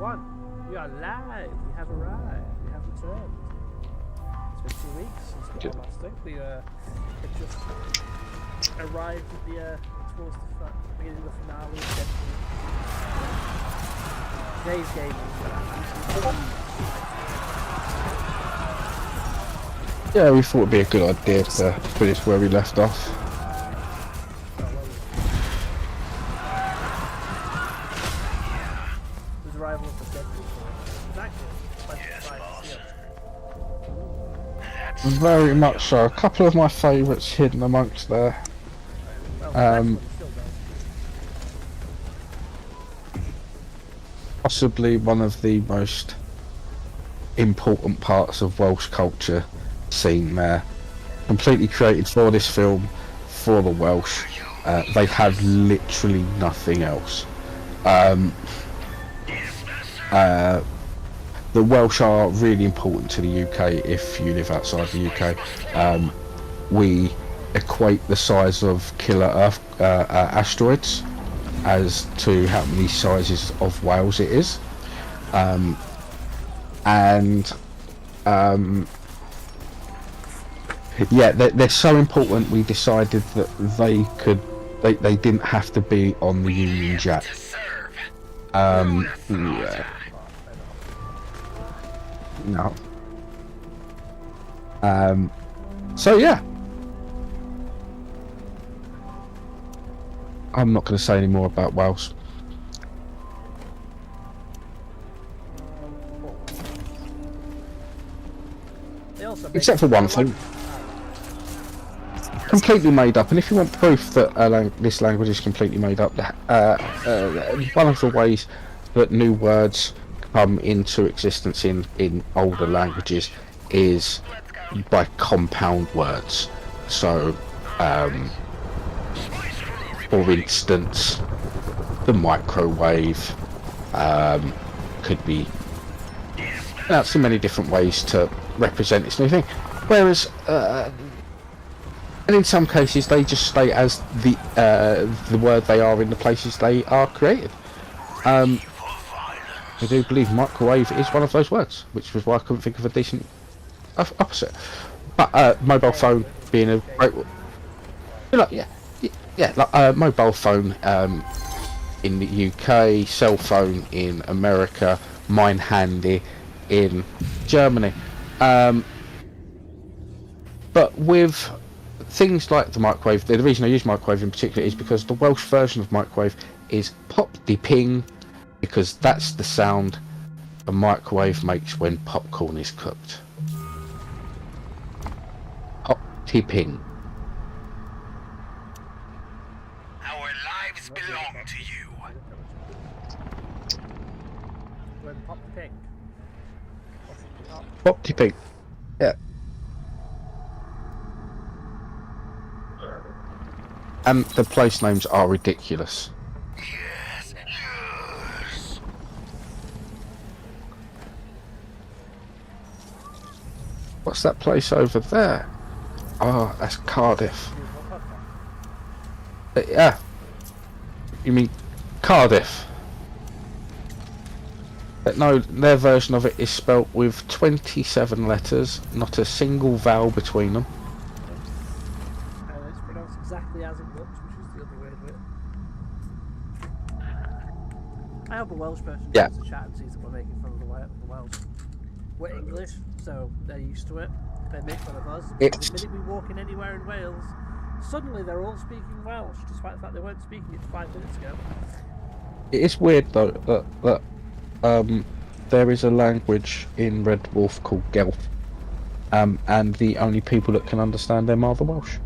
one. We are live. We have arrived. We have returned. It's been 2 weeks since we last thing. We had just arrived at the towards the beginning of the finale of Deadpool. Today's game is Yeah, we thought it'd be a good idea to finish where we left off. the arrival of the Deadpool. It's actually quite surprising to see us. Very much so. A couple of my favourites hidden amongst there. Possibly one of the most important parts of Welsh culture seen there. Completely created for this film, for the Welsh. They have literally nothing else. The Welsh are really important to the UK if you live outside the UK. We equate the size of killer Earth asteroids as to how many sizes of whales it is. Yeah, they're so important. We decided that they didn't have to be on the Union Jack. Yeah. No. So yeah, I'm not going to say any more about Wales. Except for one thing. Completely made up, and if you want proof that this language is completely made up, one of the ways that new words come into existence in older languages is by compound words. So, for instance, the microwave could be pronounced in many different ways to represent this new thing, whereas and in some cases they just stay as the word they are in the places they are created. I do believe microwave is one of those words, which was why I couldn't think of a decent opposite. But mobile phone being a great, like mobile phone in the UK, cell phone in America, mine handy in Germany. But with things like the microwave, the reason I use microwave in particular is because the Welsh version of microwave is pop-de-ping, because that's the sound a microwave makes when popcorn is cooked. Pop-de-ping. Our lives belong to you. when pop-de-ping. Pop-de-ping. Yeah. And the place names are ridiculous. Yes, yes. What's that place over there? Oh, that's Cardiff. Yeah. You mean Cardiff? But no, their version of it is spelt with 27 letters, not a single vowel between them. And it's pronounced exactly as it looks, which is the other weird bit. I hope a Welsh person gets a chat and sees that we're making fun of the Welsh. We're English, so they're used to it. They make fun of us. The minute we walk in anywhere in Wales, suddenly they're all speaking Welsh, despite the fact they weren't speaking it 5 minutes ago. It is weird though that there is a language in Red Wolf called Gelf, and the only people that can understand them are the Welsh.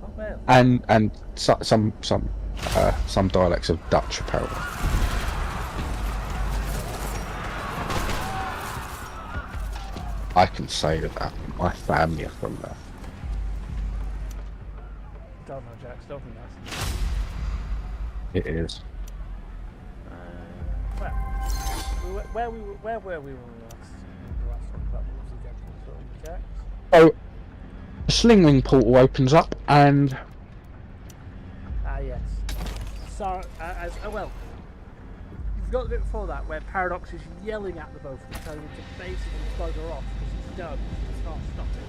Not Wales. And some dialects of Dutch apparently. I can say that my family are from there. Don't know, Jack. Don't think that's. It is. Where were we when we last talked about the Deadpool film, Jack? So, the Slingwing portal opens up, and Ah, yes. So, well, you've got the bit before that where Paradox is yelling at the both of them, telling them to basically bugger off because he's done. He can't stop it.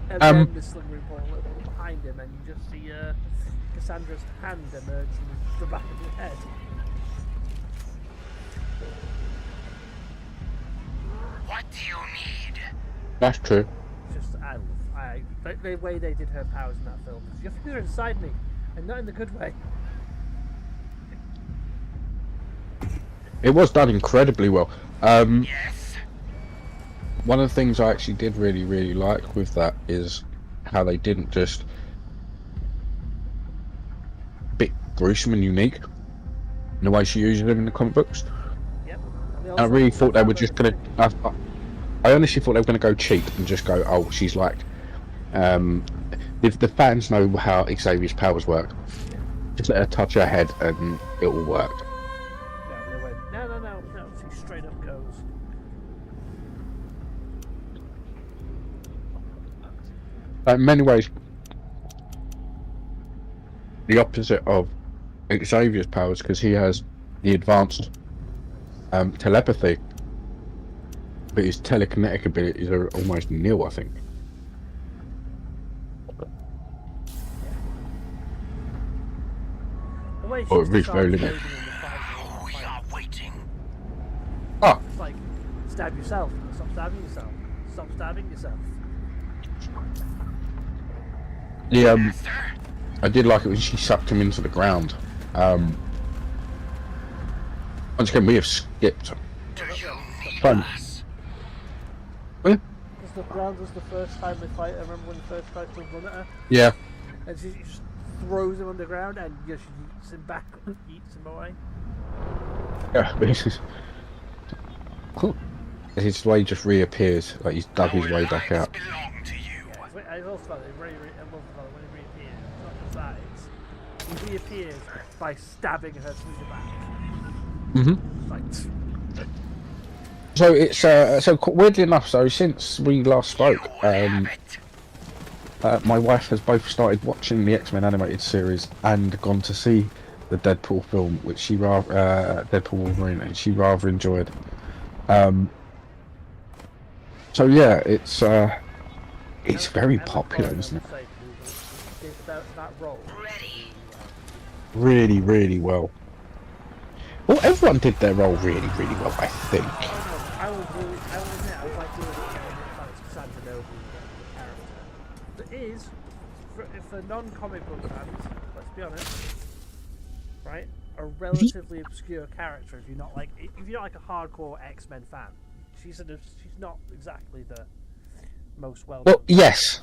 And then the slingering ball behind him, and you just see Cassandra's hand emerge from the back of his head. What do you need? That's true. Just the way they did her powers in that film. Your fingers are inside me, and not in the good way. It was done incredibly well. Yes. One of the things I actually did really like with that is how they didn't just bit gruesome and unique in the way she uses them in the comic books. Yep. I really thought they were just gonna. I honestly thought they were gonna go cheap and just go, oh, she's like. If the fans know how Xavier's powers work, just let her touch her head and it will work. No, they went, no. She straight up goes. In many ways, the opposite of Xavier's powers, because he has the advanced telepathy, but his telekinetic abilities are almost nil, I think. Or at least very limited. We are waiting. Ah, It's like, stab yourself. Stop stabbing yourself. Stop stabbing yourself. the I did like it when she sucked him into the ground. Once again, we have skipped. Fun. Because the ground was the first time they fight. I remember when he first tried to run at her. Yeah. And she just throws him on the ground and just yeets him back, yeets him away. Yeah, but it's his way just reappears, like he's dug his way back out. Belong to you. Yeah, I love about it. I love about it when he reappears. It's not just that. It's he reappears by stabbing her through the back. Mm-hmm. Like, So it's so weirdly enough, so since we last spoke, my wife has both started watching the X-Men animated series and gone to see the Deadpool film, which she rather Deadpool Wolverine, and she rather enjoyed. So yeah, it's very popular, isn't it? that role. Ready. Really well. Well, everyone did their role really well, I think. I will admit, I was like doing it Cassandra Nova character. It is, for non-comic book fans, let's be honest, right? A relatively obscure character if you're not like a hardcore X-Men fan. She's not exactly the most well-known. Well, yes.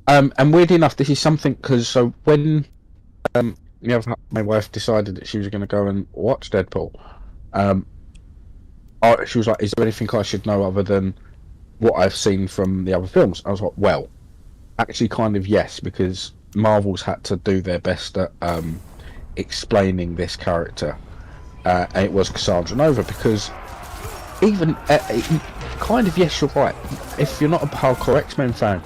And weirdly enough, this is something because so when my wife decided that she was going to go and watch Deadpool, she was like, "Is there anything I should know other than what I've seen from the other films?" I was like, "Well, actually, kind of yes, because Marvel's had to do their best at explaining this character, and it was Cassandra Nova because." Even kind of yes, you're right. If you're not a hardcore X-Men fan,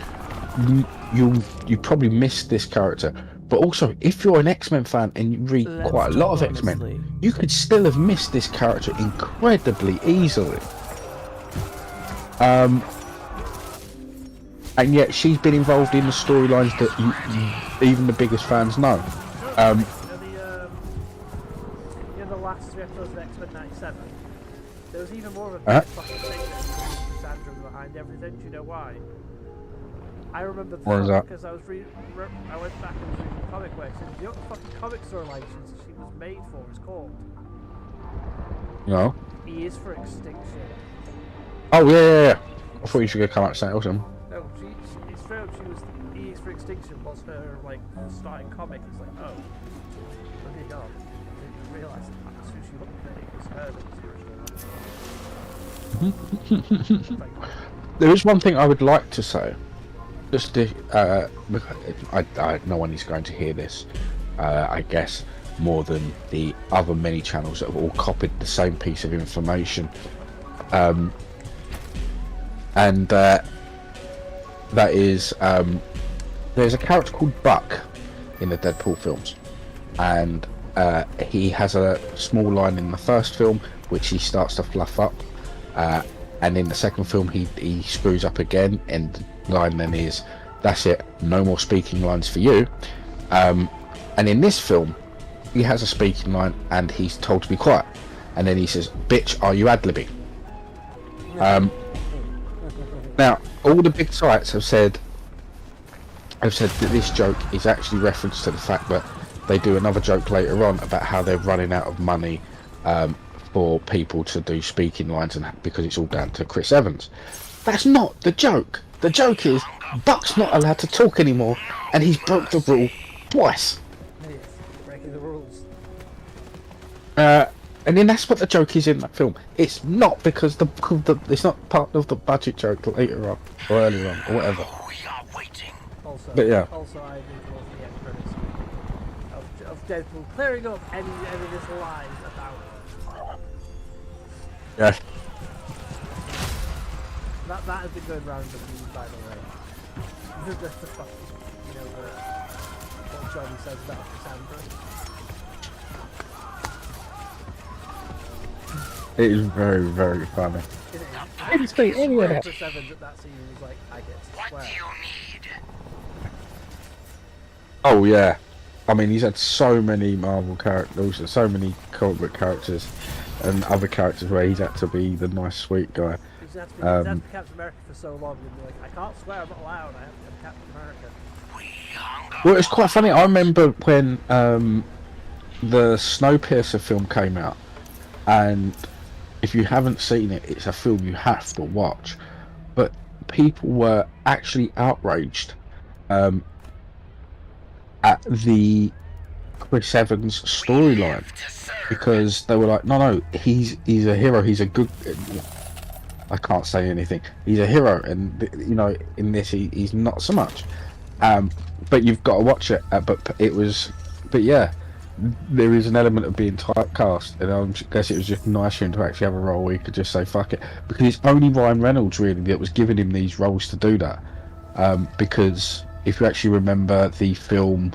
you probably missed this character. But also, if you're an X-Men fan and you read quite a lot of X-Men, you could still have missed this character incredibly easily. And yet she's been involved in the storylines that even the biggest fans know. The last 3 episodes of X-Men 97. There was even more of a big fucking thing than Cassandra behind everything. Do you know why? I remember because I went back and was reading the comic where it said, you know what the fucking comic storyline she was made for is called? No. E is for extinction. Oh yeah. I thought you should go come out and say awesome. No, it's straight up. She was E is for extinction was her like starting comic. It's like, oh, look at God. I didn't realise that's who she looked at. It was her that was the original. There is one thing I would like to say. Just to, no one is going to hear this, I guess, more than the other many channels that have all copied the same piece of information. And that is, there's a character called Buck in the Deadpool films, and he has a small line in the first film which he starts to fluff up, and in the second film he screws up again, and the line then is, "That's it, no more speaking lines for you." And in this film he has a speaking line and he's told to be quiet, and then he says, "Bitch, are you ad-libbing?" Now all the big sites have said that this joke is actually reference to the fact that they do another joke later on about how they're running out of money for people to do speaking lines, and because it's all down to Chris Evans. That's not the joke. The joke is Buck's not allowed to talk anymore, and he's broke the rule twice. Yes, breaking the rules. And then that's what the joke is in that film. It's not because it's not part of the budget joke later on or earlier on or whatever. We are waiting. Also, But yeah. Also, I need to watch the end credits of Deadpool clearing up any of his lies about. Yeah. That has been going around the news, by the way. The fuck, you know, what Johnny says about Cassandra. It is very, very funny. Anyway. Chris Evans at that scene was like, I get to What swear. do you need? Oh yeah, I mean he's had so many Marvel characters, so many comic book characters, and other characters where he's had to be the nice, sweet guy. He's had to be Captain America for so long, and be like, I can't swear, I'm not allowed. I have to be Captain America. We hunger. Well, it's quite funny. I remember when the Snowpiercer film came out, and if you haven't seen it, it's a film you have to watch. But people were actually outraged at the Chris Evans storyline, because they were like, no, he's a hero. He's a good. I can't say anything. He's a hero, and you know, in this he's not so much. But you've got to watch it. But yeah, there is an element of being typecast, and I guess it was just nice for him to actually have a role where he could just say fuck it, because it's only Ryan Reynolds really that was giving him these roles to do that. Because if you actually remember the film,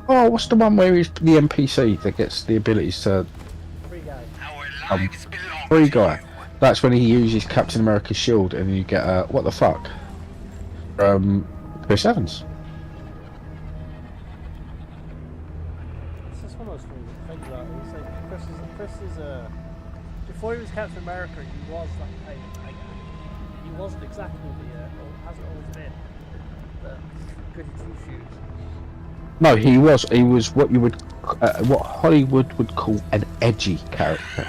what's the one where he's the NPC that gets the abilities to Free guy. Our lives belong free to guy? you. That's when he uses Captain America's shield, and you get what the fuck from Chris Evans. It's just one of those things to think about. It's like Chris is before he was Captain America, he was like he wasn't exactly the or hasn't always been the goody two shoes. No, he was what you would what Hollywood would call an edgy character.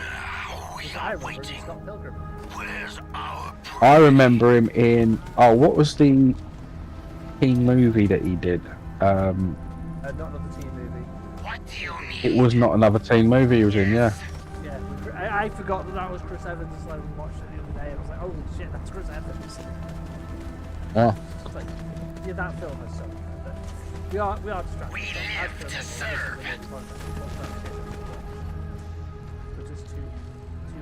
We I are remember waiting. in Scott Pilgrim. Where's our I remember him in what was the teen movie that he did? Not another teen movie. What do you need? It was not another teen movie he was in, yeah. Yeah, I forgot that was Chris Evans. So I watched it the other day. I was like, holy shit, that's Chris Evans. Yeah. It's like, yeah, that film is so good. But we are distracted. We live to serve. We're just too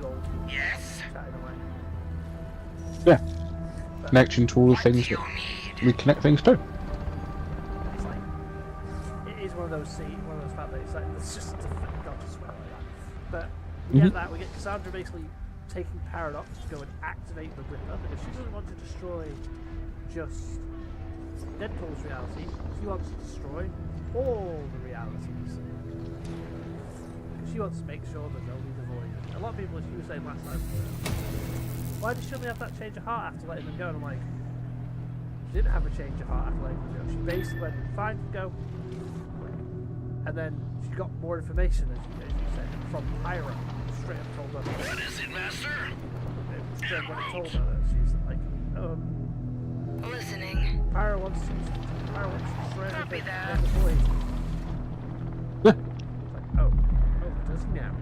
old Yes. chatting away. Yeah. Connection to all the What do things you that need? we connect things to. It's like it is one of those fact that it's like it's just not to swear like that. But we get that. We get Cassandra basically taking Paradox to go and activate the Ripper, because she doesn't want to destroy just Deadpool's reality. She wants to destroy all the realities. Because she wants to make sure there's only the void. A lot of people, as you were saying last time, why did she only have that change of heart after letting them go? And I'm like, she didn't have a change of heart after letting them go. She basically went, fine, go. And then she got more information, as you said, from Pyro. Straight up told her. What is it, Master? Straight up when it told her that she's like, Listening. Pyro wants to destroy Copy everything that. in the void. Yeah. It's like, oh, does he now?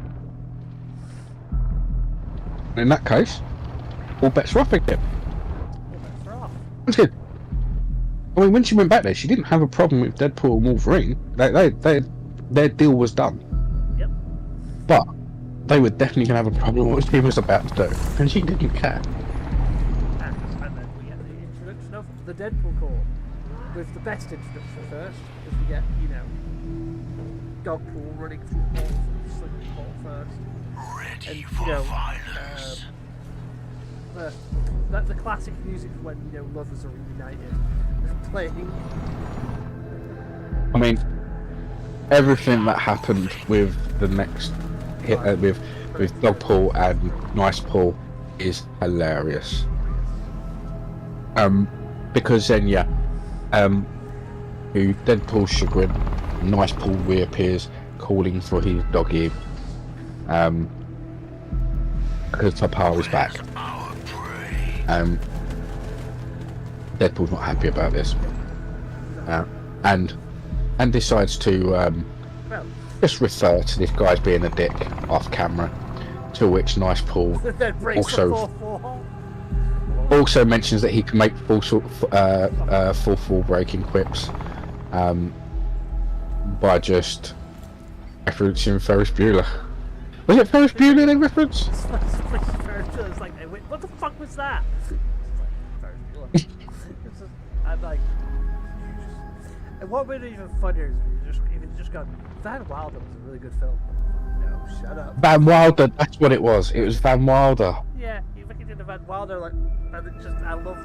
In that case, all bets are off again. Well, that's her off. That's good. I mean, when she went back there, she didn't have a problem with Deadpool and Wolverine. Their deal was done. Yep. But they were definitely going to have a problem with what she was about to do, and she didn't care. And then we get the introduction of the Deadpool Corps, with the best introduction first, because we get, Deadpool running through the portal first. Ready And, for violence. The classic music when, lovers are reunited playing. I mean, everything that happened with the next hit with Dogpool and Nice Paul is hilarious. Because then to Deadpool's chagrin, Nice Paul reappears calling for his doggy. Because Papa is back. Deadpool's not happy about this. And decides to just refer to this guy as being a dick off camera, to which Nice Paul also mentions that he can make full breaking quips by just referencing Ferris Bueller. Was it Ferris Bueller they reference? It's like, wait, what the fuck was that? I'm like, and what made it even funnier is if you just gone, Van Wilder was a really good film. No, shut up. Van Wilder, that's what it was. It was Van Wilder. Yeah, you fucking did the Van Wilder, like, and it just, I love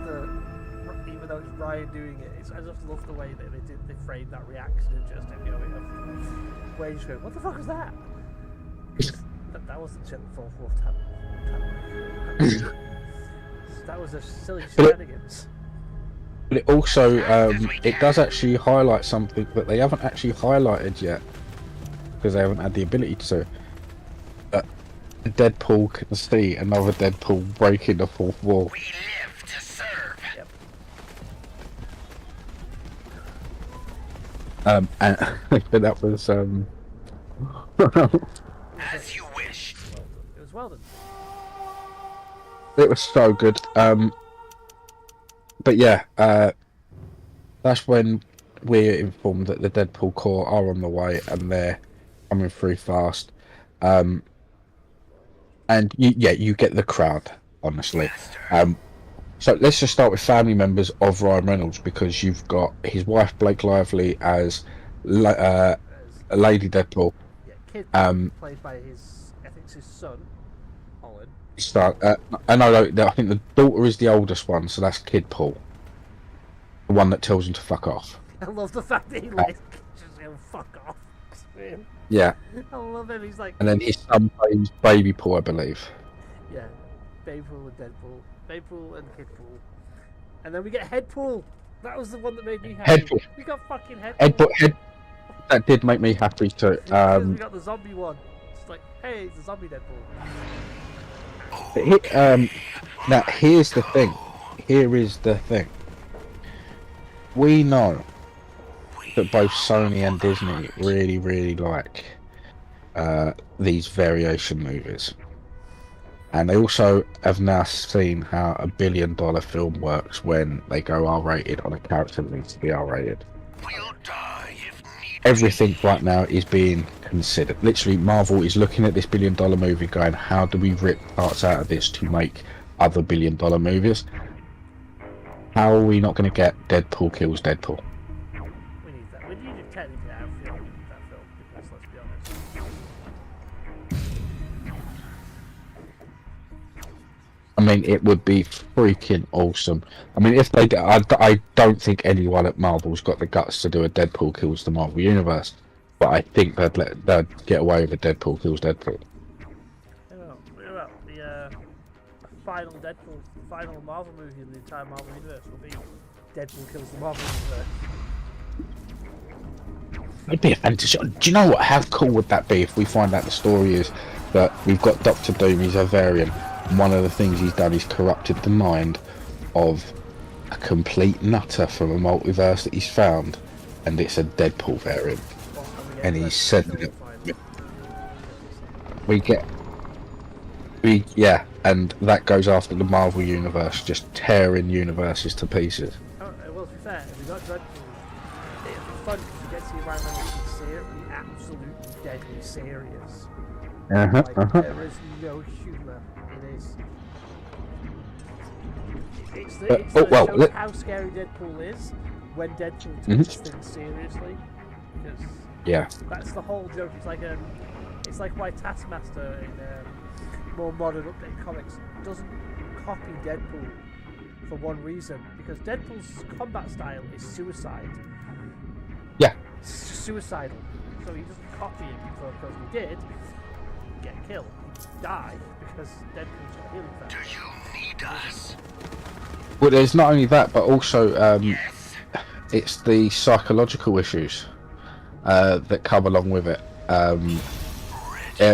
even though it's Ryan doing it, I just love the way that they framed that reaction and just, where you just go, what the fuck was that? That wasn't shit the fourth time. That was a silly shenanigans. But it also, it does actually highlight something that they haven't actually highlighted yet, because they haven't had the ability to. That Deadpool can see another Deadpool breaking the fourth wall. We live to serve. Yep. And that was As you wish. It was well done. It was so good. But yeah, that's when we're informed that the Deadpool Corps are on the way and they're coming through fast. And you get the crowd, honestly. So let's just start with family members of Ryan Reynolds, because you've got his wife Blake Lively as Lady Deadpool. Yeah, Kid played by his son, Olin. I think the daughter is the oldest one, so that's Kid Paul. The one that tells him to fuck off. I love the fact that he just go fuck off. Yeah. I love him. He's like. And then his son plays Baby Paul, I believe. Yeah, Deadpool and Deadpool, Deadpool and Kidpool, and then we get Headpool. That was the one that made me happy. Headpool. We got fucking Headpool. That did make me happy too. We got the zombie one. It's like, hey, it's the zombie Deadpool. Now here's the thing. Here is the thing. We know that both Sony and Disney really, really like these variation movies, and they also have now seen how a $1 billion film works when they go R-rated on a character that needs to be R-rated. Everything right now is being considered. Literally, Marvel is looking at this $1 billion movie going, how do we rip parts out of this to make other $1 billion movies? How are we not going to get Deadpool kills Deadpool? We need that. We need to technically outfilm that film, because let's be honest. I mean, it would be freaking awesome. I mean, if they, I don't think anyone at Marvel's got the guts to do a Deadpool kills the Marvel Universe, but I think they'd get away with a Deadpool kills Deadpool. The final Marvel movie in the entire Marvel Universe will be Deadpool kills the Marvel Universe. It'd be a fantasy. Do you know what? How cool would that be if we find out the story is that we've got Doctor Doom, he's a variant, and one of the things he's done is corrupted the mind of a complete nutter from a multiverse that he's found, and it's a Deadpool variant. And he's said that and that goes after the Marvel Universe, just tearing universes to pieces. Oh, well, to be fair, if we got Deadpool, it'd be fun because you get to see Ryan Reynolds be absolutely deadly serious. There is no humour in this. It shows how scary Deadpool is when Deadpool takes things seriously, because Yeah. that's the whole joke. It's like why Taskmaster in more modern updated comics doesn't copy Deadpool for one reason, because Deadpool's combat style is suicide. Yeah. It's suicidal. So he doesn't copy him because he did get killed, die, because Deadpool's got healing factor. Do you need us? Well, there's not only that, but also it's the psychological issues that come along with it.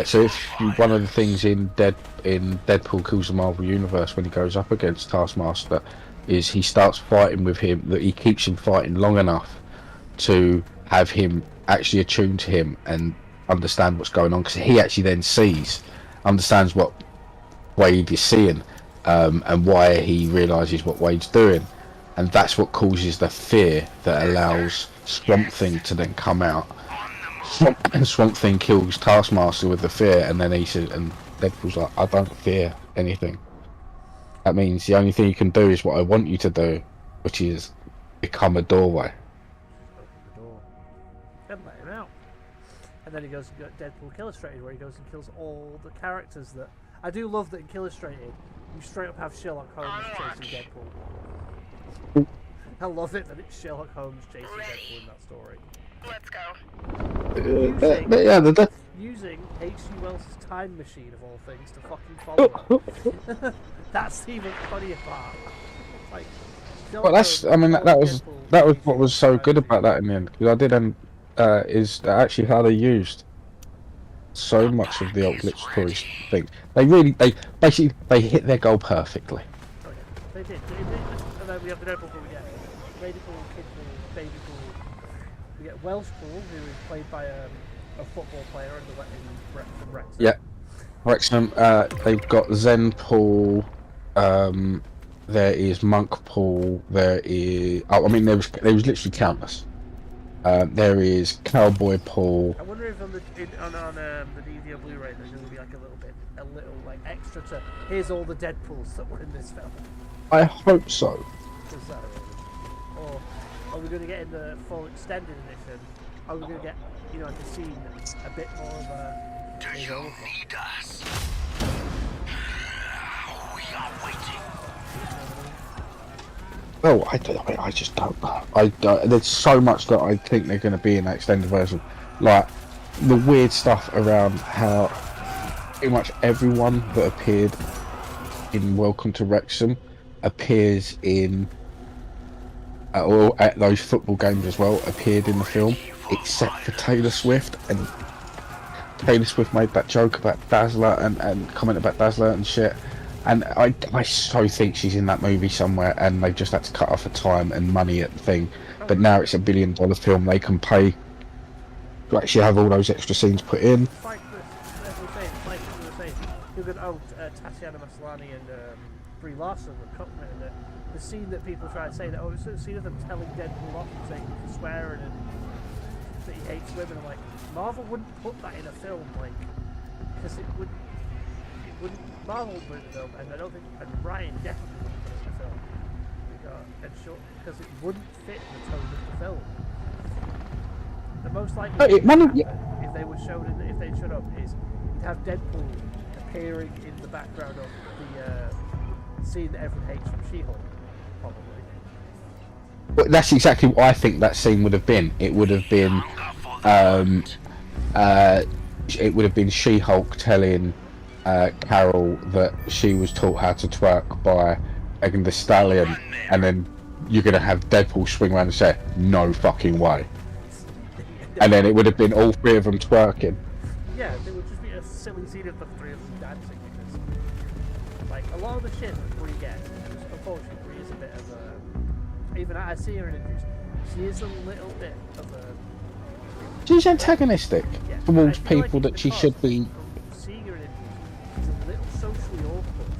So one of the things in Deadpool Kills the Marvel Universe, when he goes up against Taskmaster, is he starts fighting with him, that he keeps him fighting long enough to have him actually attune to him and understand what's going on, because he actually then understands what Wade is seeing, and why he realises what Wade's doing, and that's what causes the fear that allows Swamp Thing to then come out. Swamp Thing kills Taskmaster with the fear, and then he says, and Deadpool's like, I don't fear anything. That means the only thing you can do is what I want you to do, which is become a doorway. Open the door. Then let him out. And then he goes and got Deadpool Illustrated, where he goes and kills all the characters that... I do love that in Illustrated, you straight up have Sherlock Holmes chasing Deadpool. I love it that it's Sherlock Holmes chasing Deadpool in that story. Let's go. Using H.G. Wells' time machine of all things to fucking follow him. That's the even funnier part. Like, well, that was what was so good about that in the end, because I did is actually how they used so much of the old glitch stories thing. They hit their goal perfectly. Okay. They did. And then we have the Deadpool Pool again. Lady Pool, Kid Pool, Baby Pool. We get Welsh Pool, who is played by a football player from Wrexham. Yeah, Wrexham. They've got Zen Pool. There is Monk Pool. There is. Oh, I mean, there was literally countless. There is Cowboy Pool. I wonder if on the DVD or Blu-ray there's going to be like a little like extra to here's all the Deadpools that were in this film. I hope so. Or are we going to get in the full extended edition? Are we going to get like a scene a bit more of a? Do you need us? We are waiting. Oh, I just don't. There's so much that I think they're going to be in that extended version, like the weird stuff around how pretty much everyone that appeared in Welcome to Wrexham appears in, or at those football games as well, appeared in the film, except for Taylor Swift. And Taylor Swift made that joke about Dazzler and comment about Dazzler and shit. And I so think she's in that movie somewhere, and they just had to cut off her time and money at the thing. But now it's $1 billion film, they can pay to actually have all those extra scenes put in. Like we were saying, you could Tatiana Maslany and Brie Larson were cutting it, and the scene that people try to say that it's a scene of them telling Deadpool off and saying he's swearing and that he hates women. I'm like, Marvel wouldn't put that in a film, like, because it wouldn't. Marvel would put it in a film, and I don't think, and Ryan definitely wouldn't put it in a film, because it wouldn't fit the tone of the film. The most likely thing to happen, if they were if they showed up, is you'd have Deadpool appearing in the background of the scene that everyone hates from She-Hulk, probably. Well, that's exactly what I think that scene would have been. It would have been, She-Hulk telling Carol that she was taught how to twerk by Megan Thee Stallion, and then you're gonna have Deadpool swing around and say, "No fucking way," and then it would have been all three of them twerking. Yeah, it would just be a silly scene of the three of them dancing, because like a lot of the shit that Brie gets, unfortunately Brie is a bit of a, even I see her in interviews, she is a little bit of a, she's antagonistic towards people like that she should be. Seeing her in interviews, she's a little socially awkward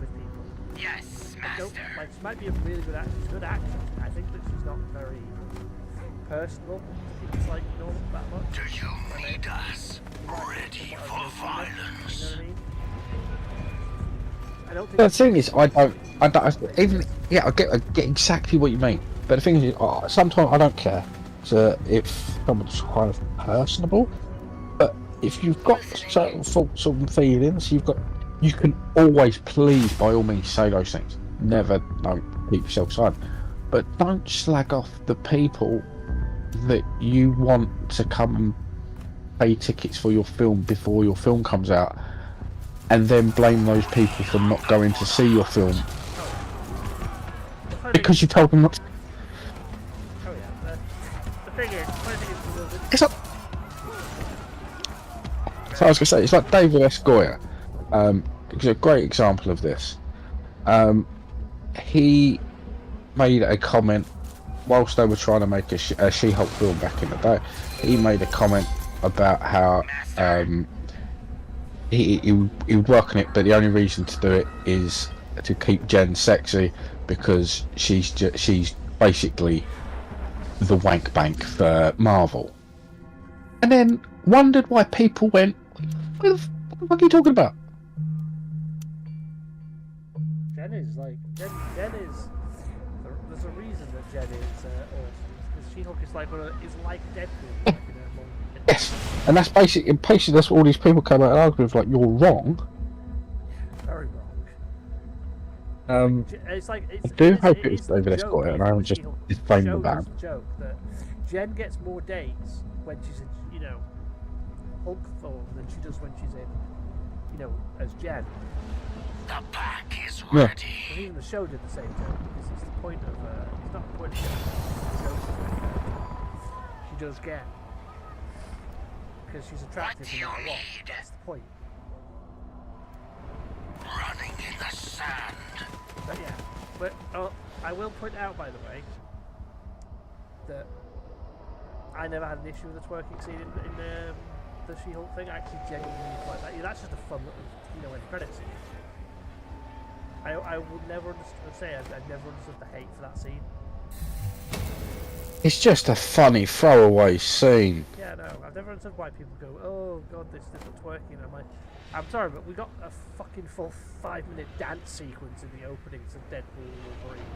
with people. Yes, Like, master. she might be a really good actress. Good actress. I think that she's not very personable. It's like normal that much. Do you need us? Ready for violence? You know what I mean? I don't think. The thing is, I don't even. Yeah, I get exactly what you mean. But the thing is, sometimes I don't care. if someone's kind of personable. But if you've got certain thoughts and feelings, you can always, please, by all means, say those things. Never, don't keep yourself silent. But don't slag off the people that you want to come and pay tickets for your film before your film comes out, and then blame those people for not going to see your film because you told them not to. Oh yeah, the thing is, It's like, so I was gonna say, it's like David S. Goyer. It's a great example of this. He made a comment whilst they were trying to make a She-Hulk film back in the day. He made a comment about how he would work on it, but the only reason to do it is to keep Jen sexy, because she's basically the wank bank for Marvel. And then wondered why people went, what the fuck are you talking about? Jen is there's a reason that Jen is awesome, because She-Hulk is like Deadpool. Yes, and that's basically that's what all these people come out and argue with, like, you're wrong. Very wrong. It's I do hope it was David S. Goyer, and I haven't just framed the band. Joke that Jen gets more dates when she's in, Hulk form than she does when she's in, as Jen. The pack is ready. And even the show did the same joke, because it's the point of it's not the point of the joke. She does get, because she's attractive no matter what. That's the point. Running in the sand. But yeah, but I will point out, by the way, that I never had an issue with the twerking scene in the She-Hulk thing. I actually genuinely quite like it. That's just a fun little, end credit scene. I would never understand. I've never understood the hate for that scene. It's just a funny throwaway scene. Yeah, no, I've never understood why people go, oh god, this is twerking. I'm sorry, but we got a fucking full 5-minute dance sequence in the openings of Deadpool and Wolverine,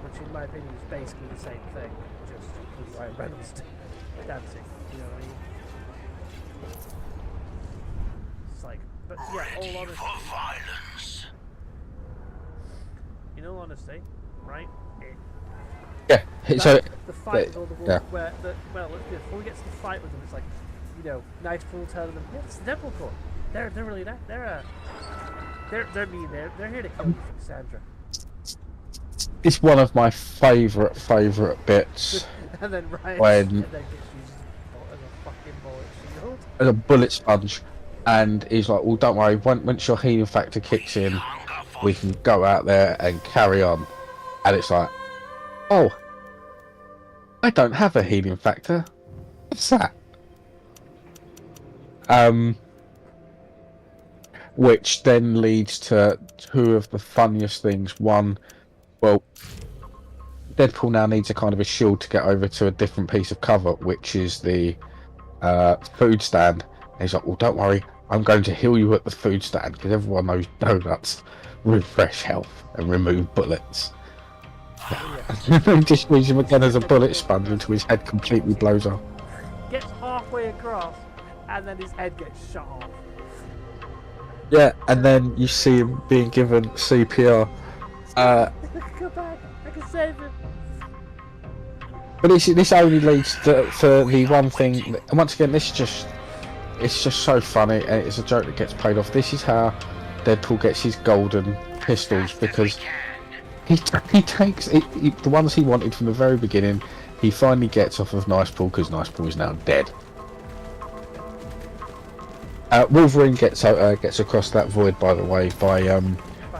which in my opinion is basically the same thing, just with Ryan Reynolds dancing. You know what I mean? It's like, but yeah, all honesty. In all honesty, right? Yeah, so the fight with all the wolves, where before we get to the fight with them, it's like, Nightfall telling them, yeah, it's the Deadpool Corps. They're really that. They're mean. They're here to kill you, Sandra. It's one of my favourite bits. And then Ryan when and then gets used as a fucking bullet shield. As a bullet sponge, and he's like, well, don't worry, once your healing factor kicks in, we can go out there and carry on. And it's like, oh, I don't have a healing factor. What's that? Which then leads to two of the funniest things. One, well, Deadpool now needs a kind of a shield to get over to a different piece of cover, which is the food stand. And he's like, well, don't worry, I'm going to heal you at the food stand, because everyone knows donuts refresh health and remove bullets. Just use him again as a bullet sponge until his head completely blows off. Gets halfway across, and then his head gets shot off. Yeah, and then you see him being given CPR. Come back, I can save him. But this only leads for the one thing, and once again, it's just so funny, and it's a joke that gets paid off. This is how Deadpool gets his golden pistols, because he takes the ones he wanted from the very beginning. He finally gets off of Nicepool, because Nicepool is now dead. Wolverine gets across that void, by the way, by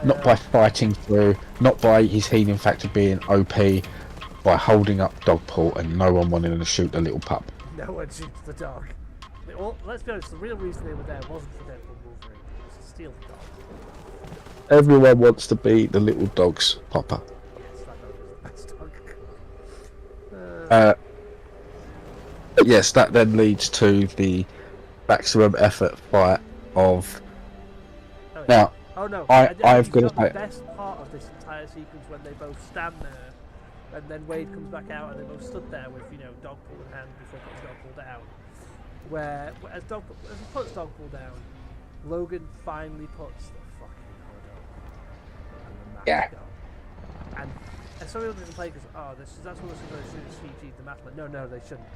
not by fighting through, not by his healing factor being OP, by holding up Dogpaw and no one wanting to shoot the little pup. No one shoots the dog. Let's be honest, the real reason they were there wasn't for Deadpool Wolverine, it was to steal the dog. Everyone wants to be the little dog's papa. Yes, that was the best dog. Yes, that then leads to the maximum effort fight of. Oh, yeah. Now, oh no! I've got to say, the best part of this entire sequence when they both stand there And then Wade comes back out, and they both stood there with, Dogpool in hand before putting Dogpool down. Where as he puts Dogpool down, Logan finally puts the fucking hood up and the mask on. And some people didn't play because that's what they're going to CG the mask. But no, they shouldn't.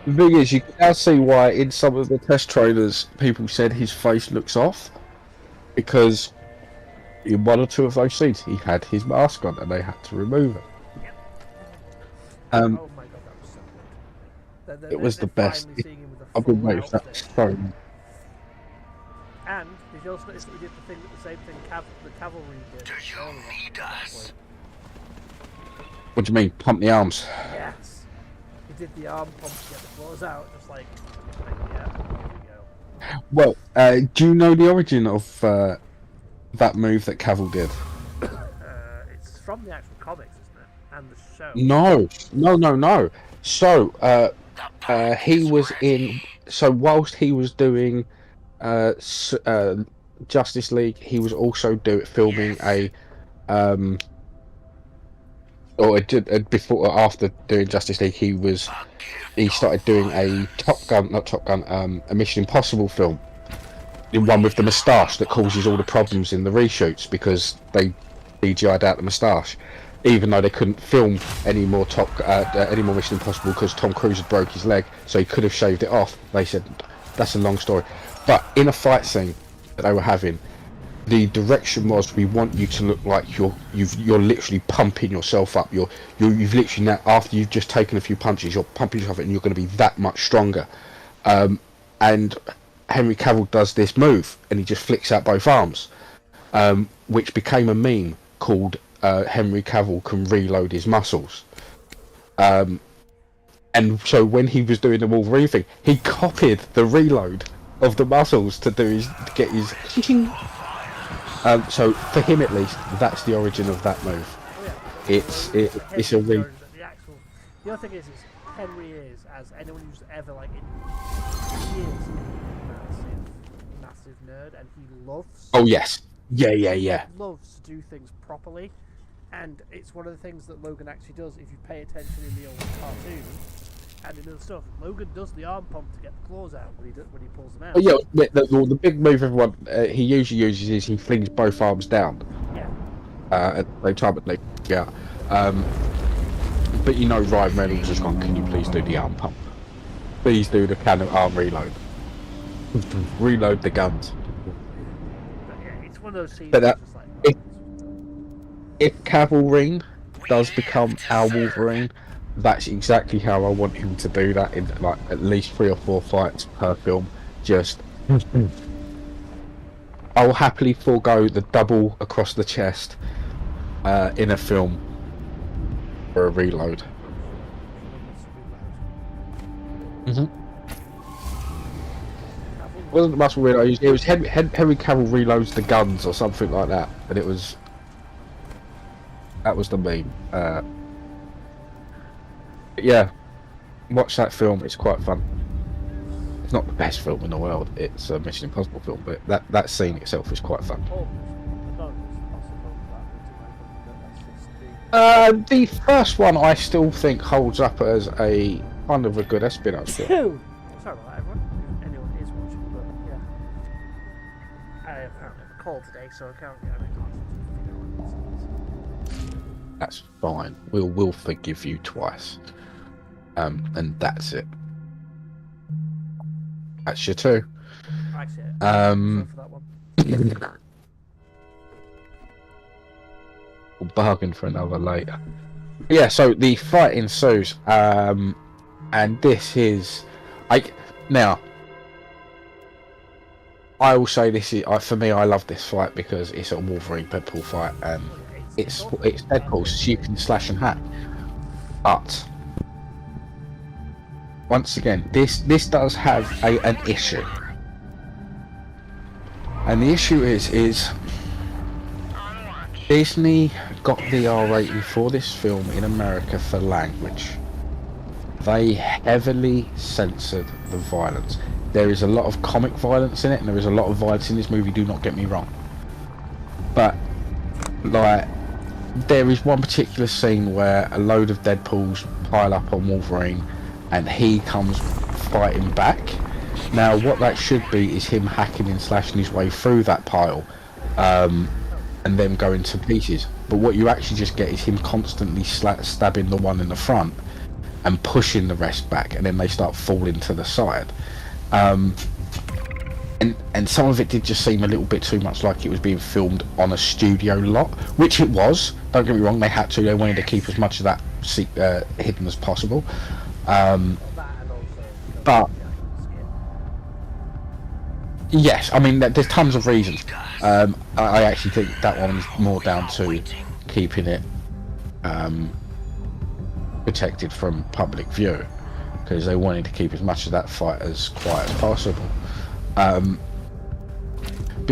The thing is, you can now see why in some of the test trailers people said his face looks off, because in one or two of those scenes he had his mask on and they had to remove it. Yep. Oh my god, that was so good. It was the best. I've been waiting for that so. And did you also notice that we did the same thing the cavalry did? Do you need us? What do you mean, pump the arms? Yes. He did the arm pump to get the claws out, just like yeah, here we go. Well, do you know the origin of that move that Cavill did? It's from the actual comics, isn't it? And the show. No. So, he was in. So, whilst he was doing Justice League, he was also filming a before or after doing Justice League, he started doing a Mission Impossible film, the one with the moustache that causes all the problems in the reshoots because they CGI'd out the moustache, even though they couldn't film any more Mission Impossible because Tom Cruise had broke his leg, so he could have shaved it off. They said that's a long story, but in a fight scene that they were having, the direction was, we want you to look like you're literally pumping yourself up. You've literally now, after you've just taken a few punches, you're pumping yourself up and you're going to be that much stronger. And Henry Cavill does this move and he just flicks out both arms, which became a meme called Henry Cavill can reload his muscles. And so when he was doing the Wolverine thing, he copied the reload of the muscles to get his. So for him at least, that's the origin of that move. Oh, yeah. It's a re. The other thing is Henry is, as anyone who's ever he is a massive nerd, and he loves. Oh yes, yeah. He loves to do things properly, and it's one of the things that Logan actually does. If you pay attention in the old cartoon and in other stuff, Logan does the arm pump to get the claws out when he pulls them out. Oh, yeah, the big move everyone he usually uses is he flings both arms down. Yeah. At the same time, but Ryan Reynolds has gone, can you please do the arm pump? Please do the cannon arm reload. Reload the guns. But yeah, it's one of those scenes. But Just like, if Cavalry does become our Wolverine, that's exactly how I want him to do that in at least 3 or 4 fights per film. Just I'll happily forego the double across the chest in a film for a reload. It wasn't the muscle reload. It was Henry Cavill reloads the guns or something like that, and that was the meme. Yeah, watch that film. It's quite fun. It's not the best film in the world. It's a Mission Impossible film, but that scene itself is quite fun. The first one I still think holds up as a kind of a good espionage film. Sorry about that, everyone. Anyone is watching, but yeah, I have a call today, so I can't That's fine. We'll forgive you twice. And that's it. That's your 2. Actually, for that one. We'll bargain for another later. Yeah, so the fight ensues, and this is, now, I will say this is, for me, I love this fight because it's a Wolverine Deadpool fight, and it's Deadpool, so you can slash and hack. But once again, this does have an issue, and the issue is Disney got the R rating for this film in America for language. They heavily censored the violence. There is a lot of comic violence in it, and there is a lot of violence in this movie, do not get me wrong. But like, there is one particular scene where a load of Deadpools pile up on Wolverine, and he comes fighting back. Now, what that should be is him hacking and slashing his way through that pile, and them going to pieces. But what you actually just get is him constantly stabbing the one in the front and pushing the rest back, and then they start falling to the side. And some of it did just seem a little bit too much like it was being filmed on a studio lot, which it was. Don't get me wrong, they had to. They wanted to keep as much of that hidden as possible. But yes, I mean, there's tons of reasons. I actually think that one is more down to keeping it protected from public view, because they wanted to keep as much of that fight as quiet as possible. But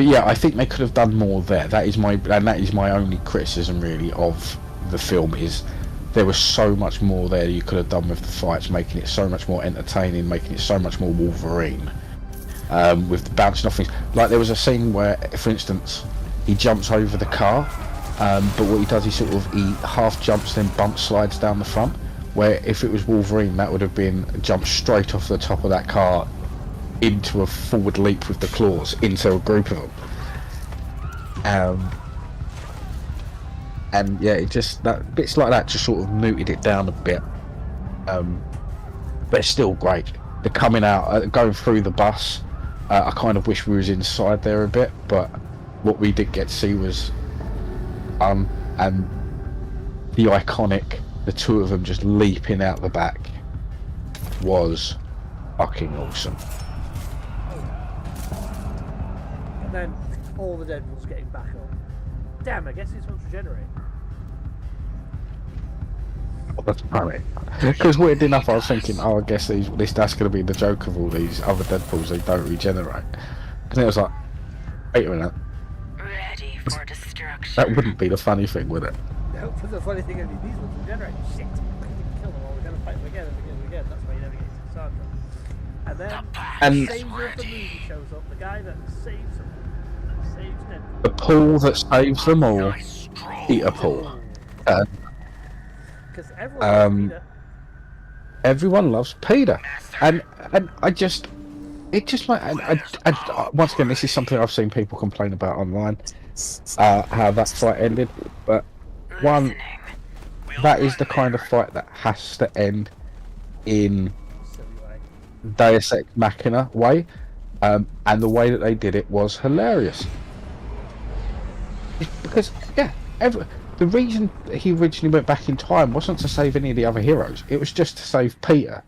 yeah, I think they could have done more there. That is my only criticism really of the film, is there was so much more there you could have done with the fights, making it so much more entertaining, making it so much more Wolverine. With the bouncing off things, like there was a scene where, for instance, he jumps over the car, but what he does is he half jumps then bump slides down the front, where if it was Wolverine that would have been a jump straight off the top of that car into a forward leap with the claws into a group of them. And yeah, it just, that bits like that just sort of muted it down a bit, but it's still great. The coming out, going through the bus, I kind of wish we was inside there a bit, but what we did get to see was and the iconic, the two of them just leaping out the back was fucking awesome. And then all the Deadpools getting back up. Damn, I guess these ones regenerate. Oh, that's funny. Because weird enough, I was thinking, I guess that's going to be the joke of all these other Deadpools, they don't regenerate. And then I was like, wait a minute. Ready for destruction. That wouldn't be the funny thing, would it? No, but the funny thing is these ones regenerate. Shit, we can kill them all, we're going to fight them again and again and again. That's why you never get to Sandra. And then, the savior of the movie shows up, the guy that saves them. Saves Deadpool. The pool that saves them all, Peter Paul. Because everyone loves Peter. Everyone loves Peter, and I just, it just like, once again, this is something I've seen people complain about online, how that fight ended, but one, that is the kind of fight that has to end in Deus Ex Machina way, and the way that they did it was hilarious. Because yeah, the reason he originally went back in time wasn't to save any of the other heroes; it was just to save Peter.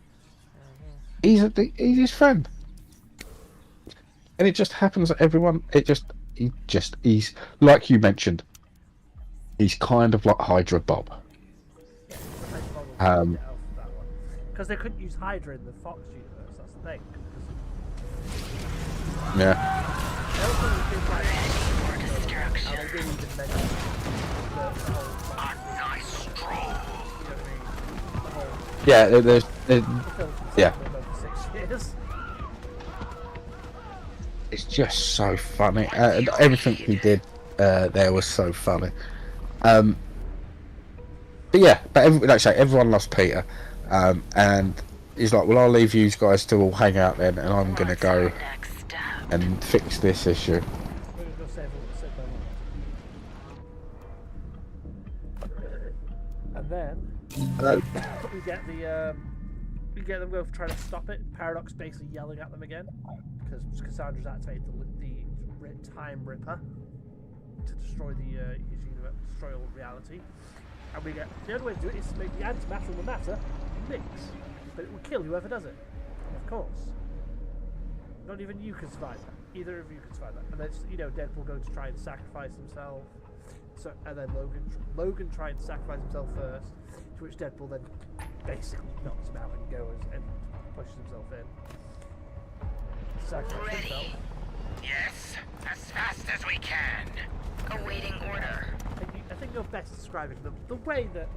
He's his friend, and it just happens that everyone. He's like you mentioned. He's kind of like Hydra Bob. Because they couldn't use Hydra in the Fox universe. That's the thing. Yeah. Yeah, there's yeah. It's just so funny. Everything he did there was so funny. But yeah, like I say, everyone loves Peter, and he's like, "Well, I'll leave you guys to all hang out then, and I'm gonna go and fix this issue." And then we get them go for trying to stop it. Paradox basically yelling at them again because Cassandra's activated the Time Ripper to destroy his universe, destroy all reality. And we get the only way to do it is to make the antimatter and the matter mix, but it will kill whoever does it. Of course, not even you can survive that. Either of you can survive that. And then Deadpool going to try and sacrifice himself. So, and then Logan trying to sacrifice himself first, to which Deadpool then basically knocks him out and goes and pushes himself in. Sacrifice himself. Yes, as fast as we can. Awaiting order. I think you're best describing the way that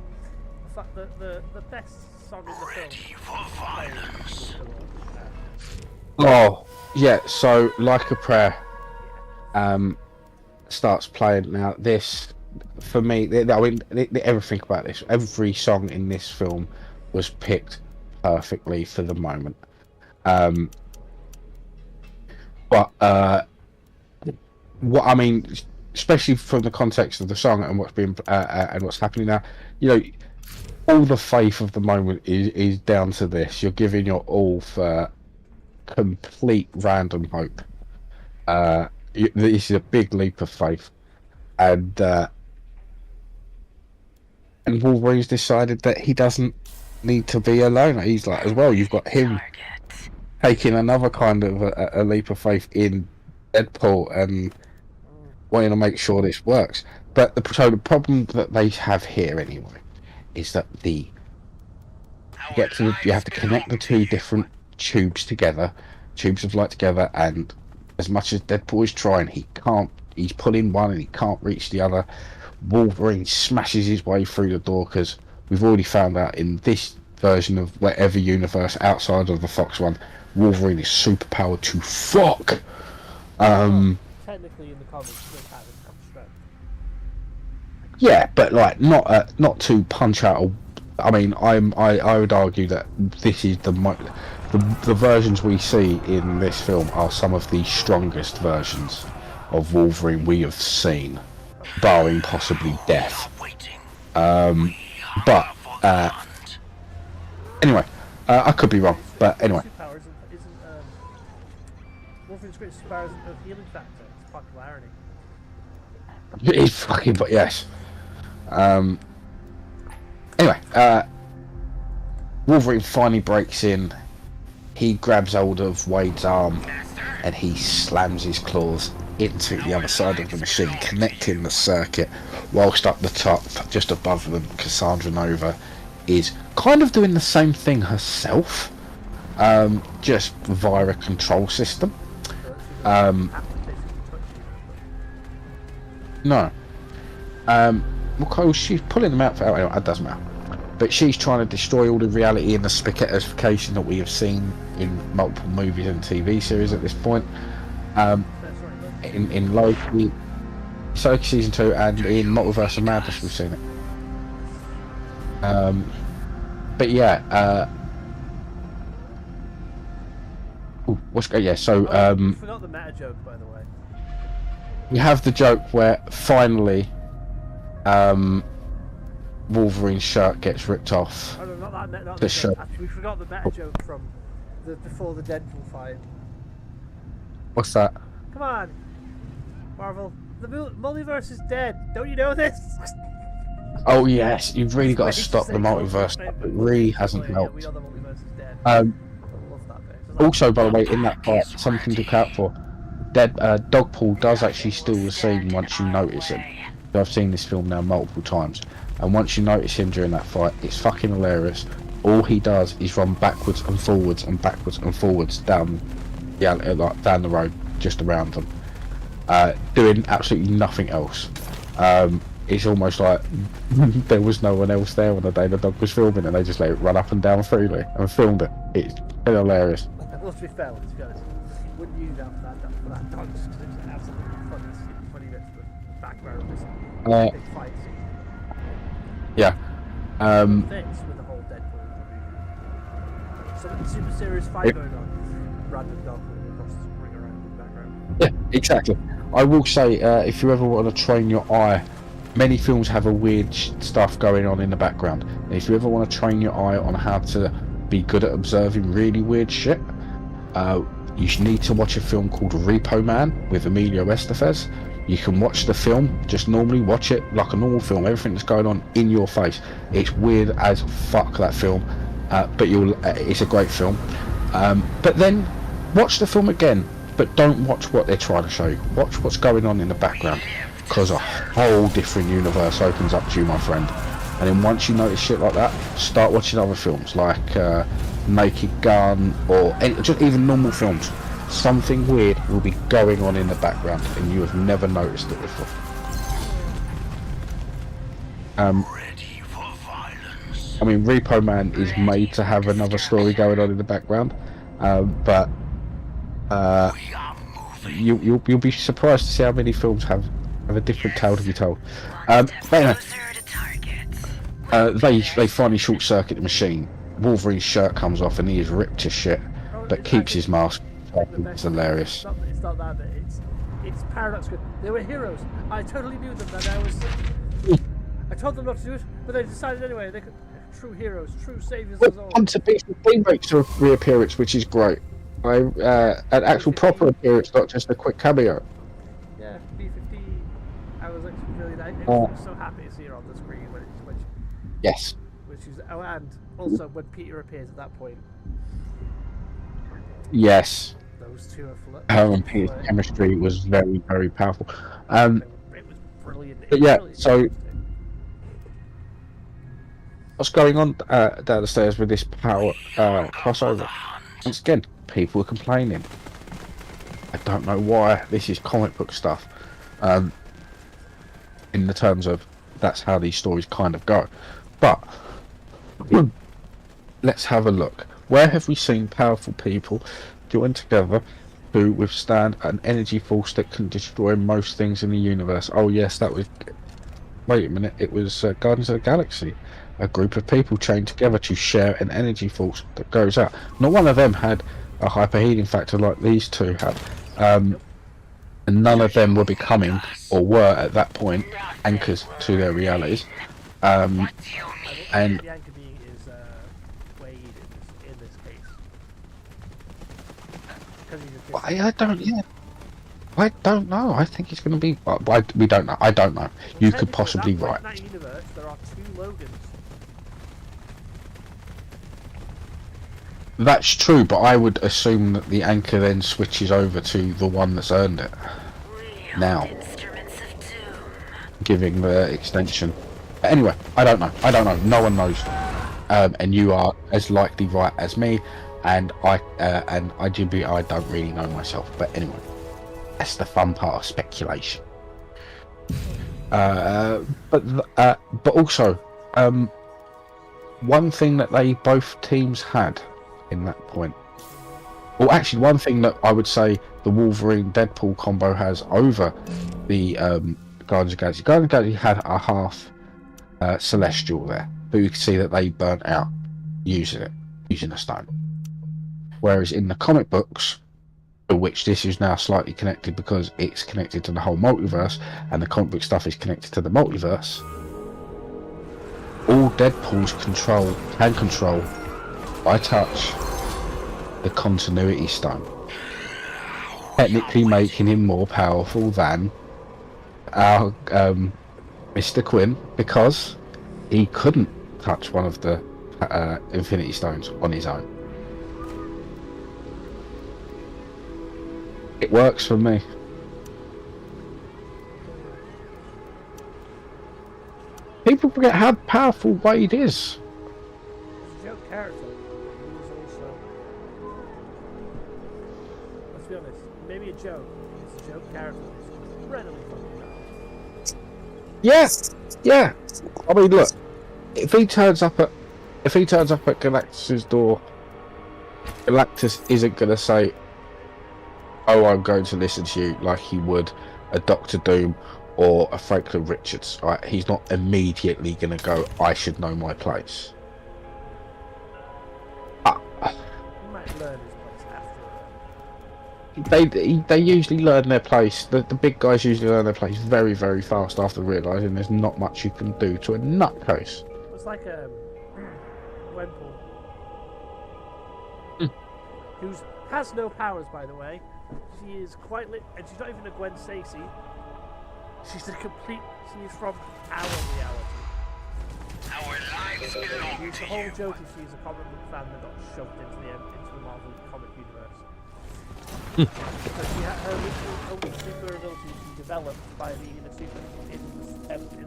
the best song in the film. Ready for violence. Oh yeah, so Like a Prayer starts playing now. This for me, I mean, everything about this, every song in this film was picked perfectly for the moment. But what I mean, especially from the context of the song and what's been and what's happening now, you know, all the faith of the moment is down to this. You're giving your all for complete random hope. This is a big leap of faith, and Wolverine's decided that he doesn't need to be alone. He's like, as well, you've got him taking another kind of a leap of faith in Deadpool and wanting to make sure this works. But the problem that they have here anyway is that you have to connect the two different tubes of light together, and as much as Deadpool is trying, he can't. He's pulling one and he can't reach the other. Wolverine smashes his way through the door, because we've already found out in this version of whatever universe outside of the Fox one, Wolverine is superpowered to fuck. Technically, in the comics, this has a strength. Yeah, but like not to punch out. I mean, I would argue that this is the versions we see in this film are some of the strongest versions of Wolverine we have seen, barring possibly Death. But anyway, I could be wrong, but anyway. Wolverine's greatest superpower isn't a healing factor, it's popularity. It's fucking, but yes. Anyway, Wolverine finally breaks in. He grabs hold of Wade's arm and he slams his claws into the other side of the machine, connecting the circuit, whilst up the top, just above them, Cassandra Nova is kind of doing the same thing herself, just via a control system. No. Well, she's pulling them out for anyway, it doesn't matter. But she's trying to destroy all the reality and the spaghettification that we have seen in multiple movies and TV series at this point. In Loki, Season 2, and in Multiverse of Madness we've seen it. But yeah, what's good? Yeah, so you forgot the meta joke, by the way. We have the joke where finally Wolverine's shirt gets ripped off. Oh no, not the the shirt. Actually, we forgot the meta joke from before the Deadpool fight. What's that? Come on, Marvel. The multiverse is dead. Don't you know this? Oh yes, you've really got to stop the multiverse. It really hasn't helped. We know the multiverse is dead. I love that bit. Also, by the way, in that part, something to look out for. Dogpool does actually steal the scene once you notice him. I've seen this film now multiple times, and once you notice him during that fight, it's fucking hilarious. All he does is run backwards and forwards and backwards and forwards down the road just around them, doing absolutely nothing else. It's almost like there was no one else there when the day the dog was filming, and they just let it run up and down freely and filmed it. It's hilarious. Let's be fair, let's be honest. Wouldn't use that for that dog, because it's an absolutely funny bit for the background of this big fight scene. Yeah. Fits with the whole Deadpool movie. Something super serious fight going on. Random dog running across the ring around in the background. Yeah, exactly. I will say, if you ever want to train your eye, many films have a weird stuff going on in the background. And if you ever want to train your eye on how to be good at observing really weird shit, you need to watch a film called Repo Man with Emilio Estevez. You can watch the film, just normally watch it like a normal film, everything that's going on in your face. It's weird as fuck, that film, but it's a great film. But then watch the film again, but don't watch what they're trying to show you. Watch what's going on in the background, because a whole different universe opens up to you, my friend. And then once you notice shit like that, start watching other films like Naked Gun, or just even normal films. Something weird will be going on in the background and you have never noticed it before. I mean, Repo Man is made to have another story going on in the background, but you'll be surprised to see how many films have a different tale to be told. But anyway, Closer to target. they finally short circuit the machine. Wolverine's shirt comes off and he is ripped to shit, but keeps his mask. It's hilarious. It's not that bit. It's Paradox. They were heroes. I totally knew them. I told them not to do it, but they decided anyway. They could. True heroes, true saviors. And to be makes a reappearance, which is great. An actual proper appearance, not just a quick cameo. Yeah, B-50. I was like really nice. I was so happy to see her on the screen Yes. And also when Peter appears at that point. Yes. Those two are Her and Peter's chemistry was very, very powerful. It was brilliant. But yeah, so what's going on down the stairs with this power crossover? Once again, people are complaining. I don't know why. This is comic book stuff. In the terms of that's how these stories kind of go. But let's have a look. Where have we seen powerful people join together to withstand an energy force that can destroy most things in the universe? Oh yes, that was... Wait a minute, it was Guardians of the Galaxy. A group of people chained together to share an energy force that goes out. Not one of them had a hyperheating factor like these two had. And none of them were becoming, or were at that point, anchors to their realities. And the anchor being is Wade in this case. I don't know. I think it's going to be... we don't know. I don't know. You could possibly right. right. In that universe, there are two Logans. That's true, but I would assume that the anchor then switches over to the one that's earned it. Now. Giving the extension. But anyway, I don't know. No one knows. And you are as likely right as me, and IGB, I don't really know myself. But anyway, that's the fun part of speculation. But also, one thing that they both teams had in that point. Well, actually, one thing that I would say the Wolverine Deadpool combo has over the Guardians of the Galaxy. Guardians of the Galaxy had a half Celestial there, but you can see that they burnt out using a stone. Whereas in the comic books, to which this is now slightly connected because it's connected to the whole multiverse, and the comic book stuff is connected to the multiverse. All Deadpool's can control by touch the continuity stone, technically making him more powerful than our Mr. Quinn, because he couldn't touch one of the Infinity Stones on his own. It works for me. People forget how powerful Wade is. He's a joke character. He was also... Let's be honest, maybe a joke. He's a joke character. He's incredibly fucking powerful. Yes, yeah. I mean, look, if he turns up at Galactus's door, Galactus isn't gonna say, "Oh, I'm going to listen to you," like he would a Doctor Doom or a Franklin Richards. Right? He's not immediately gonna go, "I should know my place." He might learn his place after. They usually learn their place. The big guys usually learn their place very, very fast after realising there's not much you can do to a nutcase. It's like Gwenpool, who has no powers, by the way. She is quite and she's not even a Gwen Stacy. She's a complete. She's from our reality. Our lives belong The to whole you. joke is she's a comic book fan that got shoved into the Marvel comic universe. So she had her only super ability she developed by being in the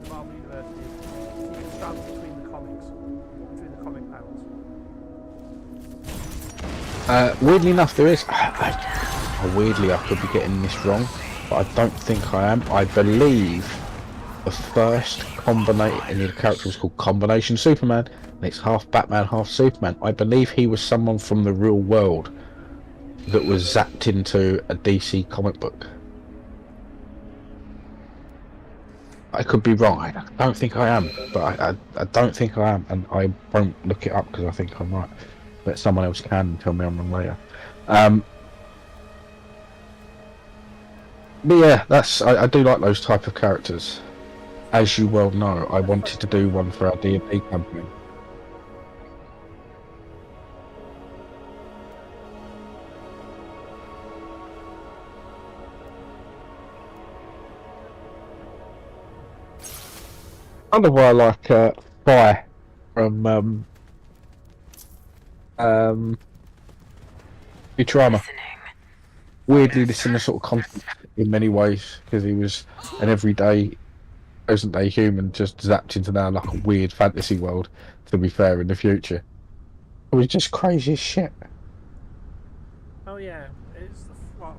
Marvel universe is she can stand between the comic panels. Weirdly enough, there is. Weirdly, I could be getting this wrong, but I don't think I am. I believe the first and the character was called Combination Superman, and it's half Batman, half Superman. I believe he was someone from the real world that was zapped into a DC comic book. I could be wrong. I don't think I am, but I don't think I am, and I won't look it up because I think I'm right. But someone else can tell me I'm wrong later. But yeah, I do like those type of characters. As you well know, I wanted to do one for our D&D company. Kind of why I like Fire from Futurama. Weirdly, the similar sort of concept in many ways, because he was an everyday, present-day human just zapped into now like a weird fantasy world. To be fair, in the future, it was just crazy as shit. Oh yeah, it's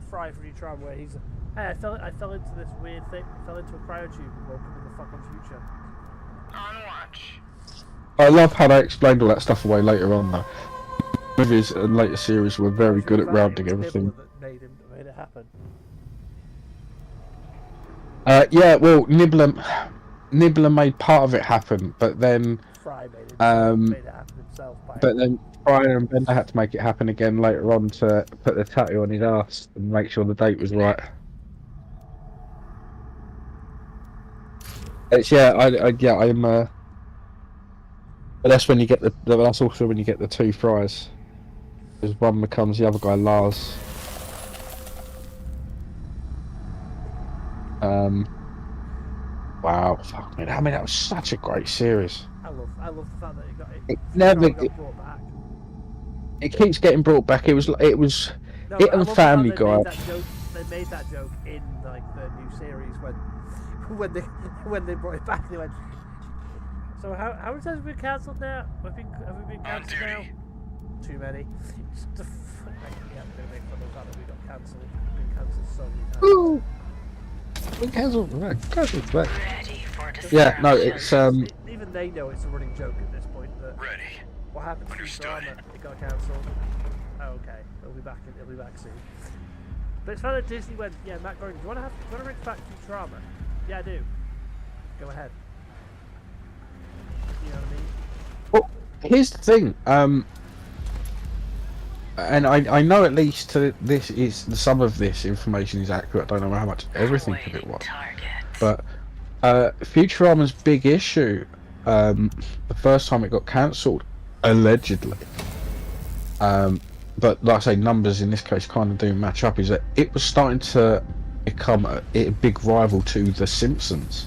Fry from Futurama where he's. Hey, I fell into this weird thing. I fell into a cryotube and woke up in the fucking future. On watch. I love how they explained all that stuff away later on, though. Movies and later series were very good at rounding everything. That made it happen. Yeah, well, Nibbler made part of it happen, but then Fry made it happen himself. But then Brian and Bender had to make it happen again later on to put the tattoo on his ass and make sure the date was right. It's I'm. But that's when you get that's also when you get the two Fries, because one becomes the other guy Lars. Wow, fuck me! I mean, that was such a great series. I love the fact that It never got brought back. It keeps getting brought back. It was No, it and Family Guy. They made that joke in like the new series when they brought it back. They went. So how many times have we been cancelled now? Have we been cancelled now? Too many. Yeah, we're gonna make fun of the fact that we got cancelled. We've been cancelled so many times. Ooh. We cancelled. Yeah, no, it's Even they know it's a running joke at this point. That Ready. what happened to Futurama? It got cancelled. Oh, okay, it'll be back soon. But it's funny that Disney went, yeah, Matt Groening, do you want to bring back Futurama? Yeah, I do. Go ahead. You know what I mean? well. Here's the thing. And I know at least some of this information is accurate. I don't know how much everything of it was, but Futurama's big issue, the first time it got cancelled, allegedly. But like I say, numbers in this case kind of do match up. Is that it was starting to become a big rival to The Simpsons.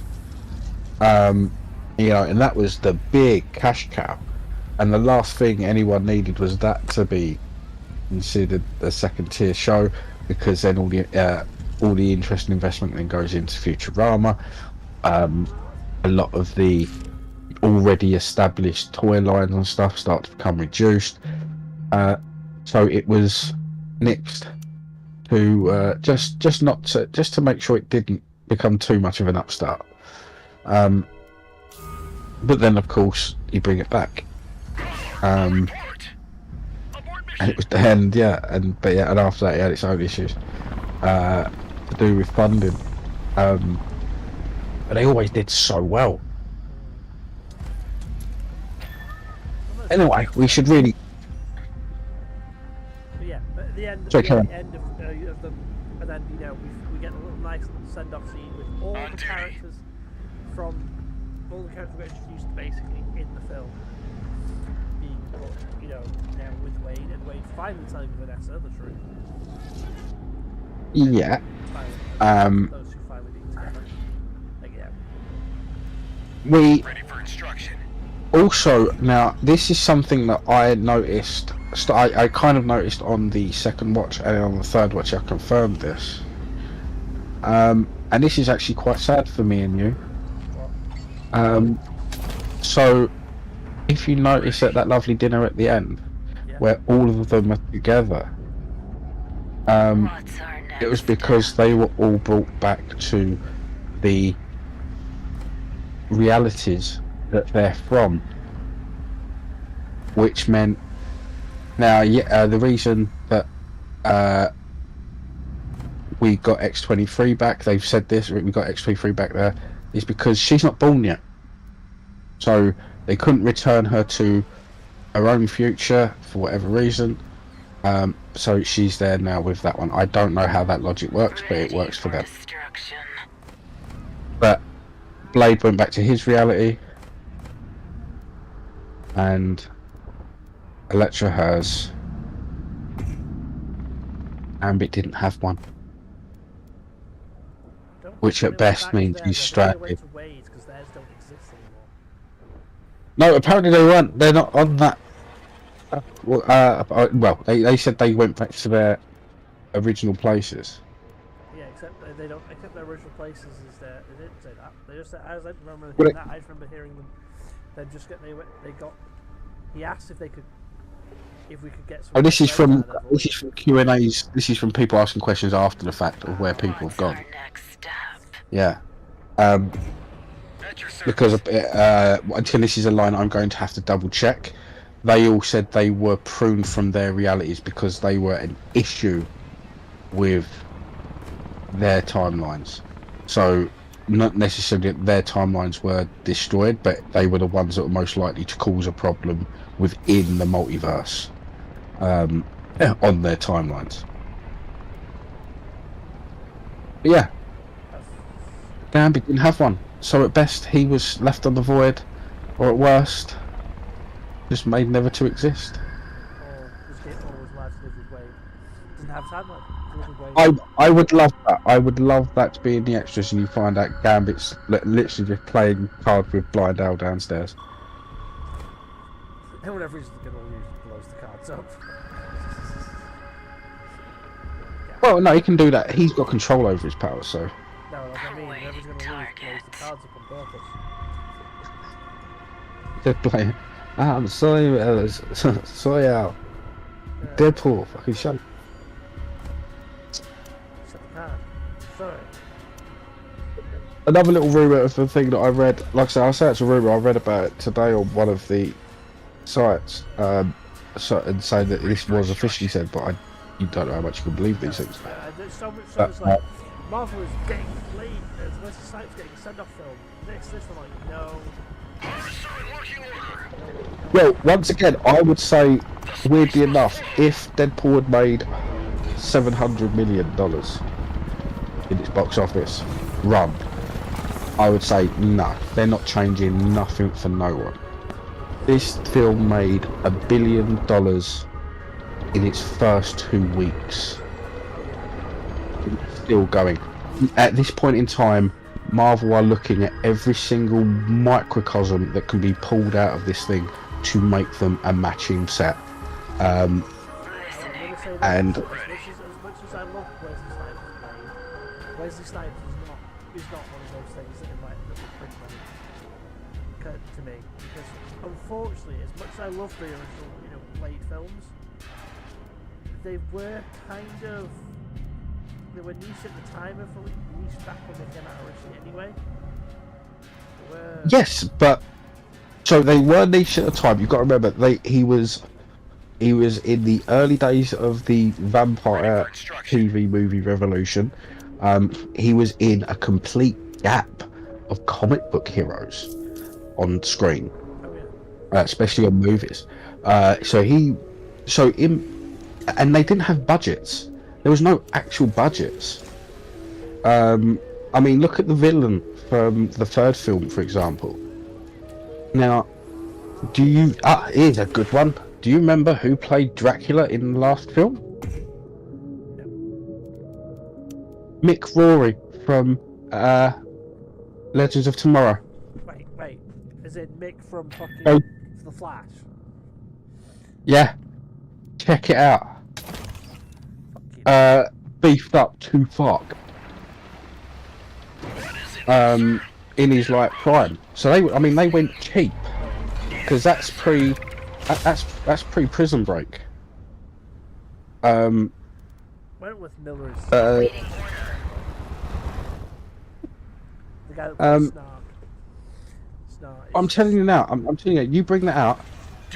And that was the big cash cow, and the last thing anyone needed was that to be considered a second tier show, because then all the interest and investment then goes into Futurama. A lot of the already established toy lines and stuff start to become reduced. So it was nixed to just to make sure it didn't become too much of an upstart. But then of course you bring it back. And it was the end, and after that it had its own issues to do with funding. But they always did so well. Anyway, we should really. But yeah, but at the end of them, and then we get a little nice little send-off scene with all the characters we got introduced basically in the film being put, now with Wade, and Wade finally telling Vanessa the truth. Yeah. Those two finally being together. Like, yeah. We Ready for instruction. also, now this is something that I noticed. I kind of noticed on the second watch, and on the third watch I confirmed this. And this is actually quite sad for me and you. So if you notice at that lovely dinner at the end, where all of them are together, it was because they were all brought back to the realities that they're from, which meant the reason that we got X-23 back, they've said this, we got X-23 back there, is because she's not born yet. So they couldn't return her to her own future for whatever reason. So she's there now with that one. I don't know how that logic works, but it works for them. But Blade went back to his reality, and Elektra hers. Ambit didn't have one, which at best means he's stranded. No, apparently they weren't. They're not on that. Well, they said they went back to their original places. Yeah, except they don't. Except their original places is there. They didn't say that. They just said. I don't remember hearing that. I just remember hearing them. They just get. They got. He asked if they could. If we could get some. Oh, this is from Q&As. This is from people asking questions after the fact of where people have gone. Yeah. Because until this is a line I'm going to have to double check. They all said they were pruned from their realities because they were an issue with their timelines. So not necessarily that their timelines were destroyed, but they were the ones that were most likely to cause a problem within the multiverse on their timelines. But yeah, Gambit didn't have one. So at best he was left on the void, or at worst just made never to exist. Or was allowed to live with Wade. Doesn't have timeline to live with Wade. I would love that. I would love that to be in the extras and you find out Gambit's literally just playing cards with Blind Al downstairs. And whatever reason they're going to use blows the cards up. Well, no, he can do that. He's got control over his powers, so... No, like I mean, whoever's going to lose blows the cards up on purpose. They're playing... I'm sorry, sorry, Al. Deadpool, fucking shut up. Shut the card. Sorry. Another little rumour of the thing that I read, like I say it's a rumour, I read about it today on one of the sites, and saying that this was officially said, but you don't know how much you can believe these things. There's so much, so it's like, Marvel is getting played, Wesley Snipes getting sent off film, this, I'm like, no. Well, once again, I would say, weirdly enough, if Deadpool had made $700 million in its box office run, I would say, no, they're not changing nothing for no one. This film made $1 billion in its first 2 weeks. It's still going. At this point in time, Marvel are looking at every single microcosm that can be pulled out of this thing to make them a matching set. And as much as I love Wesley Snipes is not one of those things that invite that would bring money to me, because unfortunately, as much as I love the original, Blade films, they were they were niche at the time, of niche back when they came out originally anyway. Yes, but so they were niche at the time. You've got to remember, he was in the early days of the vampire TV movie revolution. He was in a complete gap of comic book heroes on screen, especially on movies. And they didn't have budgets. There was no actual budgets. I mean, look at the villain from the third film, for example. Now, here's a good one. Do you remember who played Dracula in the last film? Mick Rory from Legends of Tomorrow. Wait. Is it Mick from fucking The Flash? Yeah. Check it out. Beefed up to fuck. In his prime. So they went cheap, because that's pre Prison Break. Went with Miller's. The guy that plays Snark. I'm telling you now. I'm telling you. You bring that out.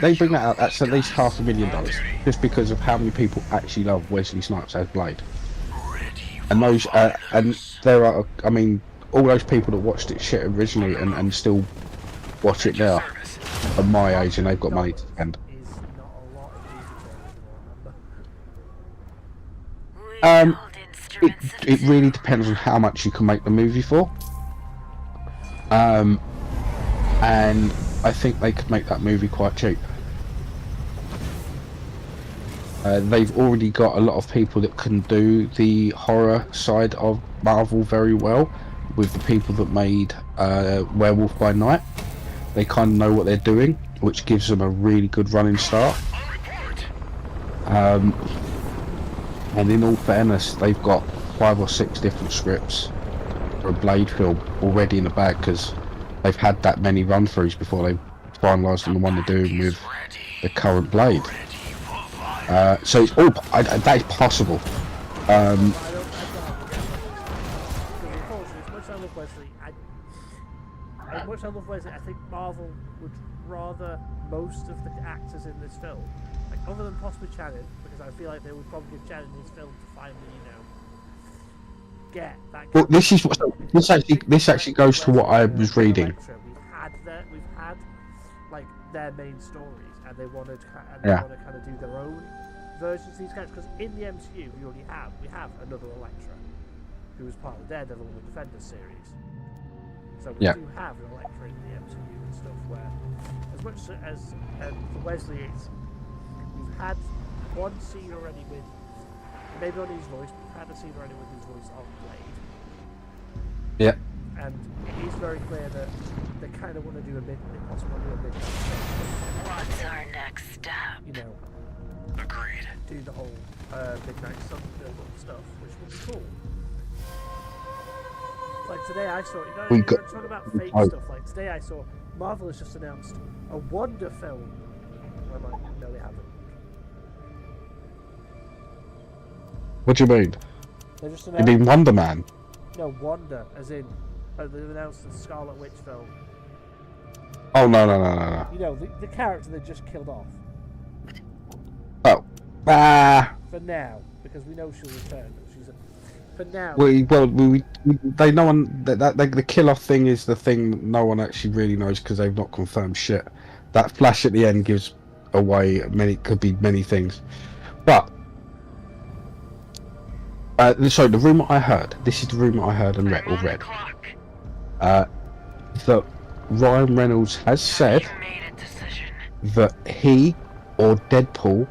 They bring that out. That's at least $500,000, just because of how many people actually love Wesley Snipes as Blade. And those, and there are. I mean, all those people that watched it shit originally and still watch it now at my age, and they've got money to spend. Is not a lot of music anymore, remember? It really depends on how much you can make the movie for. And I think they could make that movie quite cheap. They've already got a lot of people that can do the horror side of Marvel very well, with the people that made Werewolf by Night. They kind of know what they're doing, which gives them a really good running start. And in all fairness, they've got 5 or 6 different scripts for a Blade film already in the bag, because they've had that many run-throughs before they finalised on the one they're doing with the current Blade. So it's all that is possible. As much as I love Wesley, I think Marvel would rather most of the actors in this film, like other than possibly Channing, because I feel like they would probably give Channing his film to finally, get that. Well, this actually goes to what I was reading. We've had like their main stories, and they want to kind of do their own versions of these characters. Because in the MCU, we have another Elektra, who was part of the Daredevil and the Defenders series. So we do have an Elektra in the MCU and stuff. Where, as much as for Wesley, we've had one scene already with, maybe on his voice, we've had a scene already with his voice on Blade. Yeah. And it is very clear that they kind of want to do a midnight. What's our next step? Agreed. Do the whole Midnight Sun build-up stuff, which would be cool. Like today I saw, you're talking about fake stuff, like today I saw Marvel has just announced a Wonder film. I'm like, no they haven't. What do you mean? They just You mean Wonder Man? No, Wanda, as in, they've announced the Scarlet Witch film. Oh, no. You know, the character they just killed off. Oh. For now, because we know she'll return. For now. They no one that the kill-off thing is the thing that no one actually really knows, because they've not confirmed shit. That flash at the end gives away could be many things. But so the rumor I heard, this is the rumor I heard and read. That Ryan Reynolds has said that he or Deadpool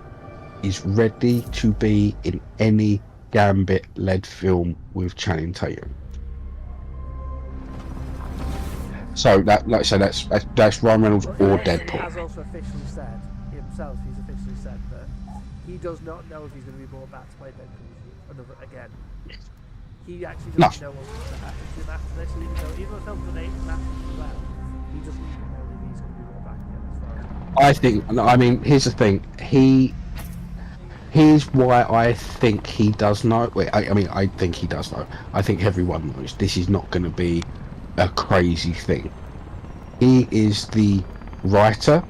is ready to be in any Gambit-led film with Channing Tatum. So that, like I say, that's Ryan Reynolds or Deadpool. He has also officially said himself. He's officially said that he does not know if he's going to be brought back to play Deadpool again. He actually doesn't know what's going to happen to him after this. Even though the film's been 8 months well, he doesn't even know if he's going to be brought back again. I mean, here's the thing. Here's why I think he does know. I think he does know. I think everyone knows this is not going to be a crazy thing. He is the writer.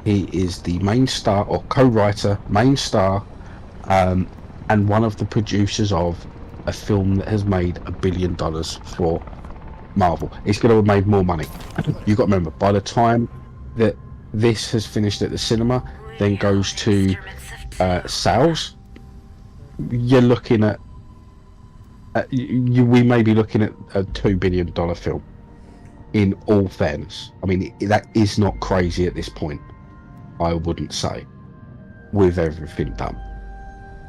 He is the main star or co-writer, main star, and one of the producers of a film that has made $1 billion for Marvel. It's going to have made more money. You've got to remember, by the time that this has finished at the cinema, then goes to sales, you're looking at we may be looking at a $2 billion film, in all fairness. I mean, that is not crazy at this point, I wouldn't say, with everything done.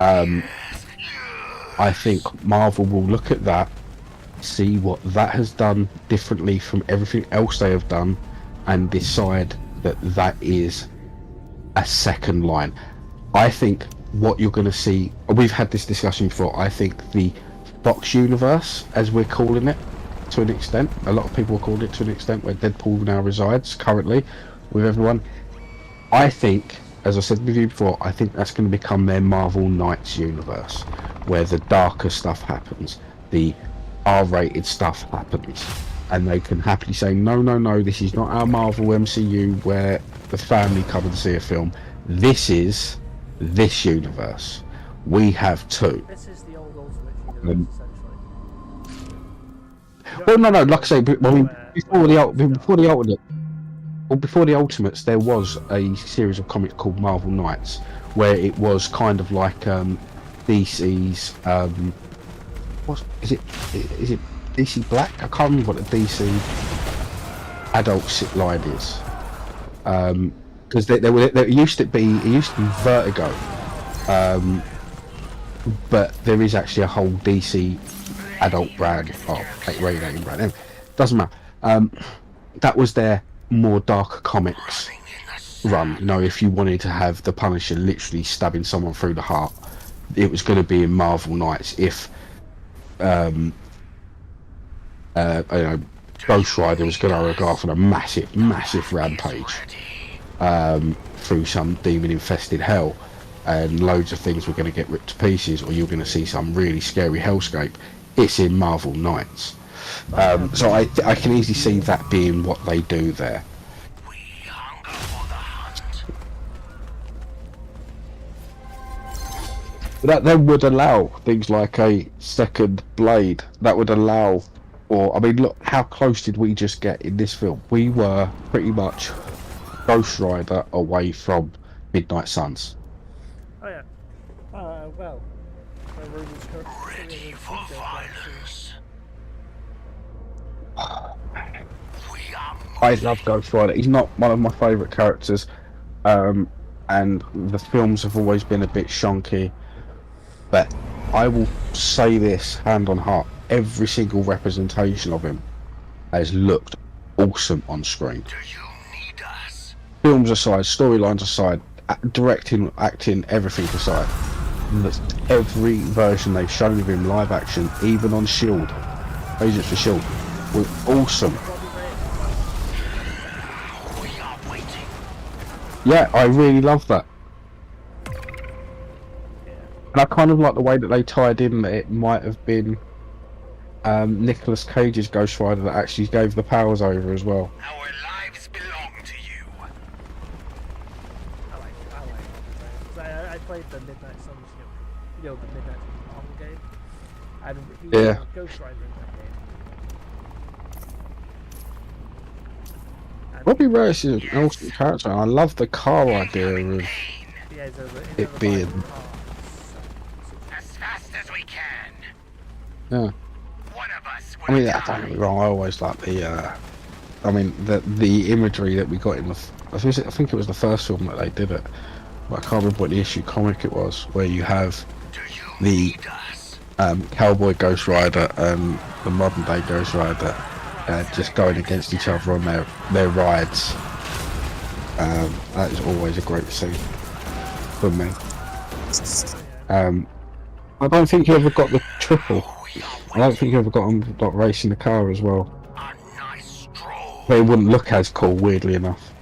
I think Marvel will look at that, see what that has done differently from everything else they have done, and decide that is a second line. I think what you're going to see, we've had this discussion before, I think the Fox universe, as we're calling it to an extent, a lot of people are calling it to an extent, where Deadpool now resides currently with everyone, I think, as I said with you before, I think that's going to become their Marvel Knights universe, where the darker stuff happens, the R-rated stuff happens, and they can happily say, no, this is not our Marvel MCU where the family come and see a film. This is this universe. We have two. This is the old Ultimate universe, essentially. Well, no. Like I say, before the Ultimates, there was a series of comics called Marvel Knights, where it was kind of like DC's. What is it? Is it DC Black? I can't remember what the DC adult line is. Because there used to be Vertigo, but there is actually a whole DC adult brand or regulating brand. Anyway, doesn't matter. That was their more darker comics run. You know, if you wanted to have the Punisher literally stabbing someone through the heart, it was going to be in Marvel Knights. If Ghost Rider was going to go off on a massive rampage through some demon-infested hell, and loads of things were going to get ripped to pieces, or you're going to see some really scary hellscape, it's in Marvel Knights. So I can easily see that being what they do there. That then would allow things like a second Blade. That would allow, or I mean, look, how close did we just get in this film? We were pretty much Ghost Rider away from Midnight Suns. Oh yeah. Well, ready for violence. I love Ghost Rider. He's not one of my favourite characters, and the films have always been a bit shonky. But I will say this, hand on heart, every single representation of him has looked awesome on screen. Do you need us? Films aside, storylines aside, directing, acting, everything aside, every version they've shown of him live action, even on S.H.I.E.L.D., Agents for S.H.I.E.L.D., was awesome. We are waiting. Yeah, I really love that. And I kind of like the way that they tied in that it might have been Nicolas Cage's Ghost Rider that actually gave the powers over as well. Our lives belong to you. I played the Midnight Suns, the Midnight Marvel game, and he Yeah. was Ghost Rider in that game. And Robbie Reyes is an awesome character, and I love the car idea of yeah, it being. As fast as we can. Yeah. One of us will I mean, die. don't get me wrong. I always like the. The imagery that we got in the. I think it was the first film that they did it. But I can't remember what the issue comic it was, where you have Do you the need us? cowboy Ghost Rider and the modern day Ghost Rider just going against each other on their rides. That is always a great scene for me. I don't think you ever got the triple. I don't think you ever got him like racing the car as well. A nice stroll. But it wouldn't look as cool, weirdly enough.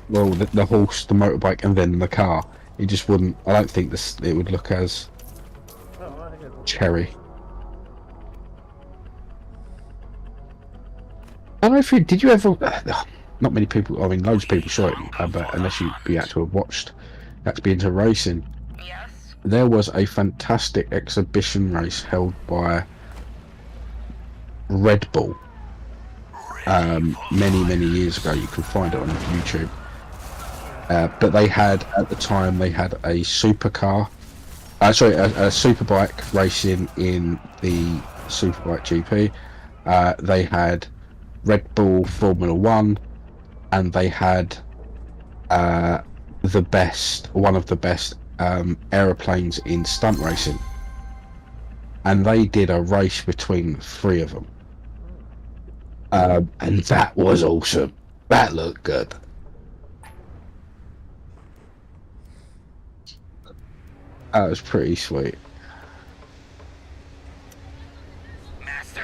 Well, the horse, the motorbike, and then the car. It just wouldn't. I don't think it would look as cherry. I don't know if you did. You ever? Not many people. I mean, loads of people saw it, but unless you had to have watched, had to be into racing. Yes? There was a fantastic exhibition race held by Red Bull many years ago. You can find it on YouTube. But they had, at the time, a supercar, a superbike racing in the Superbike GP. They had Red Bull Formula 1, and they had one of the best aeroplanes in stunt racing. And they did a race between three of them. And that was awesome. That looked good. That was pretty sweet. Master?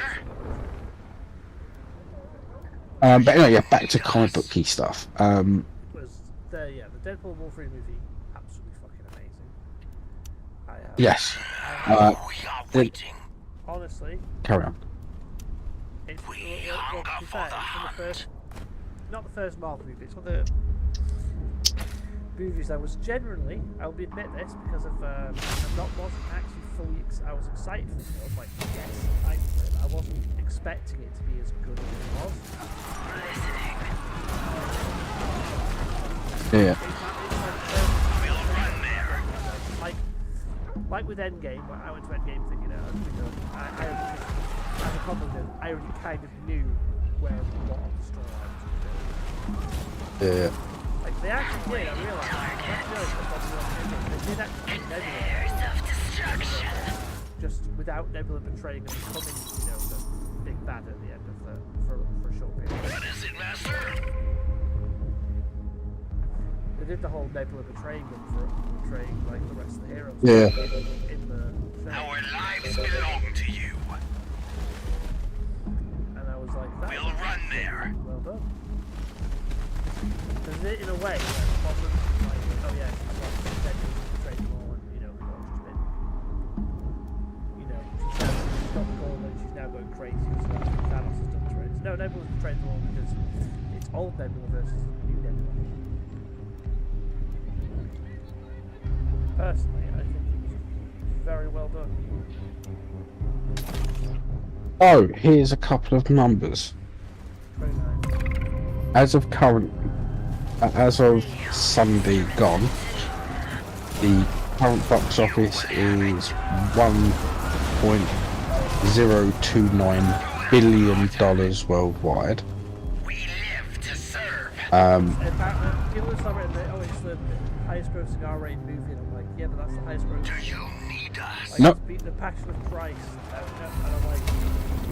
But anyway, yeah, back to comic booky stuff. was the Deadpool Wolverine movie absolutely fucking amazing. Yes. We are waiting. Honestly, Carry on. it's, We to be hunger fair, for the it's one of the hunt. first, not the first Marvel movie. It's one of the movies I was generally, I'll admit this, because of wasn't actually fully. I was excited for the film, like yes, I wasn't expecting it to be as good as it was. Yeah. Like with Endgame, I went to Endgame thinking it was pretty good. As a compliment, I already kind of knew where a lot of the storyline was going. Yeah. Like they actually did, I realised. They did actually do Nebula. Just without Nebula betraying and becoming, the big bad at the end of for a short period. What is it, Master? They did the whole Nebula betraying them for betraying like the rest of the heroes. Yeah. In the thing. Our lives belong to you. And I was like, that We'll run there. well done. Because in a way, it wasn't like, oh yeah, I got Nebula betrayed them all, and she's got the goal and she's now going crazy. So Thanos has done trades. No, Nebula's betrayed them all because it's old Nebula versus new Nebula. Personally, I think it was very well done. Oh, here's a couple of numbers. 29. As of Sunday gone, the current box office is $1.029 billion worldwide. We live to serve. People are celebrating that, oh, it's the highest grossing R-rated movie, and I'm like, yeah, but that's the highest grossing. Do you need us? Like, No. it's beaten The Passion of Christ, and I'm like,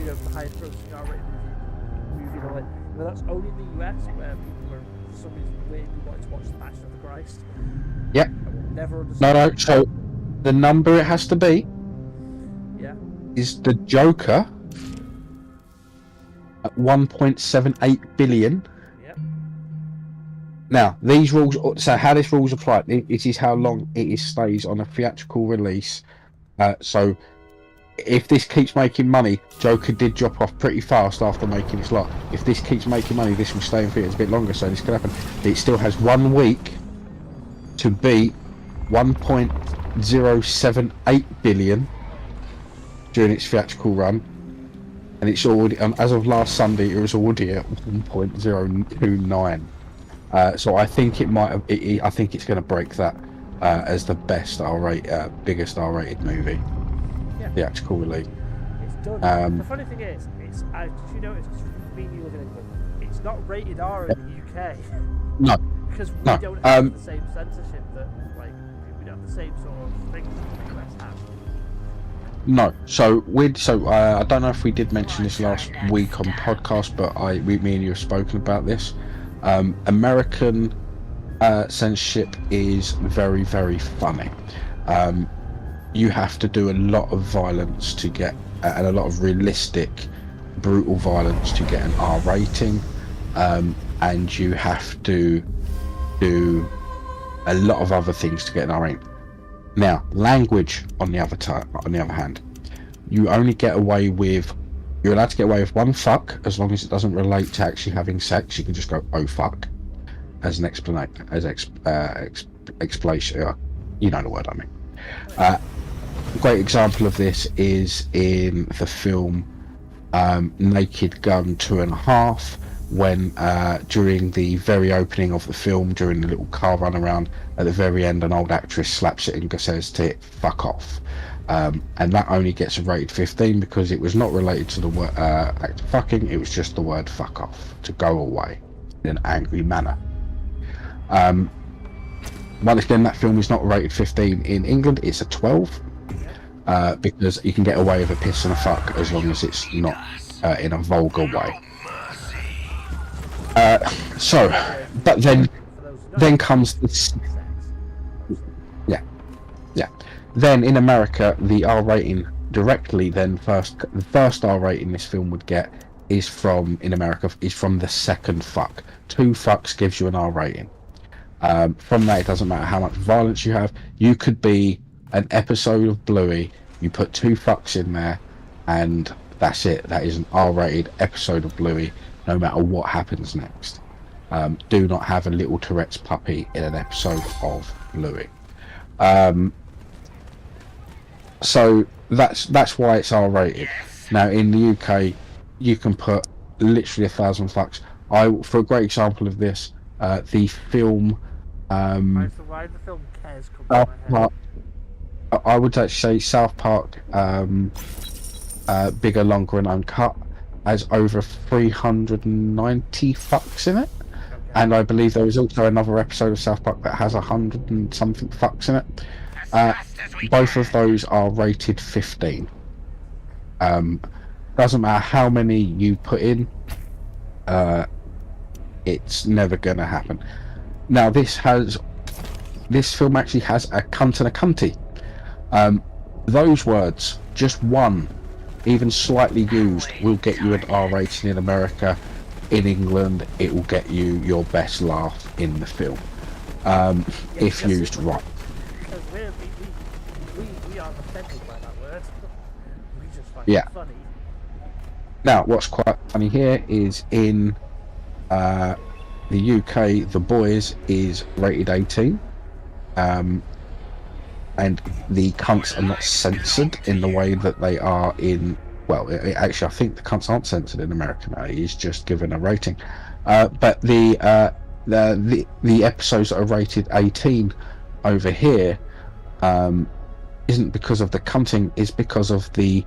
the highest grossing R-rated movie, and I'm like, well, that's only in the US, where people were, for some reason, weirdly wanting to watch The Passion of the Christ. Yep. I will never understand. No, so the number it has to be Yeah. is the Joker at 1.78 billion. Yep. Now, these rules, so how this rules apply, it is how long it stays on a theatrical release. So, if this keeps making money, Joker did drop off pretty fast after making its lot. If this keeps making money, this will stay in theaters a bit longer, so this could happen. It still has 1 week to beat 1.078 billion during its theatrical run. And it's already, as of last Sunday, it was already at 1.029. So I think it might have. I think it's going to break that as the best biggest R-rated movie. Yeah. Theatrical release. It's done. The funny thing is, did you notice, because me and you look at it, it's not rated R in the UK. No. Because we No. don't have the same censorship that, like, we don't have the same sort of things that the US have. No. So I don't know if we did mention this last week on podcast, but me and you have spoken about this. American censorship is very, very funny. You have to do a lot of violence to get, and a lot of realistic, brutal violence to get an R rating, and you have to do a lot of other things to get an R rating. Now, language, on the other hand, you're allowed to get away with one fuck as long as it doesn't relate to actually having sex. You can just go, oh fuck, as an explanation, explanation. You know the word I mean. A great example of this is in the film Naked Gun 2.5, when during the very opening of the film, during the little car run around, at the very end, an old actress slaps it and says to it, fuck off. And that only gets a rated 15 because it was not related to the word act of fucking, it was just the word fuck off, to go away in an angry manner. Once again, that film is not rated 15 in England, it's a 12, because you can get away with a piss and a fuck as long as it's not in a vulgar way. But then comes this. Yeah. Then in America, the R rating directly, the first R rating this film would get is from the second fuck. 2 fucks gives you an R rating. From that, it doesn't matter how much violence you have. You could be an episode of Bluey, you put 2 fucks in there, and that's it. That is an R rated episode of Bluey, no matter what happens next. do not have a little Tourette's puppy in an episode of Louis. So that's why it's R-rated. Now in the UK, you can put literally 1,000 fucks. For a great example of this, the film. Why the film Cares come South to my head? Park, I would actually say South Park, Bigger, Longer, and Uncut has over 390 fucks in it. Okay. And I believe there is also another episode of South Park that has 100 and something fucks in it. Both of those are rated 15. Doesn't matter how many you put in, it's never gonna happen. Now this film actually has a cunt and a cunty. Those words, just one, even slightly used, will get you an R rating in America. In England, it will get you your best laugh in the film, if used right. Because we are offended by that word. We just find Yeah. it funny. Now, what's quite funny here is in the UK, The Boys is rated 18, and the cunts are not censored in the way that they are in. Well, actually, I think the cunts aren't censored in America now. He's just given a rating, but the episodes that are rated 18 over here isn't because of the cunting, is because of the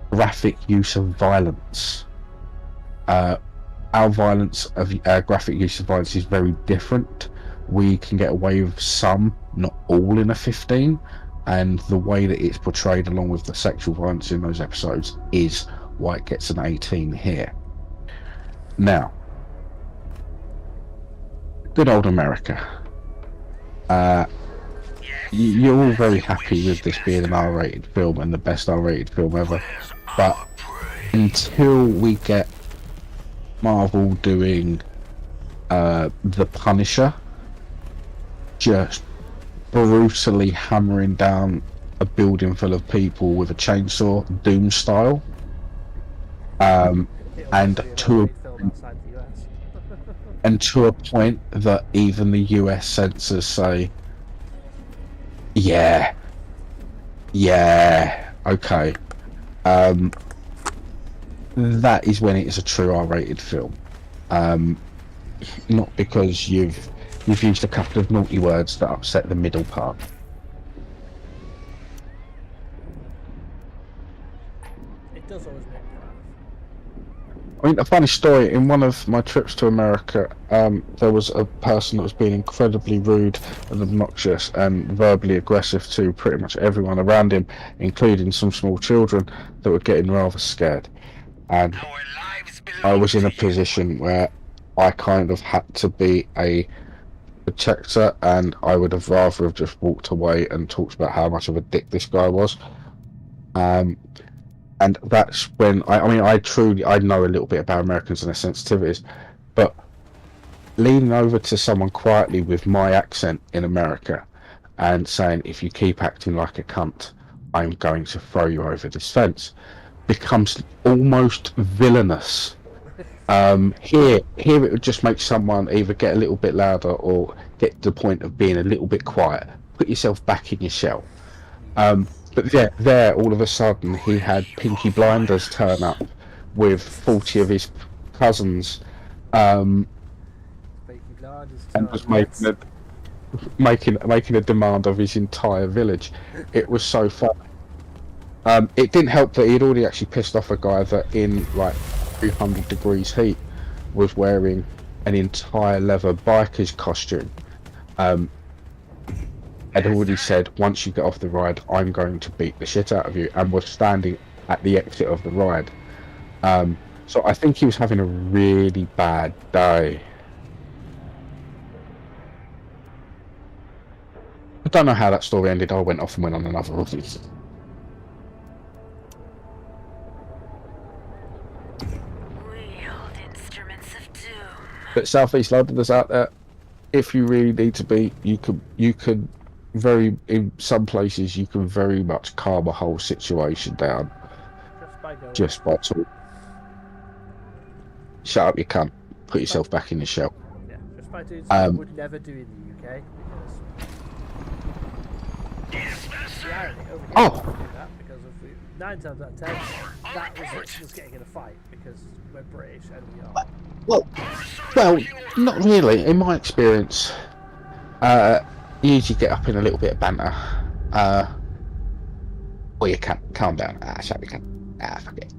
graphic use of violence. Our violence of graphic use of violence is very different. We can get away with some, not all, in a 15, and the way that it's portrayed along with the sexual violence in those episodes is why it gets an 18 here. Now, good old America. You're all very happy with this being an R-rated film and the best R-rated film ever, but until we get Marvel doing The Punisher, just brutally hammering down a building full of people with a chainsaw, Doom style, and to a point that even the US censors say, yeah, okay, that is when it is a true R-rated film. Not because you've used a couple of naughty words that upset the middle part. It does always make me laugh. I mean, a funny story, in one of my trips to America, there was a person that was being incredibly rude and obnoxious and verbally aggressive to pretty much everyone around him, including some small children that were getting rather scared. And I was in a position where I kind of had to be a protector, and I would have rather have just walked away and talked about how much of a dick this guy was. And that's when I know a little bit about Americans and their sensitivities, but leaning over to someone quietly with my accent in America and saying, if you keep acting like a cunt, I'm going to throw you over this fence, becomes almost villainous. Here it would just make someone either get a little bit louder or get to the point of being a little bit quiet. Put yourself back in your shell. But there, all of a sudden, he had Pinky Blinders turn up with 40 of his cousins, and was making a demand of his entire village. It was so fun. It didn't help that he'd already actually pissed off a guy that in like 300 degrees heat was wearing an entire leather biker's costume. Had already said, once you get off the ride, I'm going to beat the shit out of you, and was standing at the exit of the ride. So I think he was having a really bad day. I don't know how that story ended. I went off and went on another review. Wield instruments of doom. But Southeast Londoners out there, if you really need to be, you could in some places you can very much calm a whole situation down just by talking. Shut up, you cunt. Put yourself back in the shell. Yeah, Classified dudes I would never do in the UK because the irony over here we do that because of 9 times out of 10 that results in us getting in a fight because we're British and we are. Well, not really. In my experience, you usually get up in a little bit of banter. Or you can't calm down. Shall we can? Fuck it.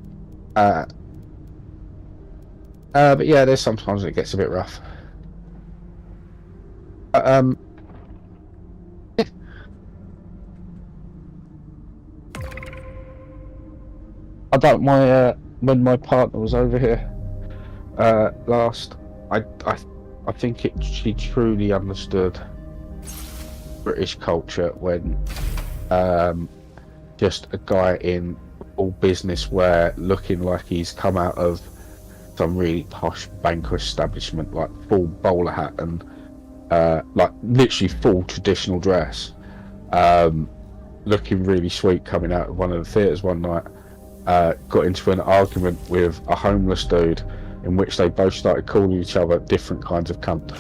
But yeah, there's sometimes it gets a bit rough. Yeah. I don't. When my partner was over here last, I think she truly understood British culture when just a guy in all business wear, looking like he's come out of some really posh banker establishment, like full bowler hat and like literally full traditional dress, looking really sweet, coming out of one of the theatres one night, got into an argument with a homeless dude in which they both started calling each other different kinds of cunt.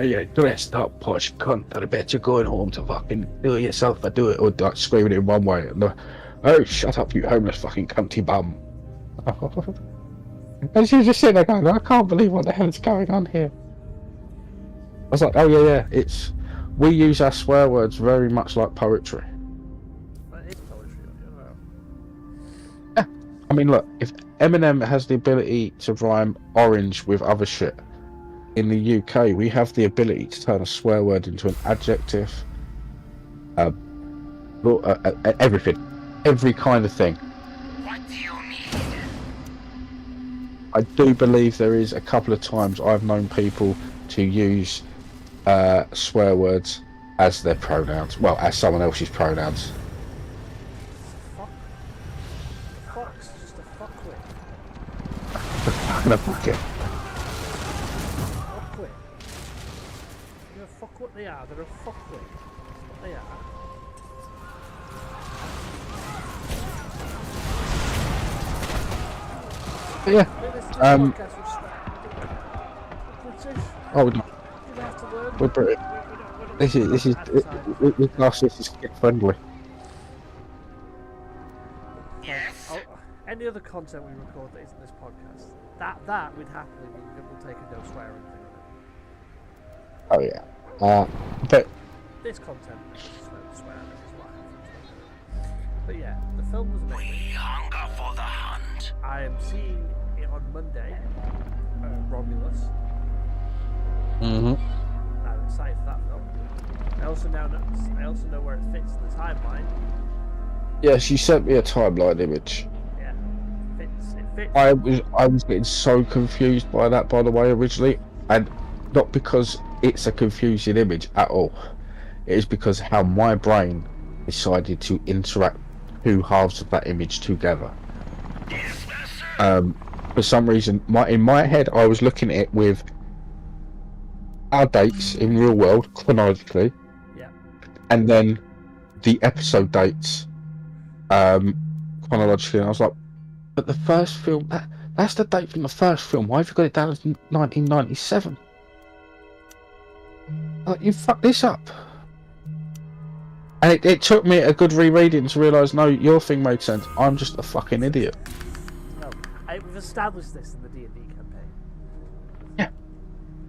Yeah, dressed up posh cunt, I bet you're going home to fucking do it yourself, or do it, or like screaming it in one way, and oh, shut up, you homeless fucking cunty bum. And she was just sitting there going, I can't believe what the hell is going on here. I was like, oh yeah, we use our swear words very much like poetry. That is poetry, Yeah, I mean, look, if Eminem has the ability to rhyme orange with other shit, in the UK we have the ability to turn a swear word into an adjective, everything, every kind of thing. What do you need? I do believe there is a couple of times I've known people to use swear words as their pronouns, well, as someone else's pronouns. Fuck's just a fuckwit. Fucking a bucket. Fuckwit. You're a fuck what they are, they're a fuckwit. That's what they are. Yeah. Oh, we don't. We're British. This is kid friendly. Yes. Any other content we record that isn't this podcast, that we'd happily we'll take a no swearing thing on it. Oh yeah. But This content is swearing as well. But yeah, the film was amazing. We hunger for the hunt. I am seeing it on Monday. Romulus. mm-hmm. I'm excited for that film. I also know where it fits in the timeline. Yes, you sent me a timeline image. Yeah, it fits. I was getting so confused by that, by the way, originally, and not because it's a confusing image at all. It is because how my brain decided to interact two halves of that image together. For some reason, in my head, I was looking at it with our dates in real world chronologically, Yeah. and then the episode dates chronologically. And I was like, but the first film, that's the date from the first film. Why have you got it down as 1997? Like, you fucked this up. And it took me a good rereading to realise, no, your thing made sense. I'm just a fucking idiot. No, we've established this in the D&D campaign. Yeah.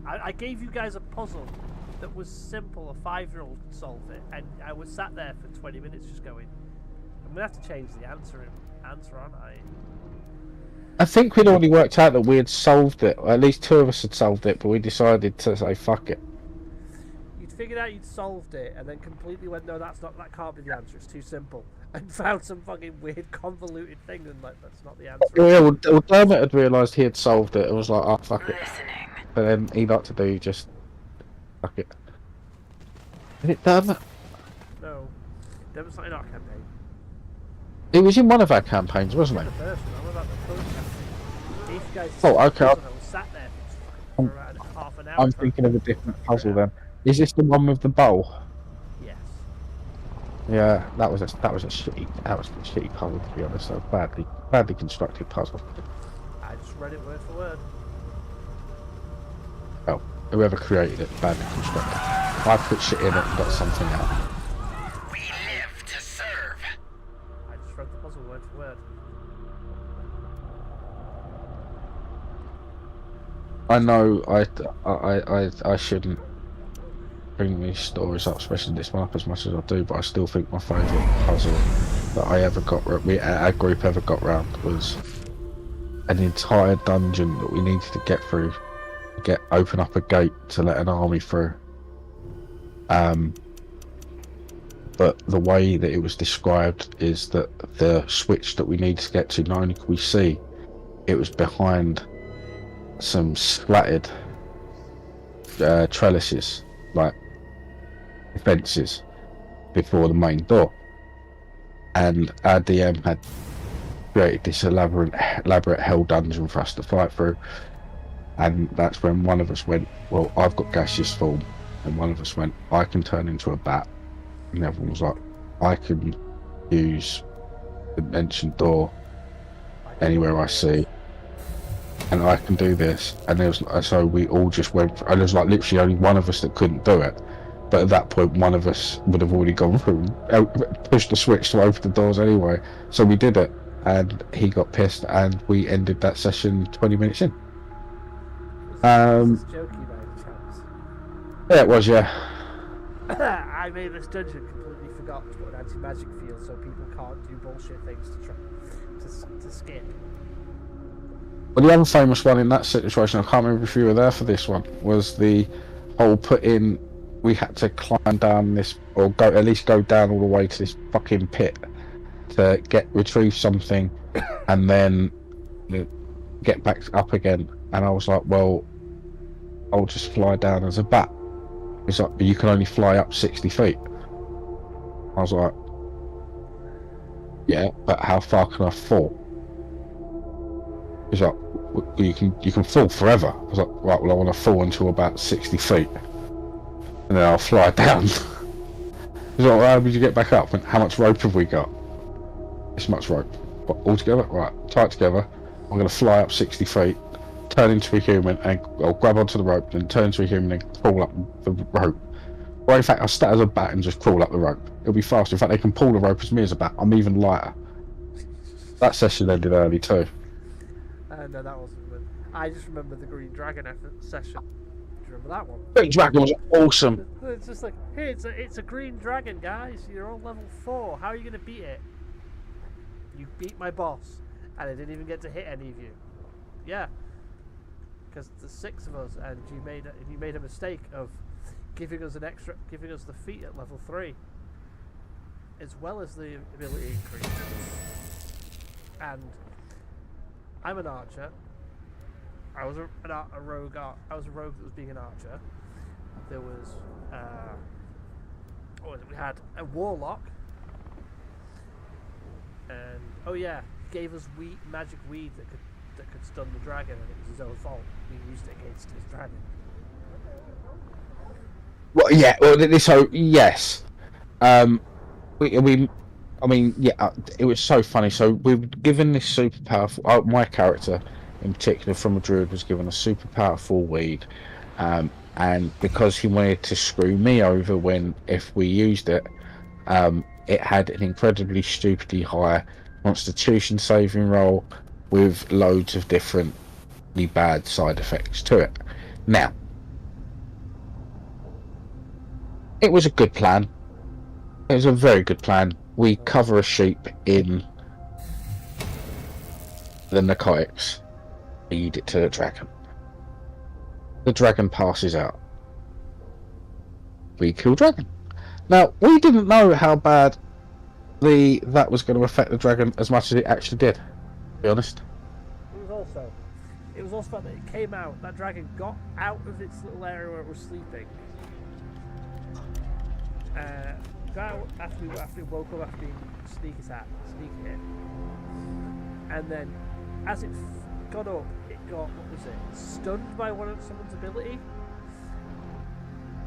I gave you guys a puzzle that was simple. A 5-year-old could solve it, and I was sat there for 20 minutes just going, I'm gonna have to change the answer, aren't I? I think we'd already worked out that we had solved it, or at least two of us had solved it, but we decided to say fuck it. You'd figured out you'd solved it, and then completely went, no, that can't be the answer. It's too simple, and found some fucking weird, convoluted thing, and like, that's not the answer. Yeah, well Dermot had realised he had solved it. It was like, oh fuck it. But then he liked to do just fuck it. Is it Dermot? No, that was not in our campaign. It was in one of our campaigns, wasn't The it? first one, I'm about the current campaign. If you guys Oh, okay. I was sat there for around half an hour. I'm thinking of a different puzzle then. Is this the one with the bowl? Yes. Yeah, that was a shitty puzzle, to be honest. A badly constructed puzzle. I just read it word for word. whoever created it badly constructed. I put shit in it and got something out. We live to serve. I just wrote the puzzle word for word. I know I shouldn't bring these stories up, especially this one up as much as I do, but I still think my favourite puzzle that our group ever got round was an entire dungeon that we needed to get through, open up a gate to let an army through. But the way that it was described is that the switch that we needed to get to, not only could we see, it was behind some slatted trellises, like fences, before the main door. And our DM had created this elaborate hell dungeon for us to fight through. And that's when one of us went, well, I've got gaseous form. And one of us went, I can turn into a bat. And the other one was like, I can use the mentioned door anywhere I see. And I can do this. And there was, so we all just went, and there was like literally only one of us that couldn't do it. But at that point, one of us would have already gone through, pushed the switch to open the doors anyway. So we did it. And he got pissed, and we ended that session 20 minutes in. Was this jokey by any chance? Yeah, it was, yeah. I made this dungeon, completely forgot to put an anti-magic field so people can't do bullshit things to try to skip. Well, the other famous one in that situation, I can't remember if you were there for this one, was the whole we had to climb down this, or at least go down all the way to this fucking pit to retrieve something, and then get back up again. And I was like, well, I'll just fly down as a bat. He's like, but you can only fly up 60 feet. I was like, yeah, but how far can I fall? He's like, well, you can fall forever. I was like, right, well, I want to fall until about 60 feet. And then I'll fly down. He's like, well, how did you get back up? And how much rope have we got? This much rope. What, all together? Right, tie it together. I'm going to fly up 60 feet, turn into a human, and I'll grab onto the rope, then turn into a human and crawl up the rope. Or in fact, I'll start as a bat and just crawl up the rope. It'll be faster. In fact, they can pull the rope as me as a bat. I'm even lighter. That session ended early too. No, that wasn't good. I just remember the Green Dragon session. Do you remember that one? Green Dragon was awesome. It's just like, hey, it's a Green Dragon, guys. You're on level 4. How are you going to beat it? You beat my boss, and I didn't even get to hit any of you. Yeah. Because there's 6 of us, and you made a mistake of giving us the feat at level 3, as well as the ability increase. And I'm an archer. I was a rogue. I was a rogue that was being an archer. There was we had a warlock, and oh yeah, he gave us magic weed that could stun the dragon, and it was his own fault. We used it against his dragon. Well, yeah. Well, so yes. It was so funny. So we were given this super powerful. My character, in particular, from a druid, was given a super powerful weed, and because he wanted to screw me over if we used it, it had an incredibly stupidly high Constitution saving roll with loads of differently bad side effects to it. Now, it was a good plan. It was a very good plan. We cover a sheep in the narcotics, feed it to the dragon. The dragon passes out. We kill dragon. Now, we didn't know how bad that was going to affect the dragon as much as it actually did, to be honest. It was also fun that it came out, that dragon got out of its little area where it was sleeping. After we woke up after being sneak hit, and then as it got up, it got, stunned by someone's ability,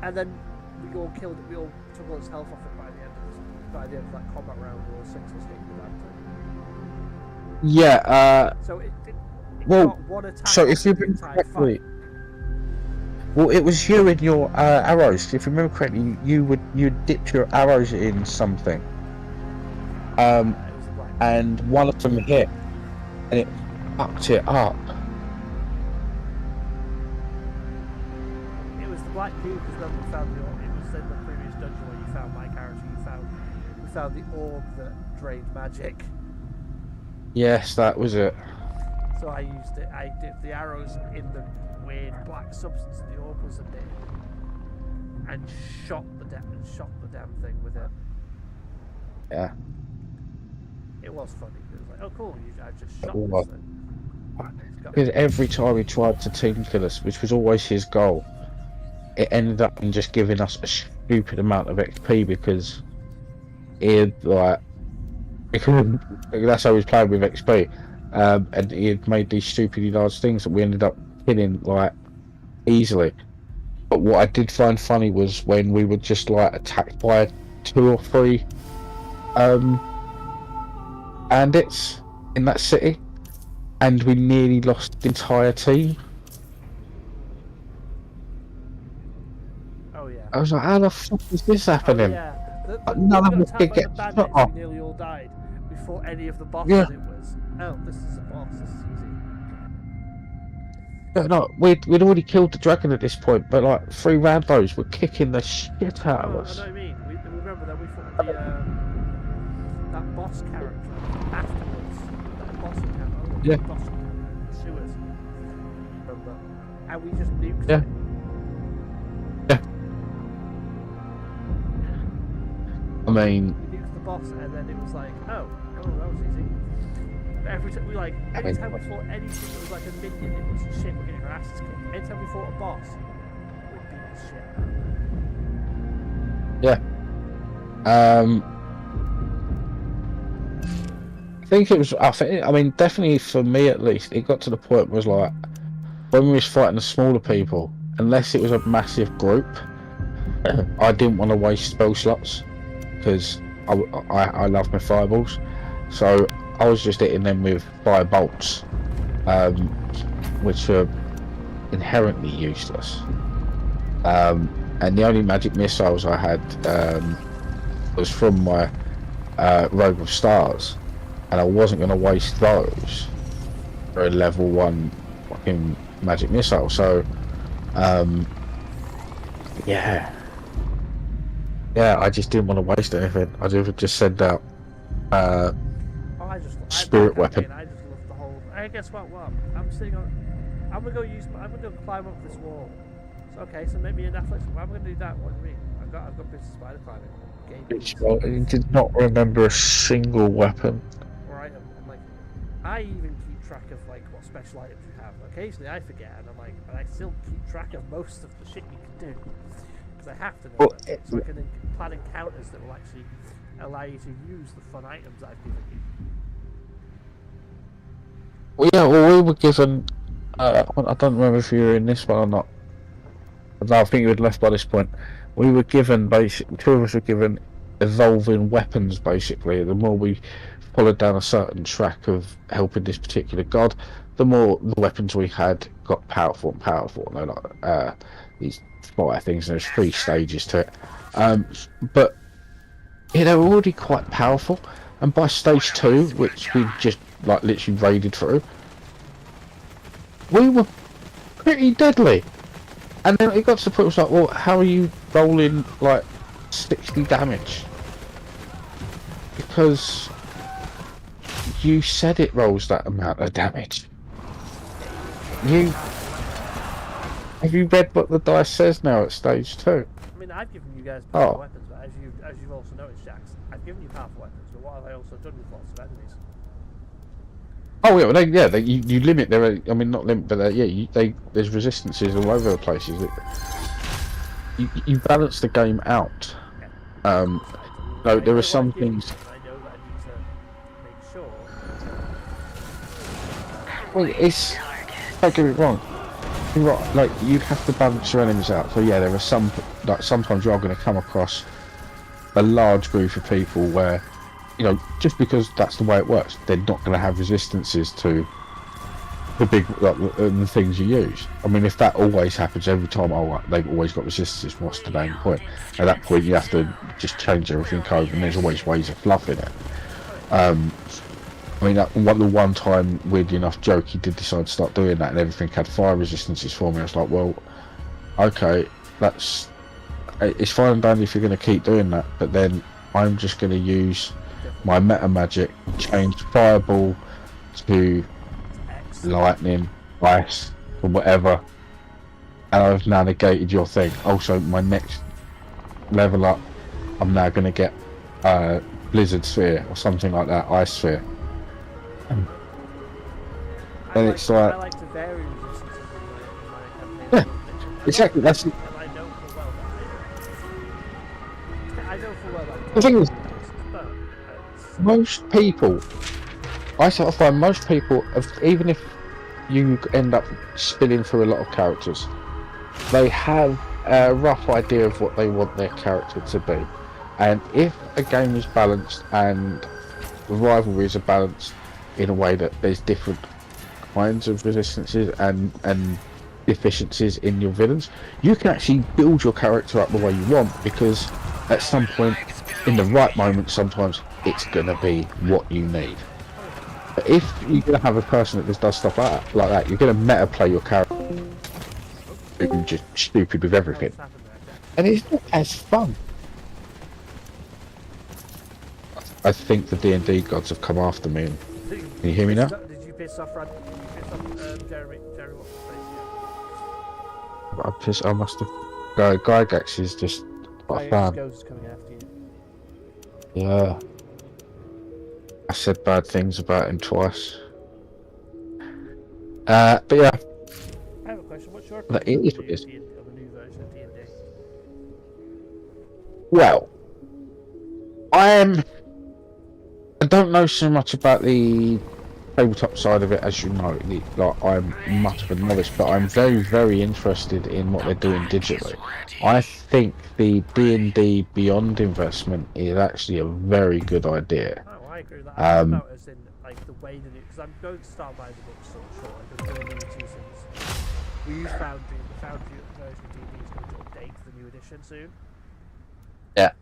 and then we all killed it. We all took all its health off it by the end of that combat round. We all 6 of us hitting the bad thing. Yeah. So it well, got one attack. so if you've been Well, it was you and your arrows. If you remember correctly, you dipped your arrows in something. And one of them hit, and it fucked it up. It was the black cube because then we found the orb. It was in the previous dungeon where you found my character. We found the orb that drained magic. Yes, that was it. So I used it. I dipped the arrows in the weird black substance the orb was in, and shot the damn thing with it. Yeah. It was funny. It was like, oh cool, I just shot It this thing. Because every time he tried to team kill us, which was always his goal, it ended up in just giving us a stupid amount of XP because because that's how he was playing with XP, and he had made these stupidly large things that we ended up killing easily. But what I did find funny was when we were just attacked by 2 or 3 bandits in that city, and we nearly lost the entire team. Oh yeah. I was like, how the fuck is this happening? Oh, yeah. None of them could get shot shot off. We nearly all died before any of the bosses. Yeah. It was, oh, this is a boss. This is easy. No, we'd already killed the dragon at this point, but 3 randos were kicking the shit out of us. I know what you mean. We remember that we fought that boss character afterwards. That boss encounter. Yeah. Boss sewers. Remember? And we just nuked Yeah. it. Yeah. I mean, We nuked the boss, and then it was like, oh, that was easy. But every time we fought anything that was like a minion, it was shit. We're getting our asses kicked. Anytime we fought a boss, we beat the shit out of it. yeah. I think it was. I mean, definitely for me at least, it got to the point was when we was fighting the smaller people, unless it was a massive group, I didn't want to waste spell slots because I love my fireballs, so I was just hitting them with fire bolts, which were inherently useless. And the only magic missiles I had was from my robe of stars, and I wasn't going to waste those for a level 1 fucking magic missile. So, yeah, I just didn't want to waste anything. I just send out spirit weapon. I just love the whole. I guess what? I'm sitting on. I'm gonna go climb up this wall. So, okay, so make me an athletics. Why am I gonna do that? What do you mean? I've got business spider climbing. I did not remember a single weapon. Or item. I'm like, I even keep track of what special items you have. Occasionally I forget, and I'm like, but I still keep track of most of the shit you can do because I have to know it, so I can plan encounters that will actually allow you to use the fun items that I've given you. Well, yeah, we were given. I don't remember if you were in this one or not. No, I think you had left by this point. We were given 2 of us were given evolving weapons. Basically, the more we followed down a certain track of helping this particular god, the more the weapons we had got powerful and powerful. And they're these fire things, and there's 3 stages to it. But they were already quite powerful, and by stage 2, which we just literally raided through, we were pretty deadly. And then it got to the point where it was well, how are you rolling 60 damage? Because you said it rolls that amount of damage. Have you read what the dice says now at stage 2? I mean, I've given you guys powerful weapons, but as you've also noticed, Jax, I've given you powerful weapons, but what have I also done with lots of enemies? Oh yeah, you limit their. I mean, not limit, but there's resistances all over the places. You balance the game out. No, there are some things. I know that I need to make sure. Well, it's. Don't get me wrong. You're right. You have to balance your enemies out. So yeah, there are some. Sometimes you are going to come across a large group of people where, just because that's the way it works, they're not going to have resistances to the big the things you use. I mean, if that always happens every time, they've always got resistances. What's the damn point? At that point, you have to just change everything over, and there's always ways of fluffing it. I mean, the one time, weirdly enough, Jokey did decide to start doing that, and everything had fire resistances for me. I was like, well, okay, it's fine and dandy if you're going to keep doing that, but then I'm just going to use my meta magic, change fireball to lightning, ice, or whatever, and I've now negated your thing. Also, my next level up, I'm now going to get blizzard sphere or something like that, ice sphere. And it's like, I like to vary resistances in my yeah, exactly. That's it. I know full well that I know full well that The thing is, but most people, I sort of find most people, even if you end up spinning through a lot of characters, they have a rough idea of what they want their character to be. And if a game is balanced and the rivalries are balanced in a way that there's different kinds of resistances and deficiencies in your villains, you can actually build your character up the way you want, because at some point, in the right moment, sometimes it's going to be what you need. But if you're going to have a person that just does stuff like that, you're going to meta play your character who's just stupid with everything. And it's not as fun. I think the D&D gods have come after me. Can you hear me now? Did you piss off Jeremy? Jeremy, what's his face? I must have... Gygax is just... Gygax Ghost is coming after you. Yeah. I said bad things about him twice. But yeah. I have a question. What's your That opinion is of what it is. the new version of D&D? Well, I don't know so much about the tabletop side of it, as you know. I'm much of a novice, but I'm very, very interested in what they're doing digitally. I think the D&D Beyond investment is actually a very good idea. Oh, I agree with that. I about as in like the way that because I'm going to start buying the books sort of short. I've been doing two since we use Foundry. The Foundry version of D&D is going to update the new edition soon. Yeah.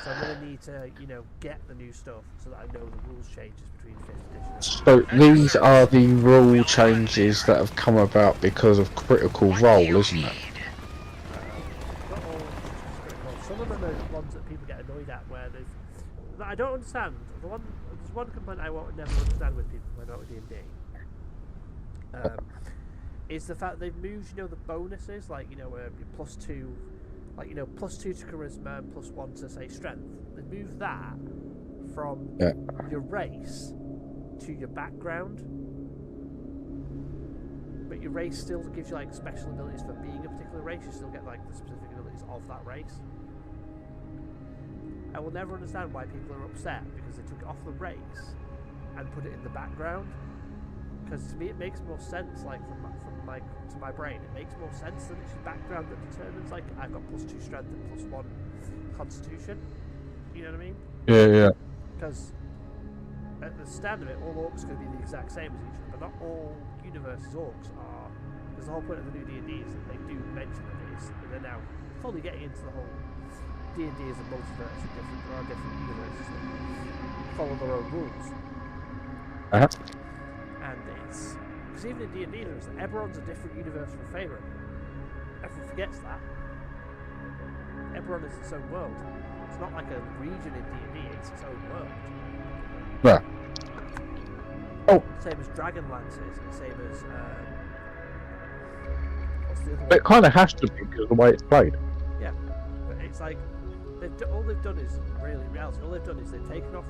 So I'm going to need to, get the new stuff so that I know the rules changes between 5th edition and So these are the rule changes that have come about because of Critical Role, isn't it? not all critical. Some of them are ones that people get annoyed at where that I don't understand. There's one complaint I won't never understand with people when I'm with D&D. Is the fact they've moved, the bonuses, like, +2, like, +2 to charisma and +1 to, say, strength. They moved that from your race to your background. But your race still gives you, like, special abilities for being a particular race. You still get, like, the specific abilities of that race. I will never understand why people are upset because they took it off the race and put it in the background. Because to me it makes more sense, like to my brain, it makes more sense that it's your background that determines, like, I've got +2 strength and +1 constitution. You know what I mean? Yeah. Because at the stand of it, all orcs are going to be the exact same as each other, but not all universes orcs are. Because the whole point of the new D&D is that they do mention that they're now fully getting into the whole D&D is a multiverse, and there are different universes that follow their own rules. And it's because even in D&D there's Eberron's a different universe from Faerun. Everyone forgets that. Eberron is its own world. It's not like a region in D&D, it's its own world. Yeah. Oh. Same as Dragonlance is, same as what's the other one? It kind of has to be because of the way it's played. Yeah, but it's like all they've done is really reality. All they've done is they've taken off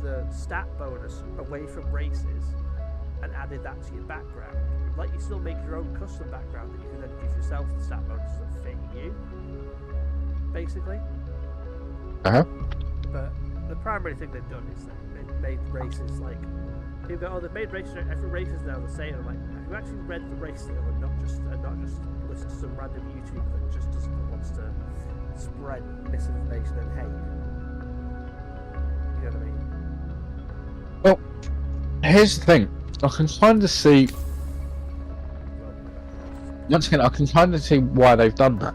the stat bonus away from races and added that to your background. Let you still make your own custom background that you can then give yourself the stat bonuses that fit you, basically. Uh-huh. But the primary thing they've done is that they've made races like people go, they've made races. Every race is now the same. I'm like, have you actually read the race deal and not just listen to some random YouTuber that wants to spread misinformation and hate? You know what I mean? Well, here's the thing. I can kind of see once again, I can kind of see why they've done that.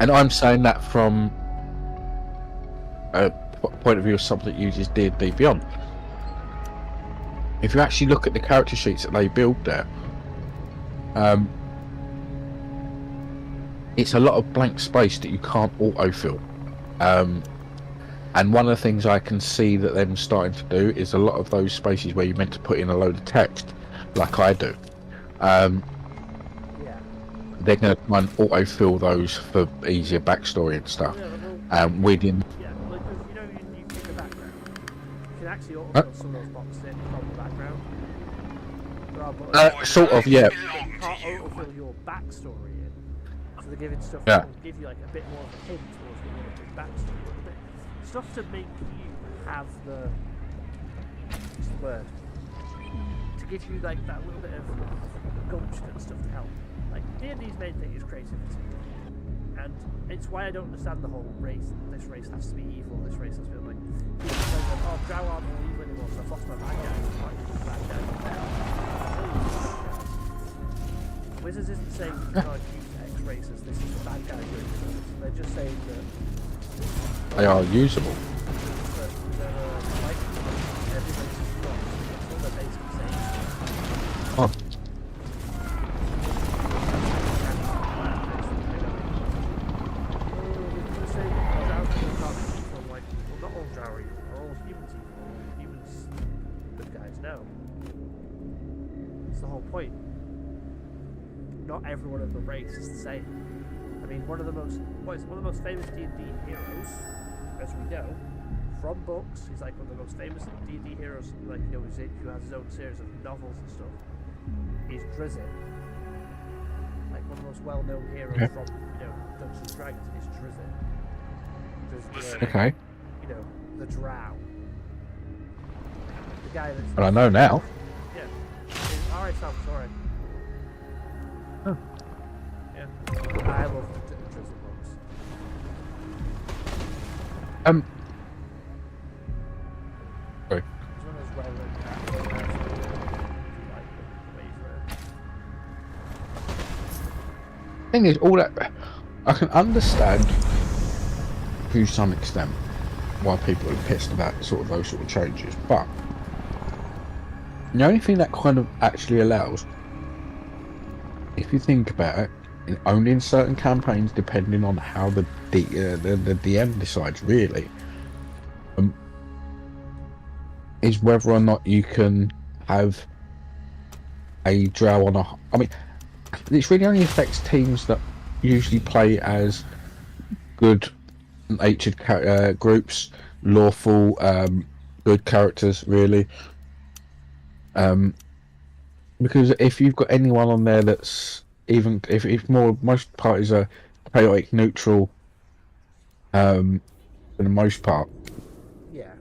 And I'm saying that from a point of view of something that uses D&D Beyond. If you actually look at the character sheets that they build there, it's a lot of blank space that you can't autofill. And one of the things I can see that them starting to do is a lot of those spaces where you're meant to put in a load of text, like I do. They're going to try and autofill those for easier backstory and stuff. We didn't. Yeah, like you pick the background. You can actually autofill some of those boxes in from the background. Sort of, yeah. You can't autofill your backstory in. So they're giving stuff Yeah. that will give you like a bit more of a hint towards the limited backstory. Stuff to make you have what's the word? To give you like that little bit of gumption and stuff to help. Like D&D's main thing is creativity, and it's why I don't understand the whole race. This race has to be evil. This race has to be like people say that, oh, Drow aren't all evil anymore, so I've lost my bad guys. I can't use the bad guys. Wizards isn't saying you can't use X races. This is the bad guy doing this. They're just saying that They are usable. Oh. Not all Drow are evil, all humans evil. Humans, good guys, no. That's the whole point. Not everyone of the race is the same. I mean, one of the most famous D&D heroes, as we know, from books. He's like one of the most famous D&D heroes, like who has his own series of novels and stuff. Is Drizzt. Like one of the most well-known heroes from Dungeons and Dragons is Drizzt. Okay. The Drow. The guy that's. But I know now. Yeah. Alright, Sam. Sorry. Oh. Yeah. I love the Drizzt books. Sorry. He's one of those well-known characters. Thing is, all that I can understand to some extent why people are pissed about those sort of changes, but the only thing that kind of actually allows, if you think about it, only in certain campaigns, depending on how the DM decides, really, is whether or not you can have a drow on a. I mean, this really only affects teams that usually play as good-natured groups, lawful, good characters, really. Because if you've got anyone on there that's even if most parties are chaotic neutral, for the most part. Yeah.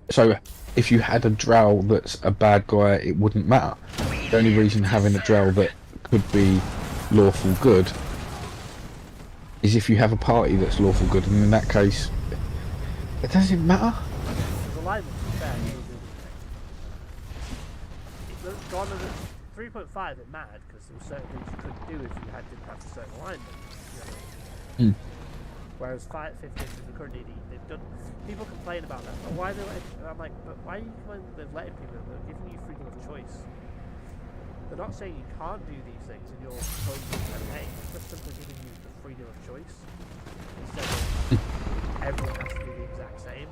So if you had a drow that's a bad guy, it wouldn't matter. The only reason having a drow that could be lawful good is if you have a party that's lawful good, and in that case, it doesn't matter. The alignment is fair. It's gone at 3.5. It mattered because there were certain things you couldn't do if you didn't have a certain alignment. Whereas 5.15 with the current DD, they've done. People complain about that. But why are they letting? I'm like, but why are you complaining that they're letting people? They're giving you freedom of choice. They're not saying you can't do these things in your own campaign. They're just simply giving you the freedom of choice instead of everyone has to do the exact same.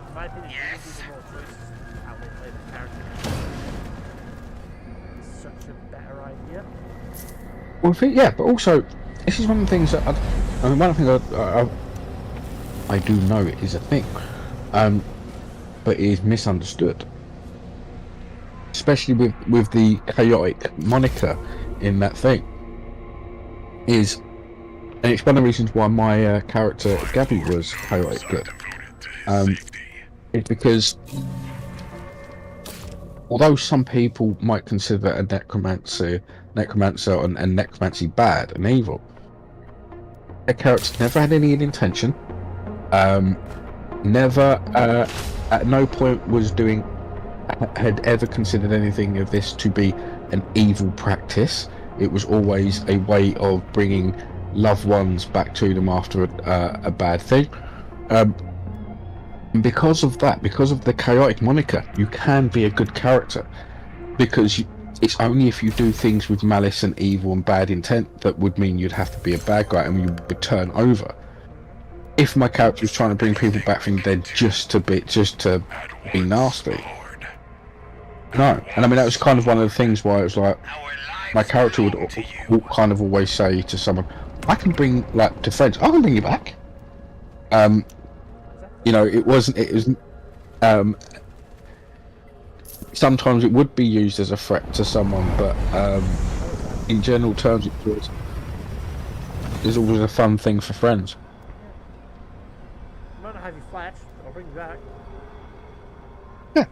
In my opinion, giving people more choices in how they play their character is such a better idea. Well, yeah, but also, this is one of the things that one of the things I do know is a thing, but it is misunderstood, especially with the chaotic moniker in that thing. And it's one of the reasons why my character Gabby was chaotic good. It's because although some people might consider a necromancer and necromancy bad and evil, their character never had any ill intention. never, at no point had ever considered anything of this to be an evil practice. It was always a way of bringing loved ones back to them after a bad thing. And because of that, because of the chaotic moniker, you can be a good character, because it's only if you do things with malice and evil and bad intent that would mean you'd have to be a bad guy and you would turn over. If my character was trying to bring people back from the dead just to be nasty. No, and I mean that was kind of one of the things why it was like my character would kind of always say to someone, "I can bring to friends, I can bring you back." It wasn't. Sometimes it would be used as a threat to someone, but in general terms, it's always a fun thing for friends. I might not have you flash, but I'll bring you back. Yeah.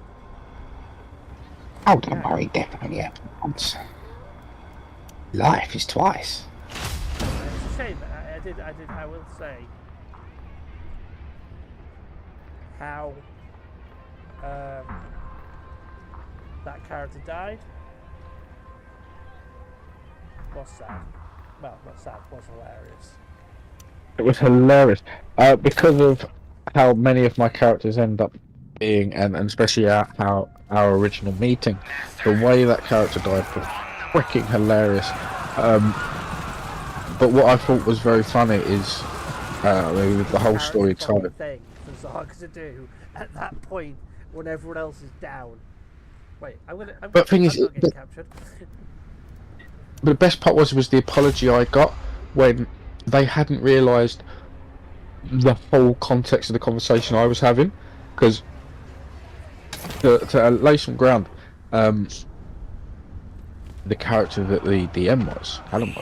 Oh, don't worry, definitely happen once. Life is twice. It's a shame. I will say how that character died was sad. Well, not sad, was hilarious. It was hilarious because of how many of my characters end up being, and especially how our original meeting, the way that character died was freaking hilarious. But what I thought was very funny is the whole story told. Thing for Zarg to do at that point when everyone else is down. Wait, I'm not getting captured. But the best part was the apology I got when they hadn't realised the whole context of the conversation I was having, because to lay some ground, the character that the DM Alan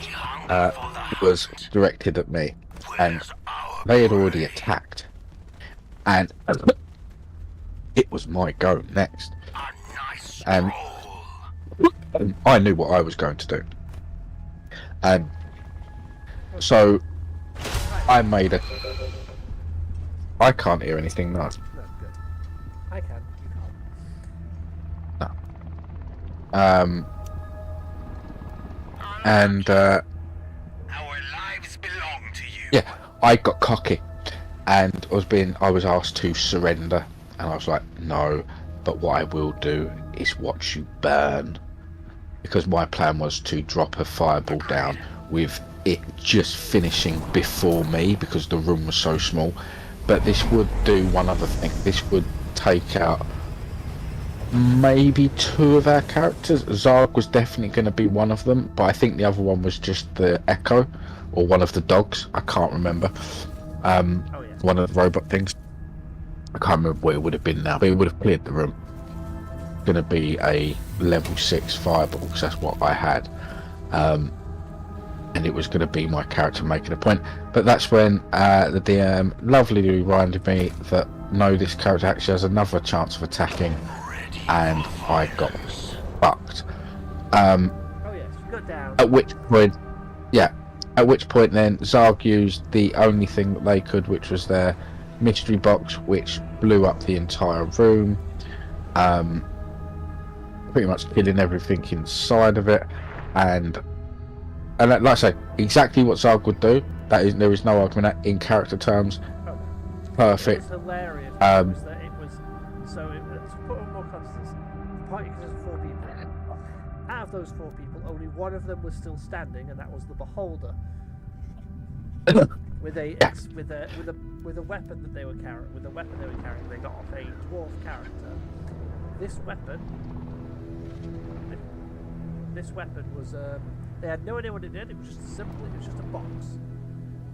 was directed at me, and they had already attacked, and it was my go next, and I knew what I was going to do, and so I made it. I can't hear anything, no. No, good. I can. You can't. No. And our lives belong to you. yeah, I got cocky, and I was asked to surrender, and I was like, no. But what I will do is watch you burn, because my plan was to drop a fireball down with it just finishing before me, because the room was so small. But this would do one other thing. This would take out maybe two of our characters. Zarg was definitely going to be one of them, but I think the other one was just the Echo, or one of the dogs. I can't remember. One of the robot things. I can't remember what it would have been now, but it would have cleared the room. Going to be a level 6 fireball, because that's what I had. And it was going to be my character making a point. But that's when the DM lovely reminded me that no, this character actually has another chance of attacking, and I got fucked. Oh yes, you got down. At which point then Zarg used the only thing that they could, which was their mystery box, which blew up the entire room, pretty much killing everything inside of it, and like I say, exactly what Zarg would do. There is no argument in character terms. Perfect. It was hilarious. To put on more context, the party consists of 4 people. Out of those 4 people, only one of them was still standing, and that was the Beholder. with a weapon that they were carrying, they got off a dwarf character. This weapon was they had no idea what it did. It was just a box,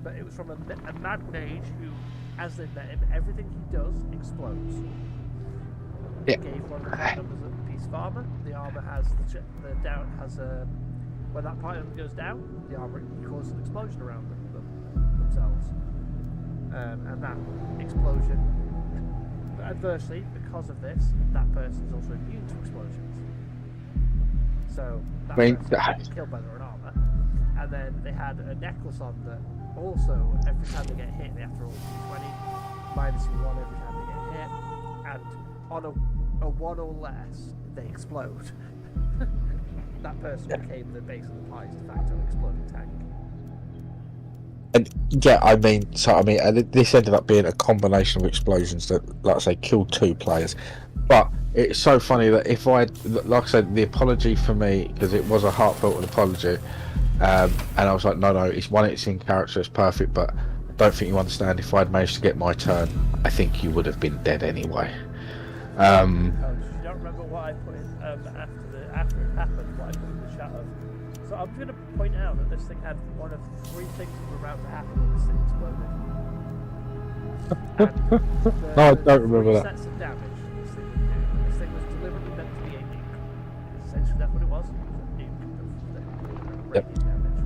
but it was from a mad mage who, as they met him, everything he does explodes. Yeah. Gave one of the part numbers a piece of armor. The armor has when that part number goes down, the armor causes an explosion around themselves, and that explosion, adversely, because of this, that person is also immune to explosions. So that person was killed by their own armor, and then they had a necklace on that also every time they get hit they have to roll 20 -1 every time hit, and on a 1 or less, they explode. That person became the base of the party's de facto exploding tank. And yeah, this ended up being a combination of explosions that, like I say, killed 2 players. But it's so funny that if like I said, the apology for me, because it was a heartfelt apology, and I was like, no, it's in character, it's perfect, but I don't think you understand. If I'd managed to get my turn, I think you would have been dead anyway. You don't remember what I put in after it happened, what I put in the chat of. So I'm going to point out that this thing had one of 3 things that were about to happen when this thing exploded. No, I don't remember that. Sets of damage this thing would do. This thing was deliberately meant to be a nuke. Essentially, that's what it was. It was a nuke of radiant damage.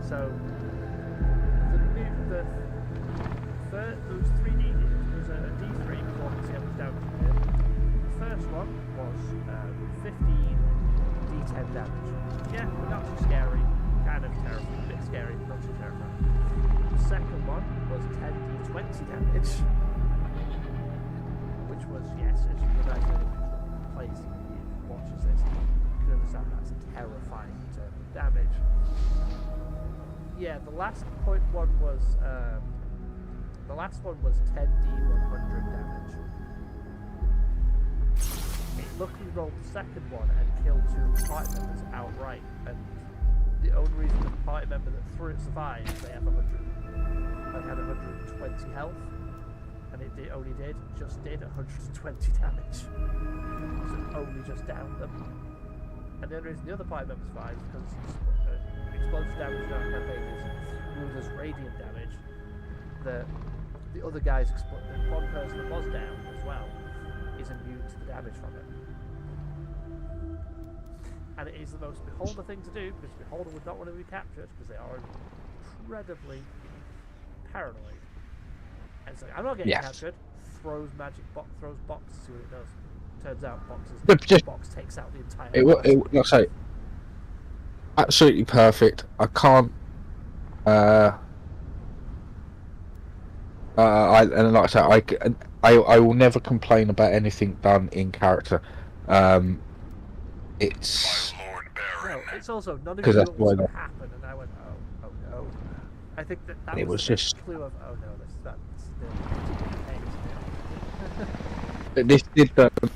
So the third, there was 3D. There was a D3 before I could see how much damage it did. The first one was 15 D10 damage. Yeah, not too scary. Kind of terrifying. A bit scary, but not too terrifying. The second one was 10 D20 damage, which was, yes, as you can imagine, who plays watches this, you can understand that's a terrifying term of damage. Yeah, the last point one was 10 D100 damage. It luckily rolled the second one and killed 2 party members outright, and the only reason the party member that threw it survived, they had 120 health, and it just did 120 damage. So it only just downed them. And the only reason the other party member survived is because explosive damage in our campaign is ruled as radiant damage. The other guys one person that was down as well is immune to the damage from it. And it is the most Beholder thing to do, because Beholder would not want to be captured, because they are incredibly paranoid. And so, I'm not getting captured. Throws boxes, see what it does. Turns out box takes out the entire like I say, absolutely perfect. I can't and like I say, I will never complain about anything done in character. It's also none of you know what's going to happen, and I went, oh no. I think that it was just a clue of, oh no,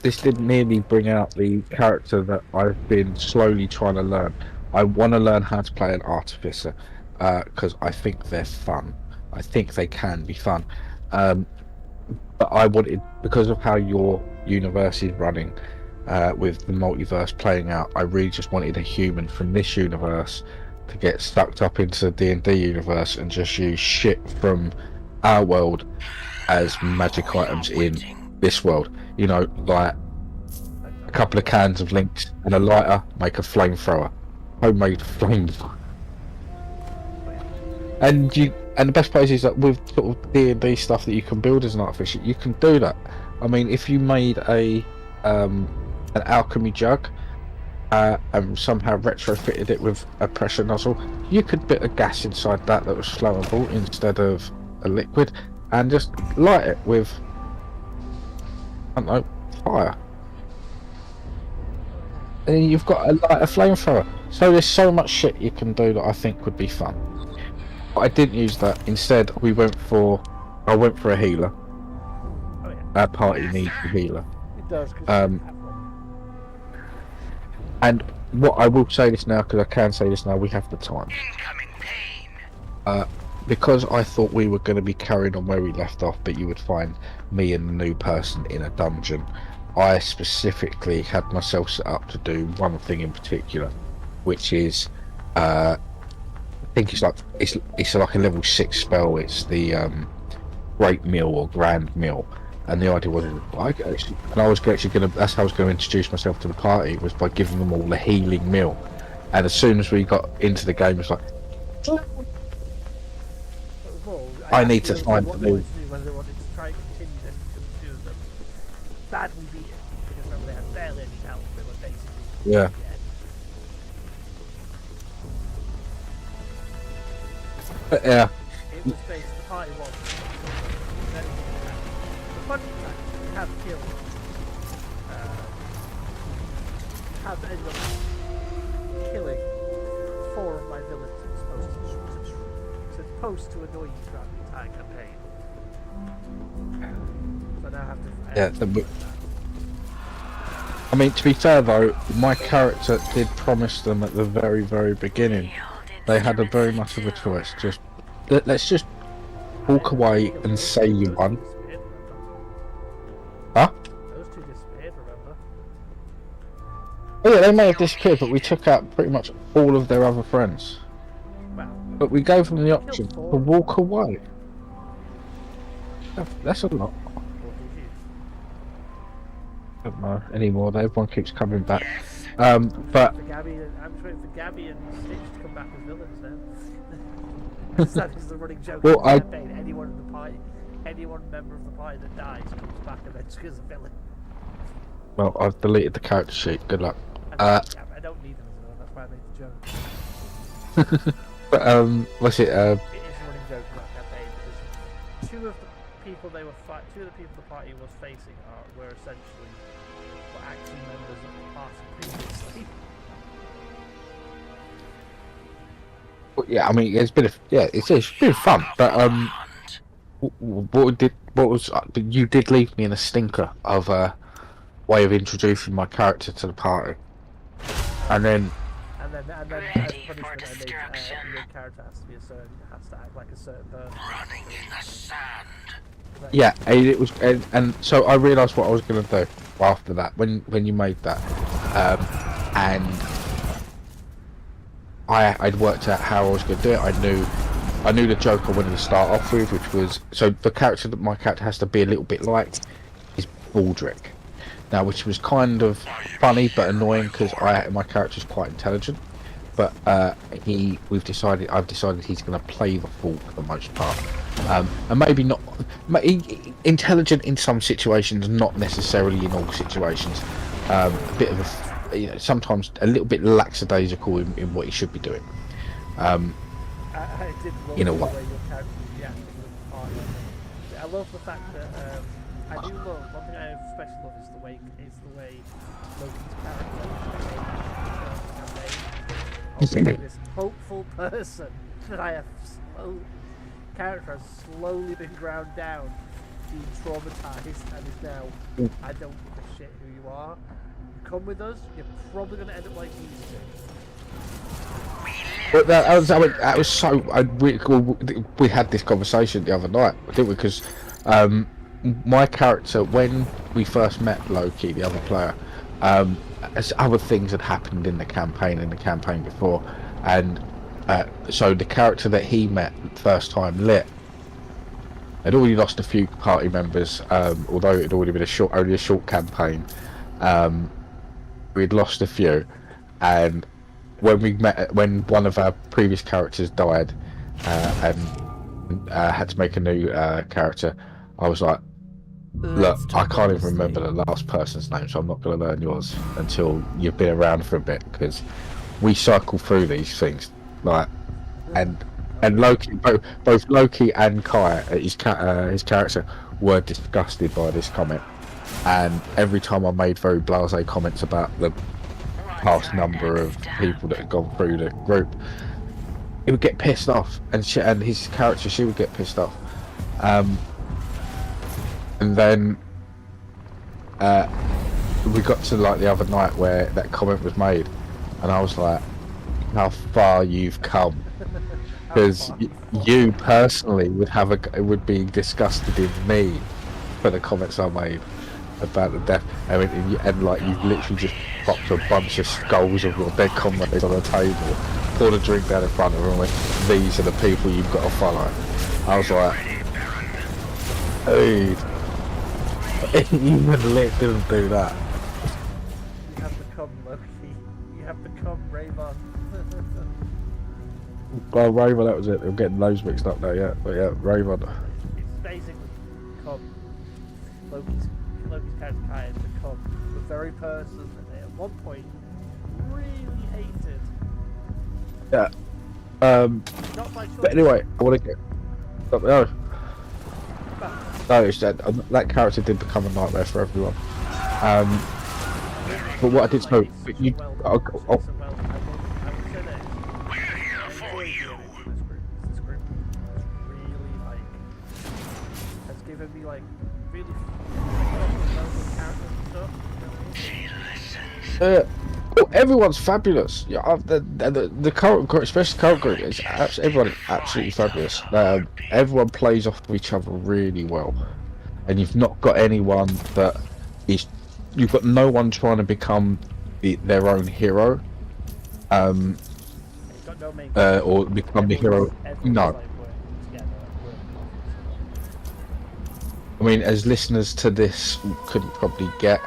this did nearly bring out the character that I've been slowly trying to learn. I want to learn how to play an artificer, because I think they're fun. I think they can be fun. But I wanted, because of how your universe is running, with the multiverse playing out, I really just wanted a human from this universe to get sucked up into the D&D universe and just use shit from our world as magic items in this world. You know, like a couple of cans of links and a lighter, make a flamethrower. Homemade flamethrower. And the best part is that with sort of D&D stuff that you can build as an artificer, you can do that. I mean, if you made an alchemy jug and somehow retrofitted it with a pressure nozzle, you could put a gas inside that was flammable instead of a liquid, and just light it with, I don't know, fire. And then you've got a flamethrower. So there's so much shit you can do that I think would be fun. But I didn't use that. Instead, I went for a healer. Oh, yeah. Our party needs a healer. It does. And what I will say this now, because I can say this now, we have the time. Incoming pain. Because I thought we were going to be carrying on where we left off, but you would find me and the new person in a dungeon. I specifically had myself set up to do one thing in particular, which is, I think it's like a level 6 spell. It's the Great Meal or Grand Meal, and the idea was, that's how I was going to introduce myself to the party, was by giving them all a healing meal. And as soon as we got into the game, it's like, I need to find the new. Whether they wanted to try and continue this to them badly beaten, because remember they had barely any health. They were basically Yeah. But yeah. It was based. The party was. fun fact, have killed, have ended up killing 4 of my villains supposed to annoy you throughout the entire campaign. So now I have to. I mean, to be fair though, my character did promise them at the very, very beginning. They had a very much of a choice. Let's just walk away and say you won. Huh? Those 2 disappeared, remember? Oh yeah, they may have disappeared, but we took out pretty much all of their other friends. Wow. But we gave them the option to walk away. That's a lot. I don't know anymore. Everyone keeps coming back. But I'm just waiting for Gabby and Stitch to come back as villains now. That is the running joke. Well, in the campaign. Anyone in the party, anyone member of the party that dies comes back eventually as a villain. Well, I've deleted the character sheet. Good luck. I don't need them as well. That's why I made the joke. But what's it? It is a running joke in that campaign because 2 of the people the party was facing were essentially actually members of the party previously. Well, yeah, I mean, it's been fun, but you did leave me in a stinker of a way of introducing my character to the party, and then as punishment, I made your character has to act like a certain person. Running in the sand. yeah, it was, and so I realised what I was going to do after that when you made that, and I'd worked out how I was going to do it. I knew the joke I wanted to start off with, which was so the character that my character has to be a little bit like is Baldric. Now, which was kind of funny but annoying because my character's quite intelligent, but I've decided he's going to play the fool for the most part, and maybe not intelligent in some situations, not necessarily in all situations. A bit of sometimes a little bit lackadaisical in what he should be doing. I did love you know the what? way your character reacted to the party. I love the fact that I do love one thing I especially love is the way Loki's character this hopeful person that I have character has slowly been ground down, being traumatized, and is now I don't give a shit who you are. Come with us, you're probably going to end up like these 2. But that was so. We had this conversation the other night, didn't we? Because my character, when we first met Loki, the other player, as other things had happened in the campaign before, and so the character that he met first time, Lit, had already lost a few party members, although it had already been only a short campaign. We'd lost a few, and when one of our previous characters died, and had to make a new character, I was like, look, I can't even remember the last person's name, so I'm not going to learn yours until you've been around for a bit, because we cycle through these things, like, and Loki, both Loki and Kai, his character, were disgusted by this comment, and every time I made very blasé comments about the past number of people that had gone through the group, he would get pissed off, and his character, she would get pissed off, and then we got to like the other night where that comment was made, and I was like, how far you've come, because you personally would be disgusted in me for the comments I made about the death. I mean, and like you've literally just popped a bunch of skulls of your dead comrades on the table, poured a drink down in front of them, and went, these are the people you've got to follow. I was like, dude, even Lit didn't do that. You have become Loki. You have become Raymond. Well, Raymond, that was it. I'm getting those mixed up now, yeah. But yeah, Raymond. It's basically become Loki's character Kai has become the very person that they at one point really hated. Yeah. Not by choice. But anyway, I want to get something else. But No, it's that character did become a nightmare for everyone. But what I did know, but you, I would say that We're here for you. this group really like has given me like really relevant characters and stuff. She listens. well, everyone's fabulous. Yeah, the current group, especially the current group, is everyone is absolutely fabulous. Everyone plays off of each other really well, and you've not got anyone that is. You've got no one trying to become their own hero, Got no main or become the hero. No. like working together, I mean, as listeners to this couldn't probably get,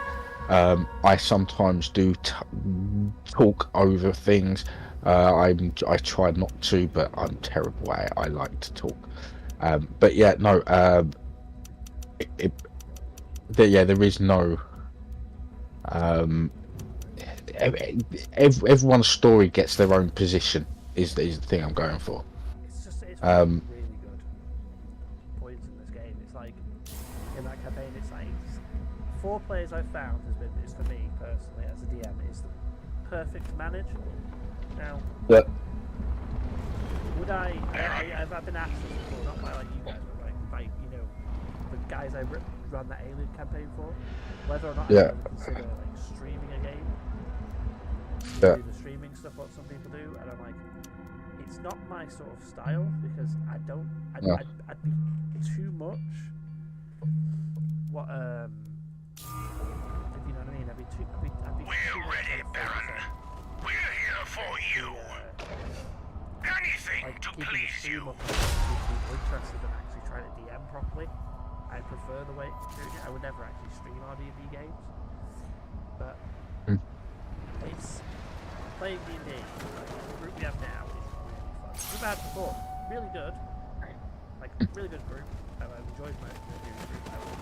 I sometimes do talk over things. I try not to, but I'm terrible at it. I like to talk. But yeah, no. There is no. Everyone's story gets their own position. Is the thing I'm going for. it's really good points in this game. It's like in that campaign, it's like 4 players I've found is for me personally as a DM is the perfect to manage. Now, Yeah. would I've been asked this before, not by like you guys, but by the guys I run that Alien campaign for, whether or not I would consider like streaming a game. Yeah. Do the streaming stuff what some people do, and I'm like, it's not my sort of style because I'd be too much. What if you know what I mean? I'd be too We're much ready, Baron. We're here for you. Anything like to keeping the please stream you. up and keep people interested and actually trying to DM properly. I prefer the way it's doing it. I would never actually stream R&D games, but it's playing D&D. Like, the group we have now is really fun. The group I had before, really good. Like really good group. I've enjoyed my group. I will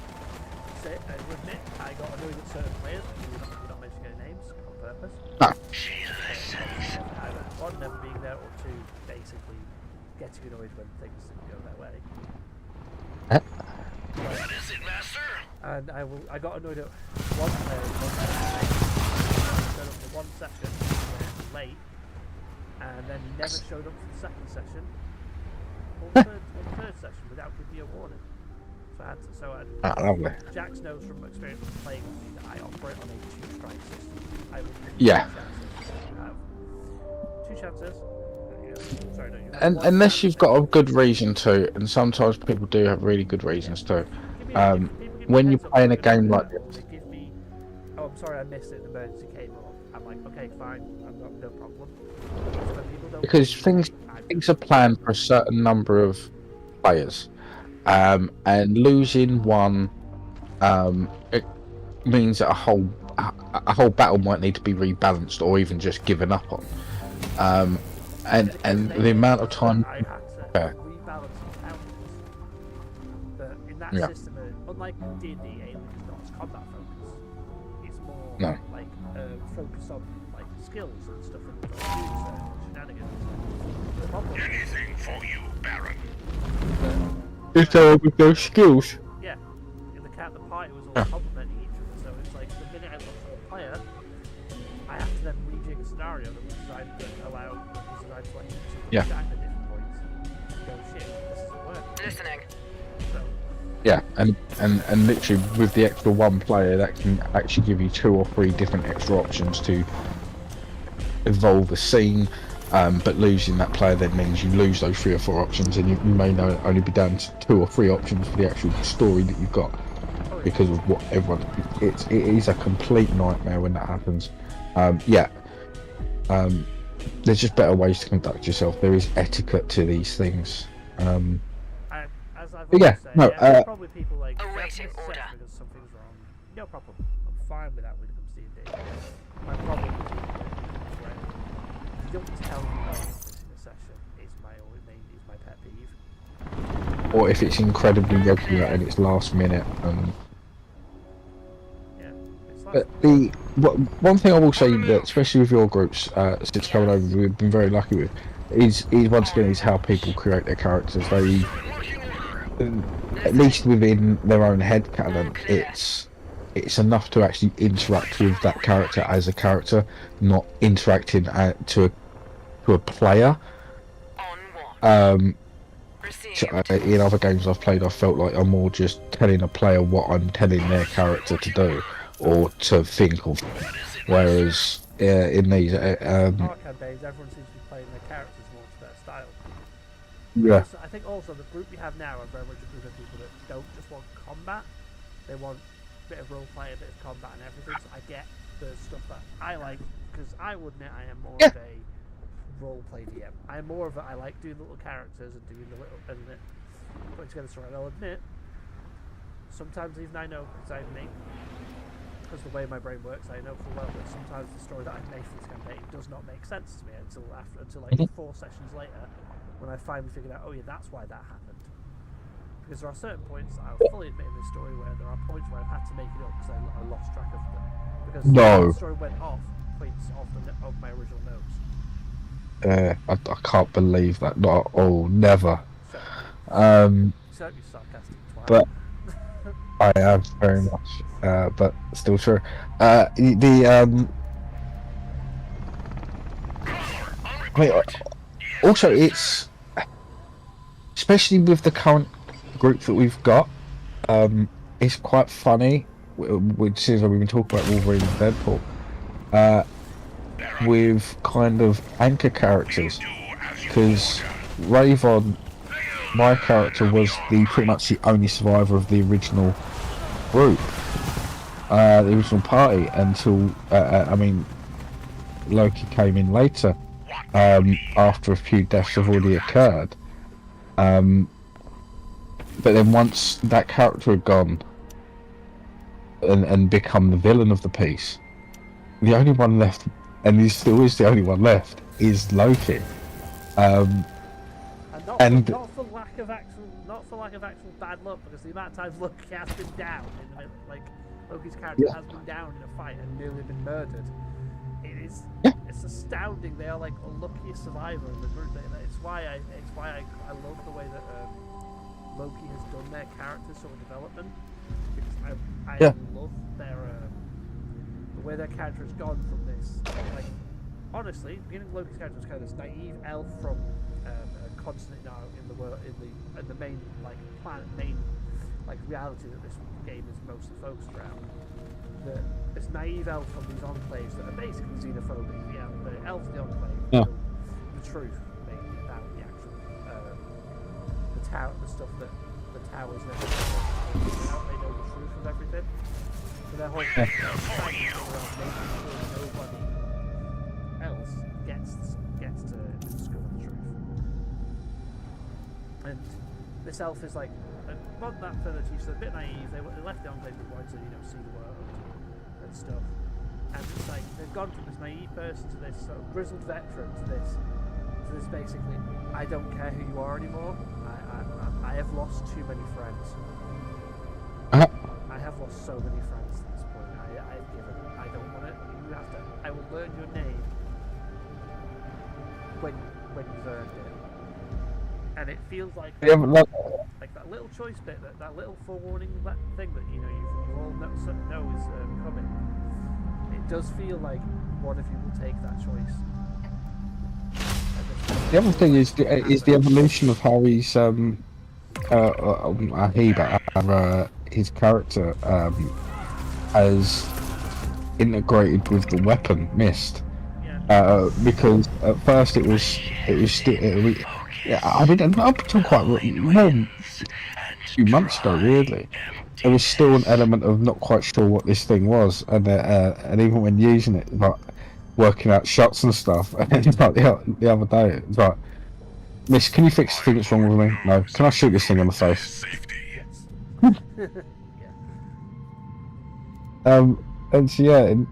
say, I will admit, I got annoyed at certain players. We're not mentioning their names on purpose. She listens. Either one, never being there, or 2, basically getting annoyed when things didn't go their way. What is it, Master? And I got annoyed at one player showed up for one session late, and then he never showed up for the second session or third session without giving me a warning. So I had Lovely. Jax knows from experience of playing with me that I operate on a 2-strike system. I will Yeah. have 2 chances. Sorry, no, you have And one unless chance you've got a good reason to, and sometimes people do have really good reasons to. When you're playing a game like this, they give me, oh, I'm sorry, I missed it. The emergency came up. I'm like, okay, fine, I'm not, no problem. When people don't because believe things me, I things are planned for a certain number of players, and losing one, it means that a whole battle might need to be rebalanced or even just given up on. And the amount of time. I had to Yeah. rebalance counters. But in that Yeah. system, unlike D&D, Alien is not combat focused. It's more No. like focus on like skills and stuff and shenanigans. The problem is, Anything for you, Baron. Is there with those skills? yeah, in the party was all complementing each other. So it's like the minute I look at a player, I have to then rejig a scenario that was designed to allow to like Yeah. react at different points. Go shit, this isn't working. Listening. So Yeah, and literally with the extra one player, that can actually give you 2 or 3 different extra options to evolve a scene. But losing that player then means you lose those 3 or 4 options, and you may only be down to 2 or 3 options for the actual story that you've got, because of what everyone. It is a complete nightmare when that happens. There's just better ways to conduct yourself. There is etiquette to these things. as I've But yeah, always said, no, there's probably people like Awaiting "That's this order." set because something's wrong. No problem. I'm fine with that when it comes to D&D. My problem is when you don't tell me that you're missing a session is my pet peeve. Or if it's incredibly regular and it's last minute. Yeah, it's But one thing I will say that, especially with your groups, since coming over, we've been very lucky with, is once again is how people create their characters. at least within their own head canon, it's enough to actually interact with that character as a character, not interacting to a player. In other games I've played, I felt like I'm more just telling a player what I'm telling their character to do or to think of. Whereas in these, Arcade days, everyone seems to be playing their characters more to their style. yeah, I think also the group we have now are very much a group of people that don't just want combat; they want a bit of role play, a bit of combat, and everything. So I get the stuff that I like because I would admit I am more of a role-play DM. I'm more of a, I like doing little characters and doing the little and putting together story. And I'll admit, sometimes even I know because the way my brain works, I know full well that sometimes the story that I've made for this campaign does not make sense to me until like 4 sessions later, when I finally figured out, oh yeah, that's why that happened. Because there are certain points, I'll fully admit in this story, where there are points where I've had to make it up because I lost track of them. Because the story went off points of my original notes. I can't believe that. Not all, never. Certainly sarcastic twat. But I am very much, but still true. I mean, also, it's especially with the current group that we've got. It's quite funny. Since we've been talking about Wolverine and Deadpool. With kind of anchor characters, because Ravon, my character, was pretty much the only survivor of the original group, the original party, until Loki came in later, after a few deaths have already occurred. But then once that character had gone and become the villain of the piece, the only one left, and he still is the only one left, is Loki. And not for lack of actual bad luck, because the amount of times Loki has been down in the middle, like Loki's character has been down in a fight and nearly been murdered. It's astounding. They are like the luckiest survivor in the group. It's why I love the way that Loki has done their character sort of development, because I love their where their character has gone from this. Like, honestly, beginning of Loki's character was kind of this naive elf from a continent now in the world, in the main like planet, main like reality that this game is mostly focused around. This naive elf from these enclaves that are basically xenophobic. Yeah, the elves of the enclave know the truth mainly about the actual the tower, the stuff that the towers and everything. They know the truth of everything. So their whole thing is around making sure nobody else gets to discover the truth. And this elf is like, not that further she's a bit naive. They left the enclave and wanted to see the world and stuff. And it's like they've gone from this naive person to this sort of grizzled veteran to this basically, I don't care who you are anymore. I have lost too many friends. I have lost so many friends at this point. I've given. I don't want it. You have to. I will learn your name when you've earned it. And it feels like that little choice bit, that little forewarning thing that you all know is coming. It does feel like one of you will take that choice. The other thing is the evolution of how he's his character has integrated with the weapon Mist. Because at first it was still. I mean, up until quite a few months ago, really, there was still an element of not quite sure what this thing was, and even when using it, like working out shots and stuff. And it's like the other day, it's like, Miss, can you fix the thing that's wrong with me? No. Can I shoot this thing in the face? And so it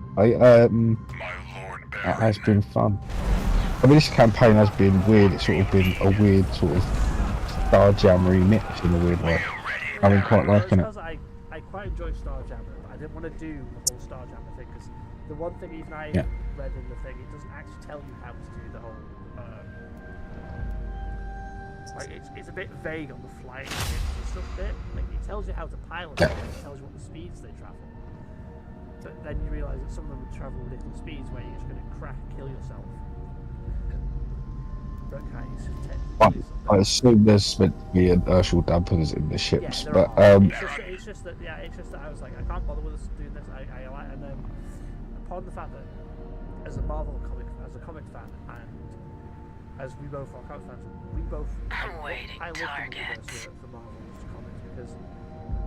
has been fun. I mean, this campaign has been weird. It's sort of been a weird sort of Starjammer mix in a weird way. I've been quite liking it. I quite enjoy Starjammer, but I didn't want to do the whole Starjammer thing, because the one thing even I read in the thing, it doesn't actually tell you how to do the whole Like it's a bit vague on the flying ships and stuff bit. Like it tells you how to pilot them, it tells you what the speeds they travel. But then you realise that some of them would travel at different speeds where you're just going to crack and kill yourself. But can't you just technically I assume there's meant to be inertial dampers in the ships, but it's just that I was like, I can't bother with us doing this. I like, and then upon the fact that as a comic fan, and as we both are comic fans, I love the universe of the Marvel's comics because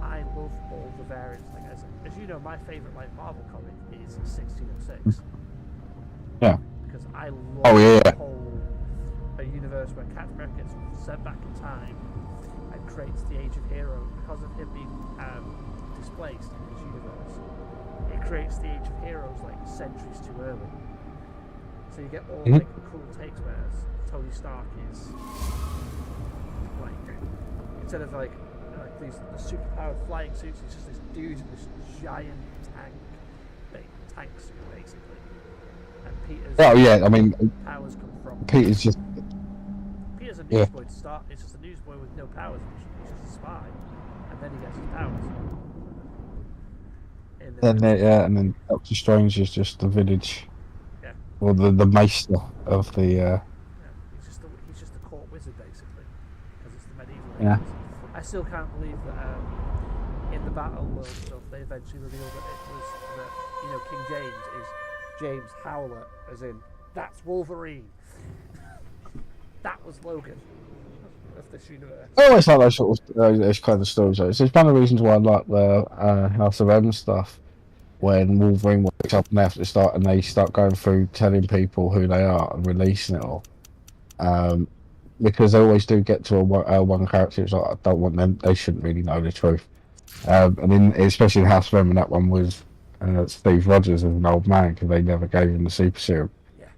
I love all the variants. Like as you know, my favourite Marvel comic is 1606. Yeah. Because I love the whole universe where Captain America gets sent back in time and creates the Age of Heroes because of him being displaced in his universe. It creates the Age of Heroes like centuries too early. So you get all like cool takes where Tony Stark is like instead of like these the superpowered flying suits, he's just this dude in this giant tank suit basically. And Peter's powers come from Peter's a newsboy to start. It's just a newsboy with no powers. He's just a spy, and then he gets his powers. And then Doctor Strange is just the village, or the maester of the. He's just a court wizard basically, because it's the medieval ages. Yeah. I still can't believe that in the Battle World stuff they eventually revealed that it was that King James is James Howlett, as in that's Wolverine. That was Logan of this universe. I always like those sort of those kind of stories. It's one of the reasons why I like the House of M stuff. When Wolverine wakes up and they start going through telling people who they are and releasing it all, because they always do get to one character. It's like I don't want them; they shouldn't really know the truth. And especially in House of M, and that one was Steve Rogers as an old man because they never gave him the super serum. Yeah.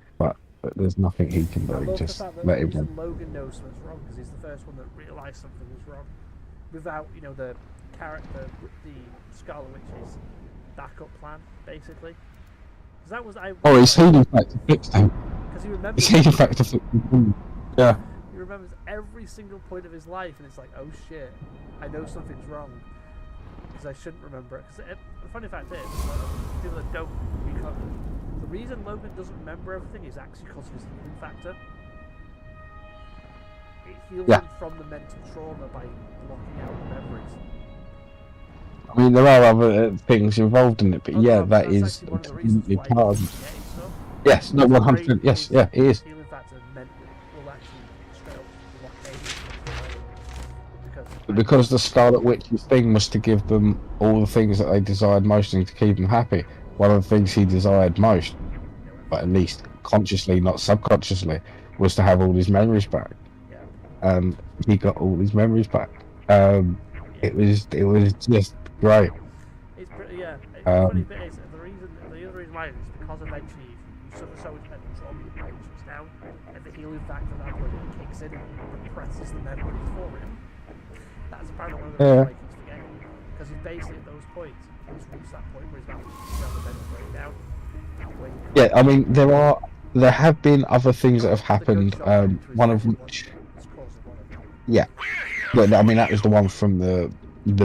But there's nothing he can do. Just let him win. Logan knows something's wrong because he's the first one that realised something was wrong, without the character, the Scarlet Witch's backup plan, basically. Because that was his healing factor fixed him. Because he remembers. His healing factor fixed him. Yeah. He remembers every single point of his life, and it's like, oh shit, I know something's wrong. Because I shouldn't remember it. Because the funny fact is, people that don't recover, the reason Logan doesn't remember everything is actually because of his healing factor. It heals him from the mental trauma by blocking out the memories. I mean, there are other things involved in it, but that is completely part of it. Yes, no, 100%. Yes, yeah, it is. Healing factor will actually straight up blockade because the Scarlet Witch's thing was to give them all the things that they desired most and to keep them happy. One of the things he desired most, but at least consciously, not subconsciously, was to have all his memories back. And he got all his memories back. It was just great. It's pretty, the funny bit is the other reason why is because eventually you suffer so much mental trauma your brain shuts down, and the healing factor that point kicks in and represses the memories for him. That's apparently one of the reasons why he keeps forgetting. Because he's basically at those points, he's reached that point where he's about to have a mental breakdown. Yeah, I mean there have been other things that have happened. One of which, but I mean that was the one from the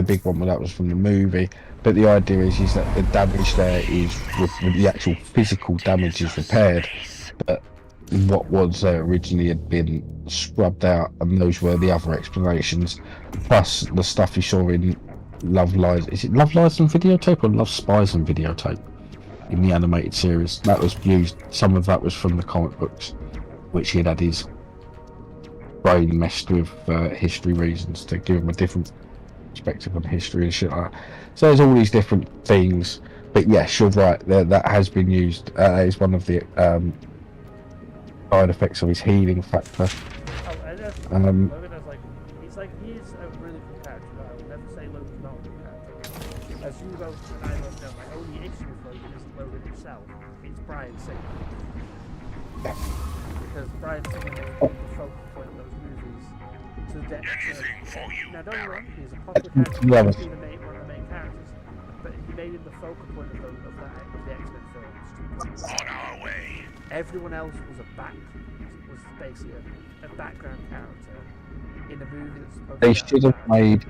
big one. Well, that was from the movie. But the idea is that the damage there is the actual physical damage is repaired, but what was originally had been scrubbed out, and those were the other explanations, plus the stuff you saw in Love Lies. Is it Love Lies and Videotape or Love Spies and Videotape in the animated series? That was used. Some of that was from the comic books, which he had his brain messed with history reasons to give him a different perspective on history and shit like that. So there's all these different things, but yes, you're right. That has been used as one of the side effects of his healing factor. Logan is he is a really good character. I would never say Logan's not a good character. As you both and I both know, my only issue with Logan isn't Logan himself; it's Bryan Singer. Because Bryan Singer is the focal point of those movies to the depth. Now, don't get me wrong, he's a popular character. He's one of the main characters, but he made him the focal point of the X-Men films. On our way. Everyone else was a back, was basically a background character in a movie that's supposed They to should have made.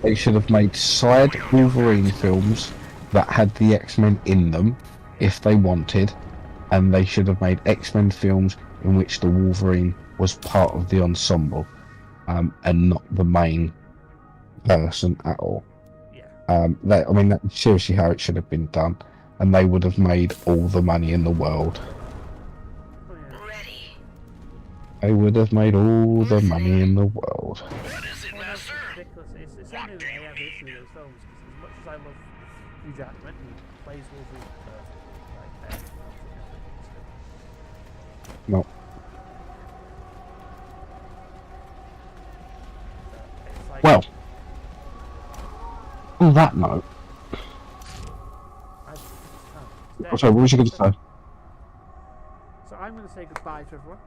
They should have made side Wolverine films that had the X-Men in them, if they wanted, and they should have made X-Men films in which the Wolverine was part of the ensemble, and not the main person at all. Yeah. That's seriously how it should have been done, and they would have made all the money in the world. Oh, yeah. Ready. They would have made all the money in the world. What is it, Well, no, it's Master? ridiculous. It's the only reason I have issue with those films, because as much as I love Hugh Jackman, he plays Wolverine perfectly. Like, No. it's like, Well, on that note, I, sorry, what was you going to say? So I'm going to say goodbye to everyone.